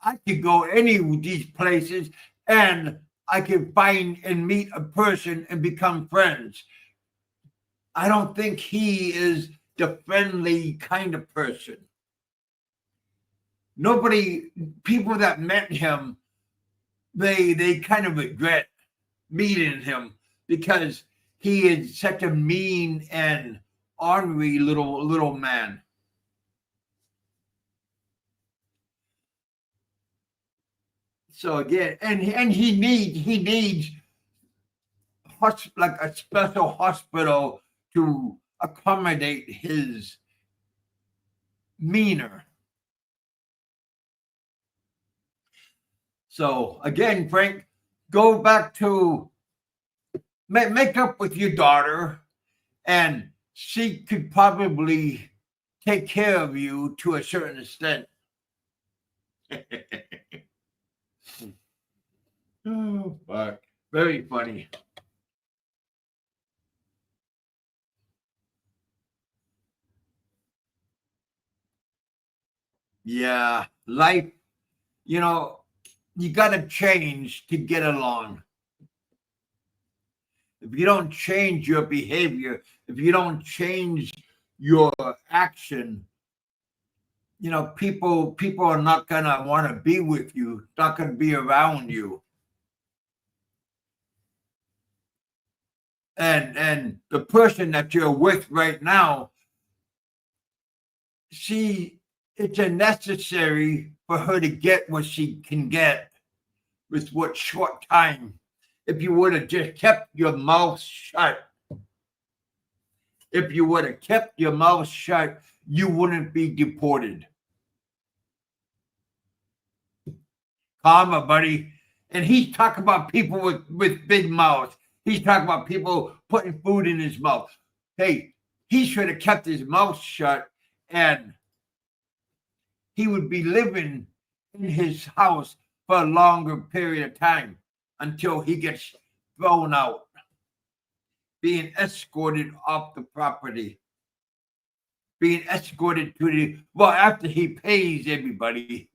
Speaker 1: I could go any of these places and I could find and meet a person and become friends. I don't think he is the friendly kind of person. People that met him they kind of regret meeting him because he is such a mean and ornery little man. So again, and he needs like a special hospital to accommodate his meaner. So again, Frank, go back to make up with your daughter, and she could probably take care of you to a certain extent. Oh, fuck. Very funny. Yeah, life, you got to change to get along. If you don't change your behavior, if you don't change your action, people are not going to want to be with you, not going to be around you. And the person that you're with right now, it's a necessary for her to get what she can get with what short time. If you would have just kept your mouth shut, you wouldn't be deported. Karma, buddy. And he's talking about people with big mouths. He's talking about people putting food in his mouth. Hey, he should have kept his mouth shut, and he would be living in his house for a longer period of time until he gets thrown out, being escorted off the property, being escorted to after he pays everybody.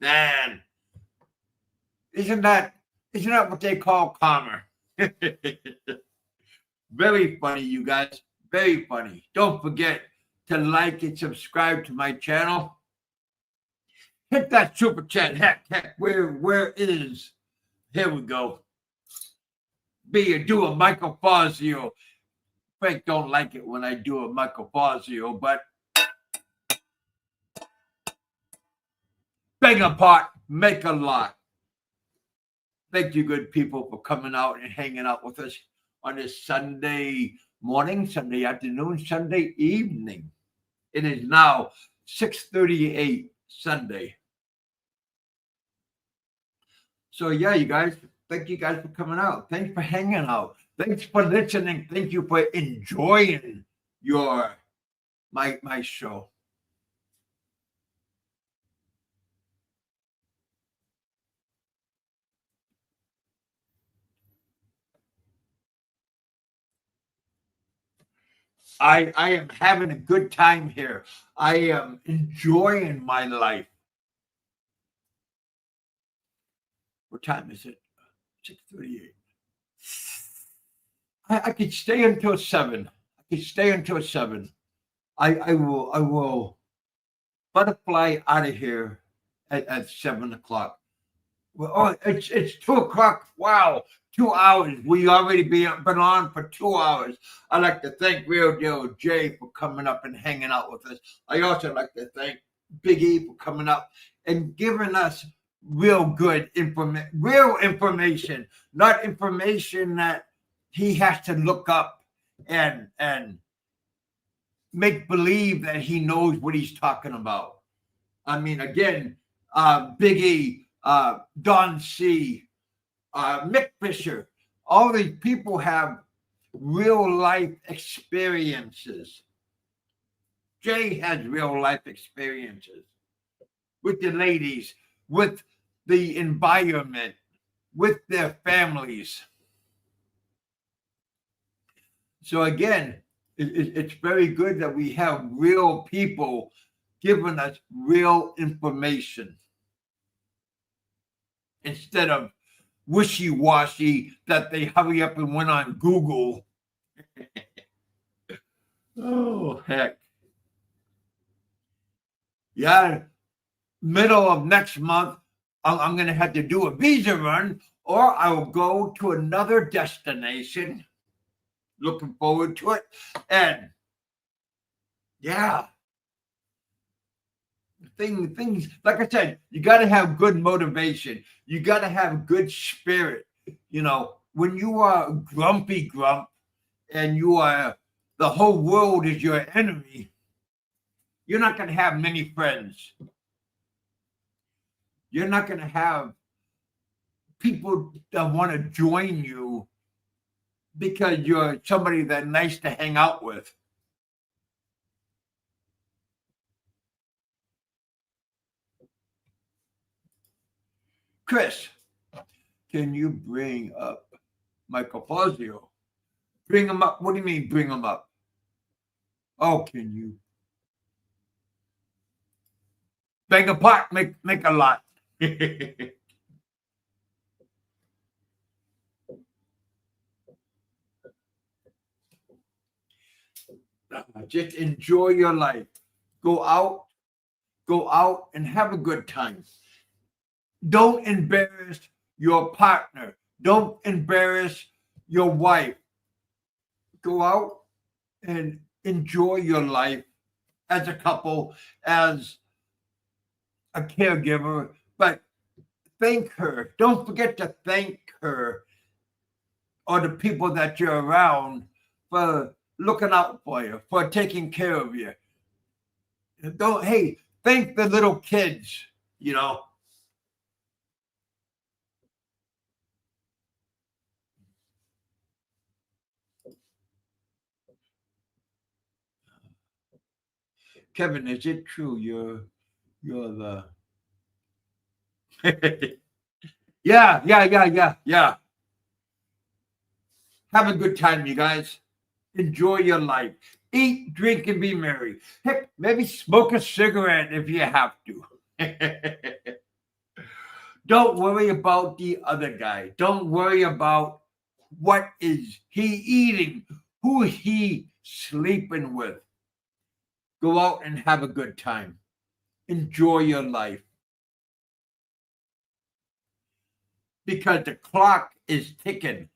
Speaker 1: Man, isn't that what they call karma? Very funny, you guys. Very funny. Don't forget to like and subscribe to my channel. Hit that super chat. Heck, where is? Here we go. Do a Michael Fazio. Frank don't like it when I do a Michael Fazio, but beg a pot, make a lot. Thank you, good people, for coming out and hanging out with us on this Sunday morning, Sunday afternoon, Sunday evening. It is now 6:38 Sunday. So yeah, you guys, thank you guys for coming out. Thanks for hanging out. Thanks for listening. Thank you for enjoying my show. I am having a good time here. I am enjoying my life. What time is it? 6:38. I could stay until 7. I will butterfly out of here at 7 o'clock. Well, it's 2 o'clock. Wow, 2 hours. We already been on for 2 hours. I'd like to thank Real Deal Jay for coming up and hanging out with us. I also like to thank Big E for coming up and giving us real good information, not information that he has to look up and make believe that he knows what he's talking about. I mean, again, Big E, Don C, Mick Fisher, all these people have real life experiences. Jay has real life experiences with the ladies, with the environment, with their families. So again, it's very good that we have real people giving us real information instead of wishy-washy that they hurry up and went on Google. Oh, heck. Yeah, middle of next month, I'm going to have to do a visa run, or I will go to another destination. Looking forward to it. And yeah, things like I said, you got to have good motivation. You got to have good spirit. You know, when you are grumpy grump and you are the whole world is your enemy, you're not going to have many friends. You're not going to have people that want to join you because you're somebody that's nice to hang out with. Chris, can you bring up Michael Fazio? Bring him up. What do you mean bring him up? Oh, can you? Beg apart, make a lot. Just enjoy your life. Go out and have a good time. Don't embarrass your partner. Don't embarrass your wife. Go out and enjoy your life as a couple, as a caregiver, but thank her. Don't forget to thank her or the people that you're around for looking out for you, for taking care of you. Hey, thank the little kids, you know. Kevin, is it true you're the yeah. Have a good time, you guys. Enjoy your life. Eat, drink, and be merry. Heck, maybe smoke a cigarette if you have to. Don't worry about the other guy. Don't worry about what is he eating, who he sleeping with. Go out and have a good time. Enjoy your life. Because the clock is ticking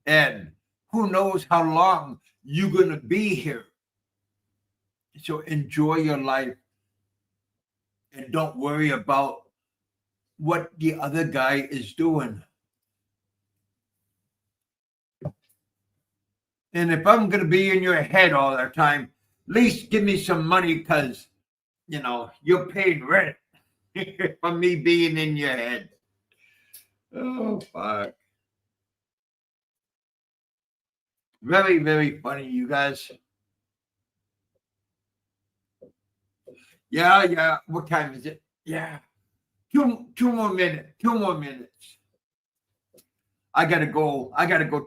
Speaker 1: and who knows how long you're going to be here. So enjoy your life and don't worry about what the other guy is doing. And if I'm going to be in your head all the time, at least give me some money because, you know, you're paying rent for me being in your head. Oh, fuck. Very, very funny, you guys. Yeah. What time is it? Yeah. Two more minutes. 2 more minutes. I gotta go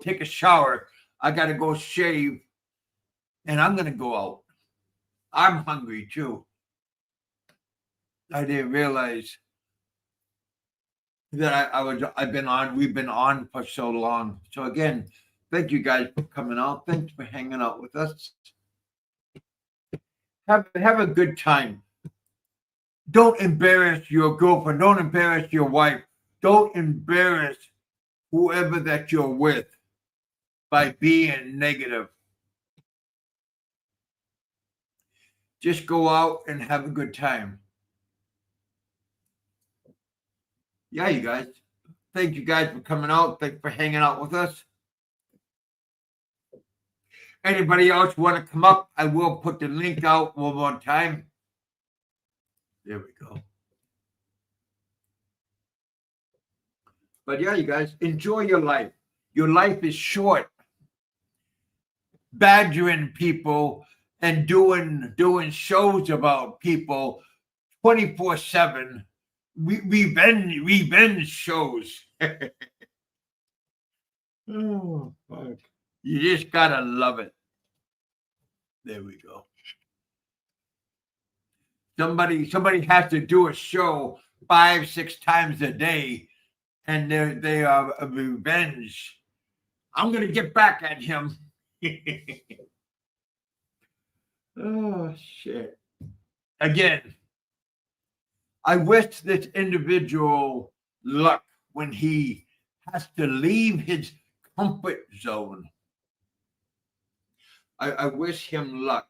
Speaker 1: take a shower. I gotta go shave. And I'm gonna go out. I'm hungry too. I didn't realize that we've been on for so long. So again, thank you guys for coming out. Thanks for hanging out with us. Have a good time. Don't embarrass your girlfriend. Don't embarrass your wife. Don't embarrass whoever that you're with by being negative. Just go out and have a good time. Yeah, you guys. Thank you guys for coming out. Thanks for hanging out with us. Anybody else want to come up? I will put the link out one more time. There we go. But yeah, you guys, enjoy your life. Your life is short. Badgering people and doing shows about people 24/7. Revenge shows. Oh, fuck. You just gotta love it. There we go. Somebody has to do a show 5-6 times a day, and they are a revenge. I'm gonna get back at him. Oh shit. Again, I wish this individual luck when he has to leave his comfort zone. I wish him luck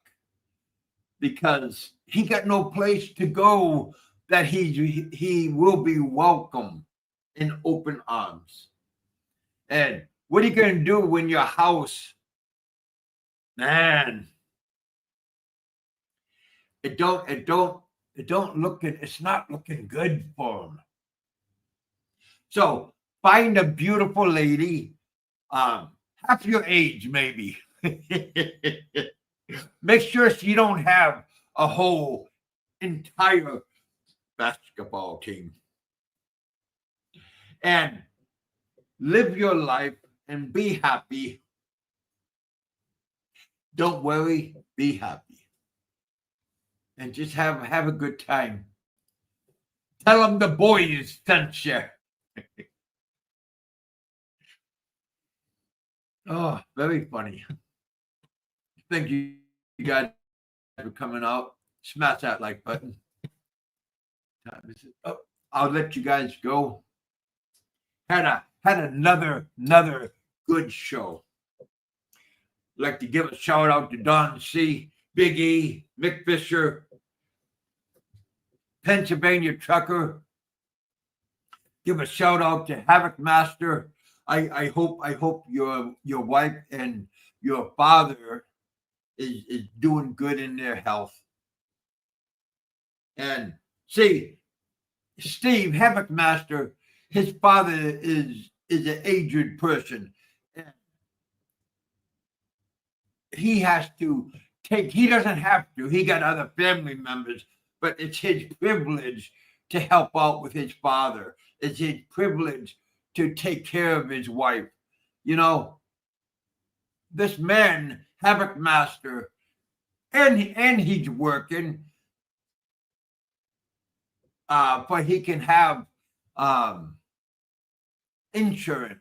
Speaker 1: because he got no place to go that he will be welcome in open arms. And what are you going to do when your house, man, it's not looking good for him. So find a beautiful lady, half your age maybe. Make sure she don't have a whole entire basketball team. And live your life and be happy. Don't worry, be happy. And just have a good time. Tell them the boys sent you. Oh, very funny. Thank you guys for coming out. Smash that like button. Oh, I'll let you guys go. Had another good show. Like to give a shout out to Don C, Big E, Mick Fisher, Pennsylvania Trucker. Give a shout out to Havoc Master. I hope your wife and your father is doing good in their health. And see, Steve, Havoc Master, his father is an aged person. And he has to he doesn't have to, he got other family members, but it's his privilege to help out with his father. It's his privilege to take care of his wife. You know, this man, Havoc Master, and he's working, but he can have insurance,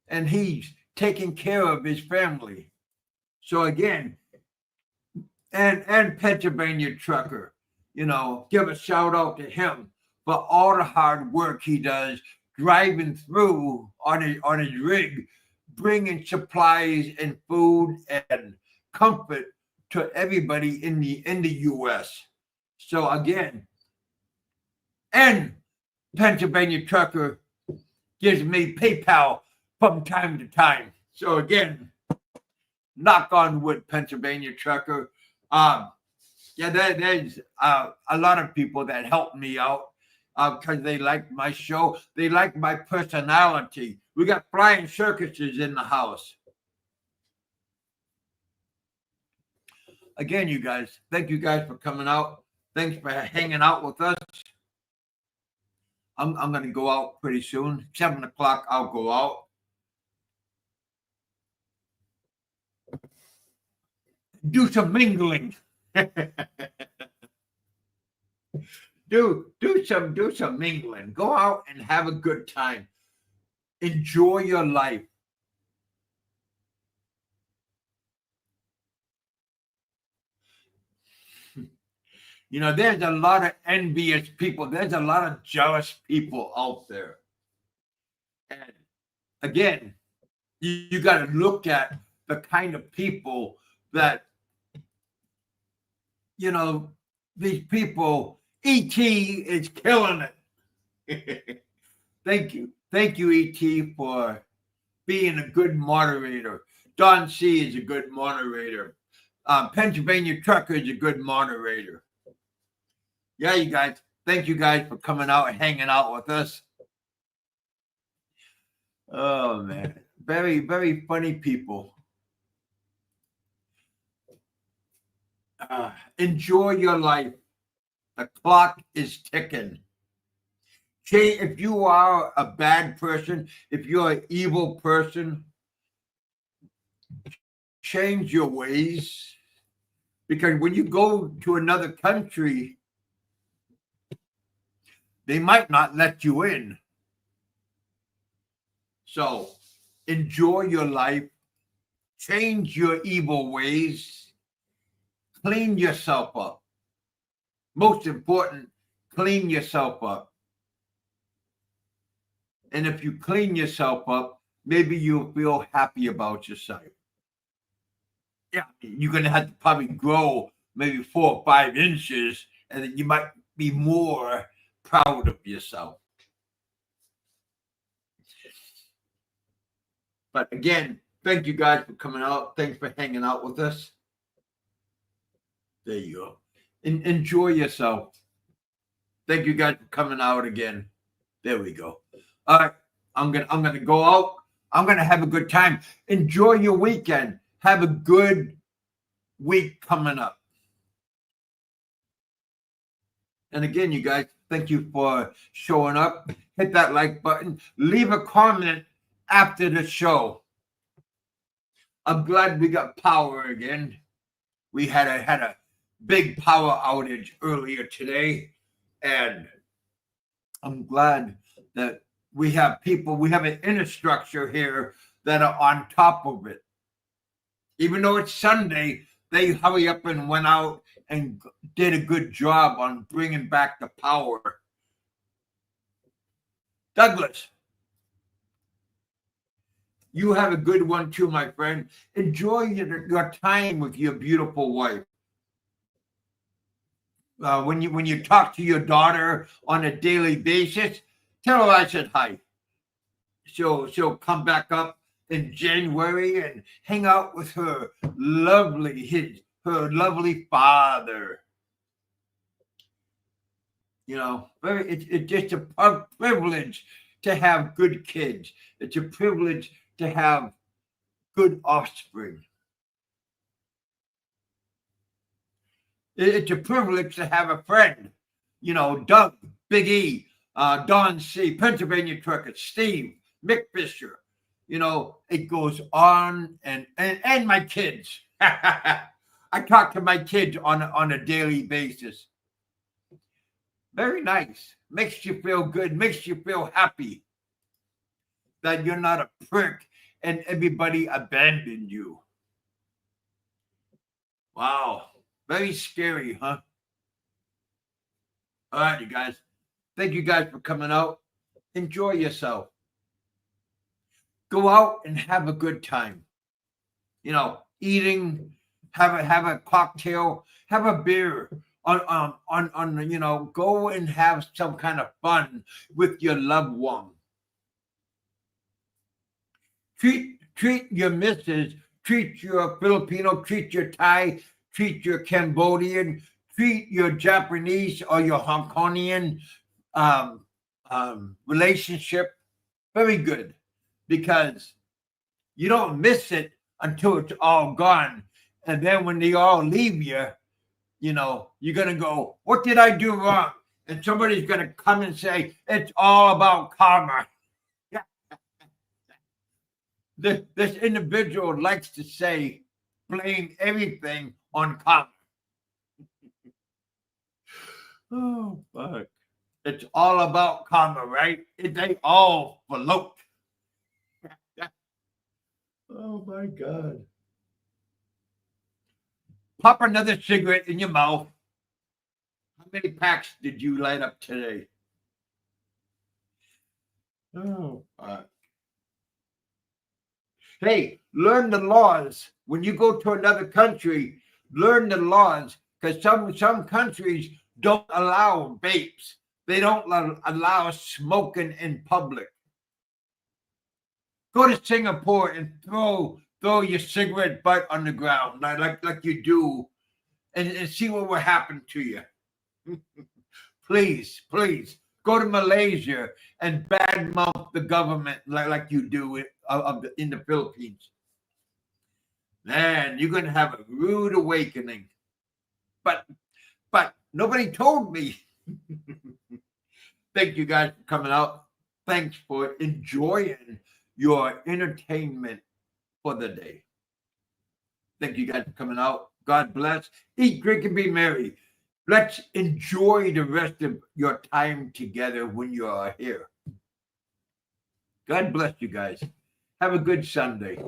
Speaker 1: and he's taking care of his family. So again, and Pennsylvania Trucker, you know, give a shout out to him for all the hard work he does driving through on his rig, bringing supplies and food and comfort to everybody in the U.S. So again, and Pennsylvania Trucker gives me PayPal from time to time. So again, knock on wood, Pennsylvania Trucker. There's a lot of people that help me out because they like my show. They like my personality. We got flying circuses in the house. Again, you guys, thank you guys for coming out. Thanks for hanging out with us. I'm going to go out pretty soon. 7 o'clock, I'll go out. Do some mingling. do some mingling. Go out and have a good time. Enjoy your life. You know, there's a lot of envious people. There's a lot of jealous people out there. And again, you got to look at the kind of people that, you know, these people, ET is killing it. Thank you, ET, for being a good moderator. Don C is a good moderator. Pennsylvania Trucker is a good moderator. Yeah, you guys. Thank you guys for coming out and hanging out with us. Oh, man. Very, very funny people. Enjoy your life. The clock is ticking. If you are a bad person, if you're an evil person, change your ways. Because when you go to another country, they might not let you in. So enjoy your life. Change your evil ways. Clean yourself up. Most important, clean yourself up. And if you clean yourself up, maybe you'll feel happy about yourself. Yeah, you're going to have to probably grow maybe 4 or 5 inches, and then you might be more proud of yourself. But again, thank you guys for coming out. Thanks for hanging out with us. There you go. Enjoy yourself. Thank you guys for coming out again. There we go. All right, I'm gonna go out. I'm gonna have a good time. Enjoy your weekend. Have a good week coming up. And again, you guys, thank you for showing up. Hit that like button. Leave a comment after the show. I'm glad we got power again. We had a big power outage earlier today, and I'm glad that we have an infrastructure here that are on top of it. Even though it's Sunday, they hurry up and went out and did a good job on bringing back the power. Douglas, you have a good one too, my friend. Enjoy your time with your beautiful wife. When you talk to your daughter on a daily basis, tell her I said hi. She'll come back up in January and hang out with her lovely father. You know, it's just a privilege to have good kids. It's a privilege to have good offspring. It's a privilege to have a friend. You know, Doug, Big E, Don C, Pennsylvania Trucker, Steve, Mick Fisher. You know, it goes on and my kids. I talk to my kids on a daily basis. Very nice. Makes you feel good. Makes you feel happy that you're not a prick and everybody abandoned you. Wow. Very scary, huh? All right, you guys. Thank you guys for coming out. Enjoy yourself. Go out and have a good time. You know, eating, have a cocktail, have a beer. On you know, go and have some kind of fun with your loved one. Treat your missus, treat your Filipino, treat your Thai, treat your Cambodian, treat your Japanese or your Hong Kongian relationship very good, because you don't miss it until it's all gone. And then when they all leave you, you know, you're going to go, what did I do wrong? And somebody's going to come and say, it's all about karma. This individual likes to say, blame everything on karma. Oh, fuck. It's all about karma, right? They all float. Oh, my God. Pop another cigarette in your mouth. How many packs did you light up today? Oh, hey, learn the laws. When you go to another country, learn the laws, because some countries don't allow vapes. They don't allow smoking in public. Go to Singapore and throw your cigarette butt on the ground like you do, and see what will happen to you. Please go to Malaysia and badmouth the government like you do in the Philippines. Man, you're going to have a rude awakening. But nobody told me. Thank you guys for coming out. Thanks for enjoying your entertainment for the day. Thank you guys for coming out. God bless. Eat, drink, and be merry. Let's enjoy the rest of your time together when you are here. God bless you guys. Have a good Sunday.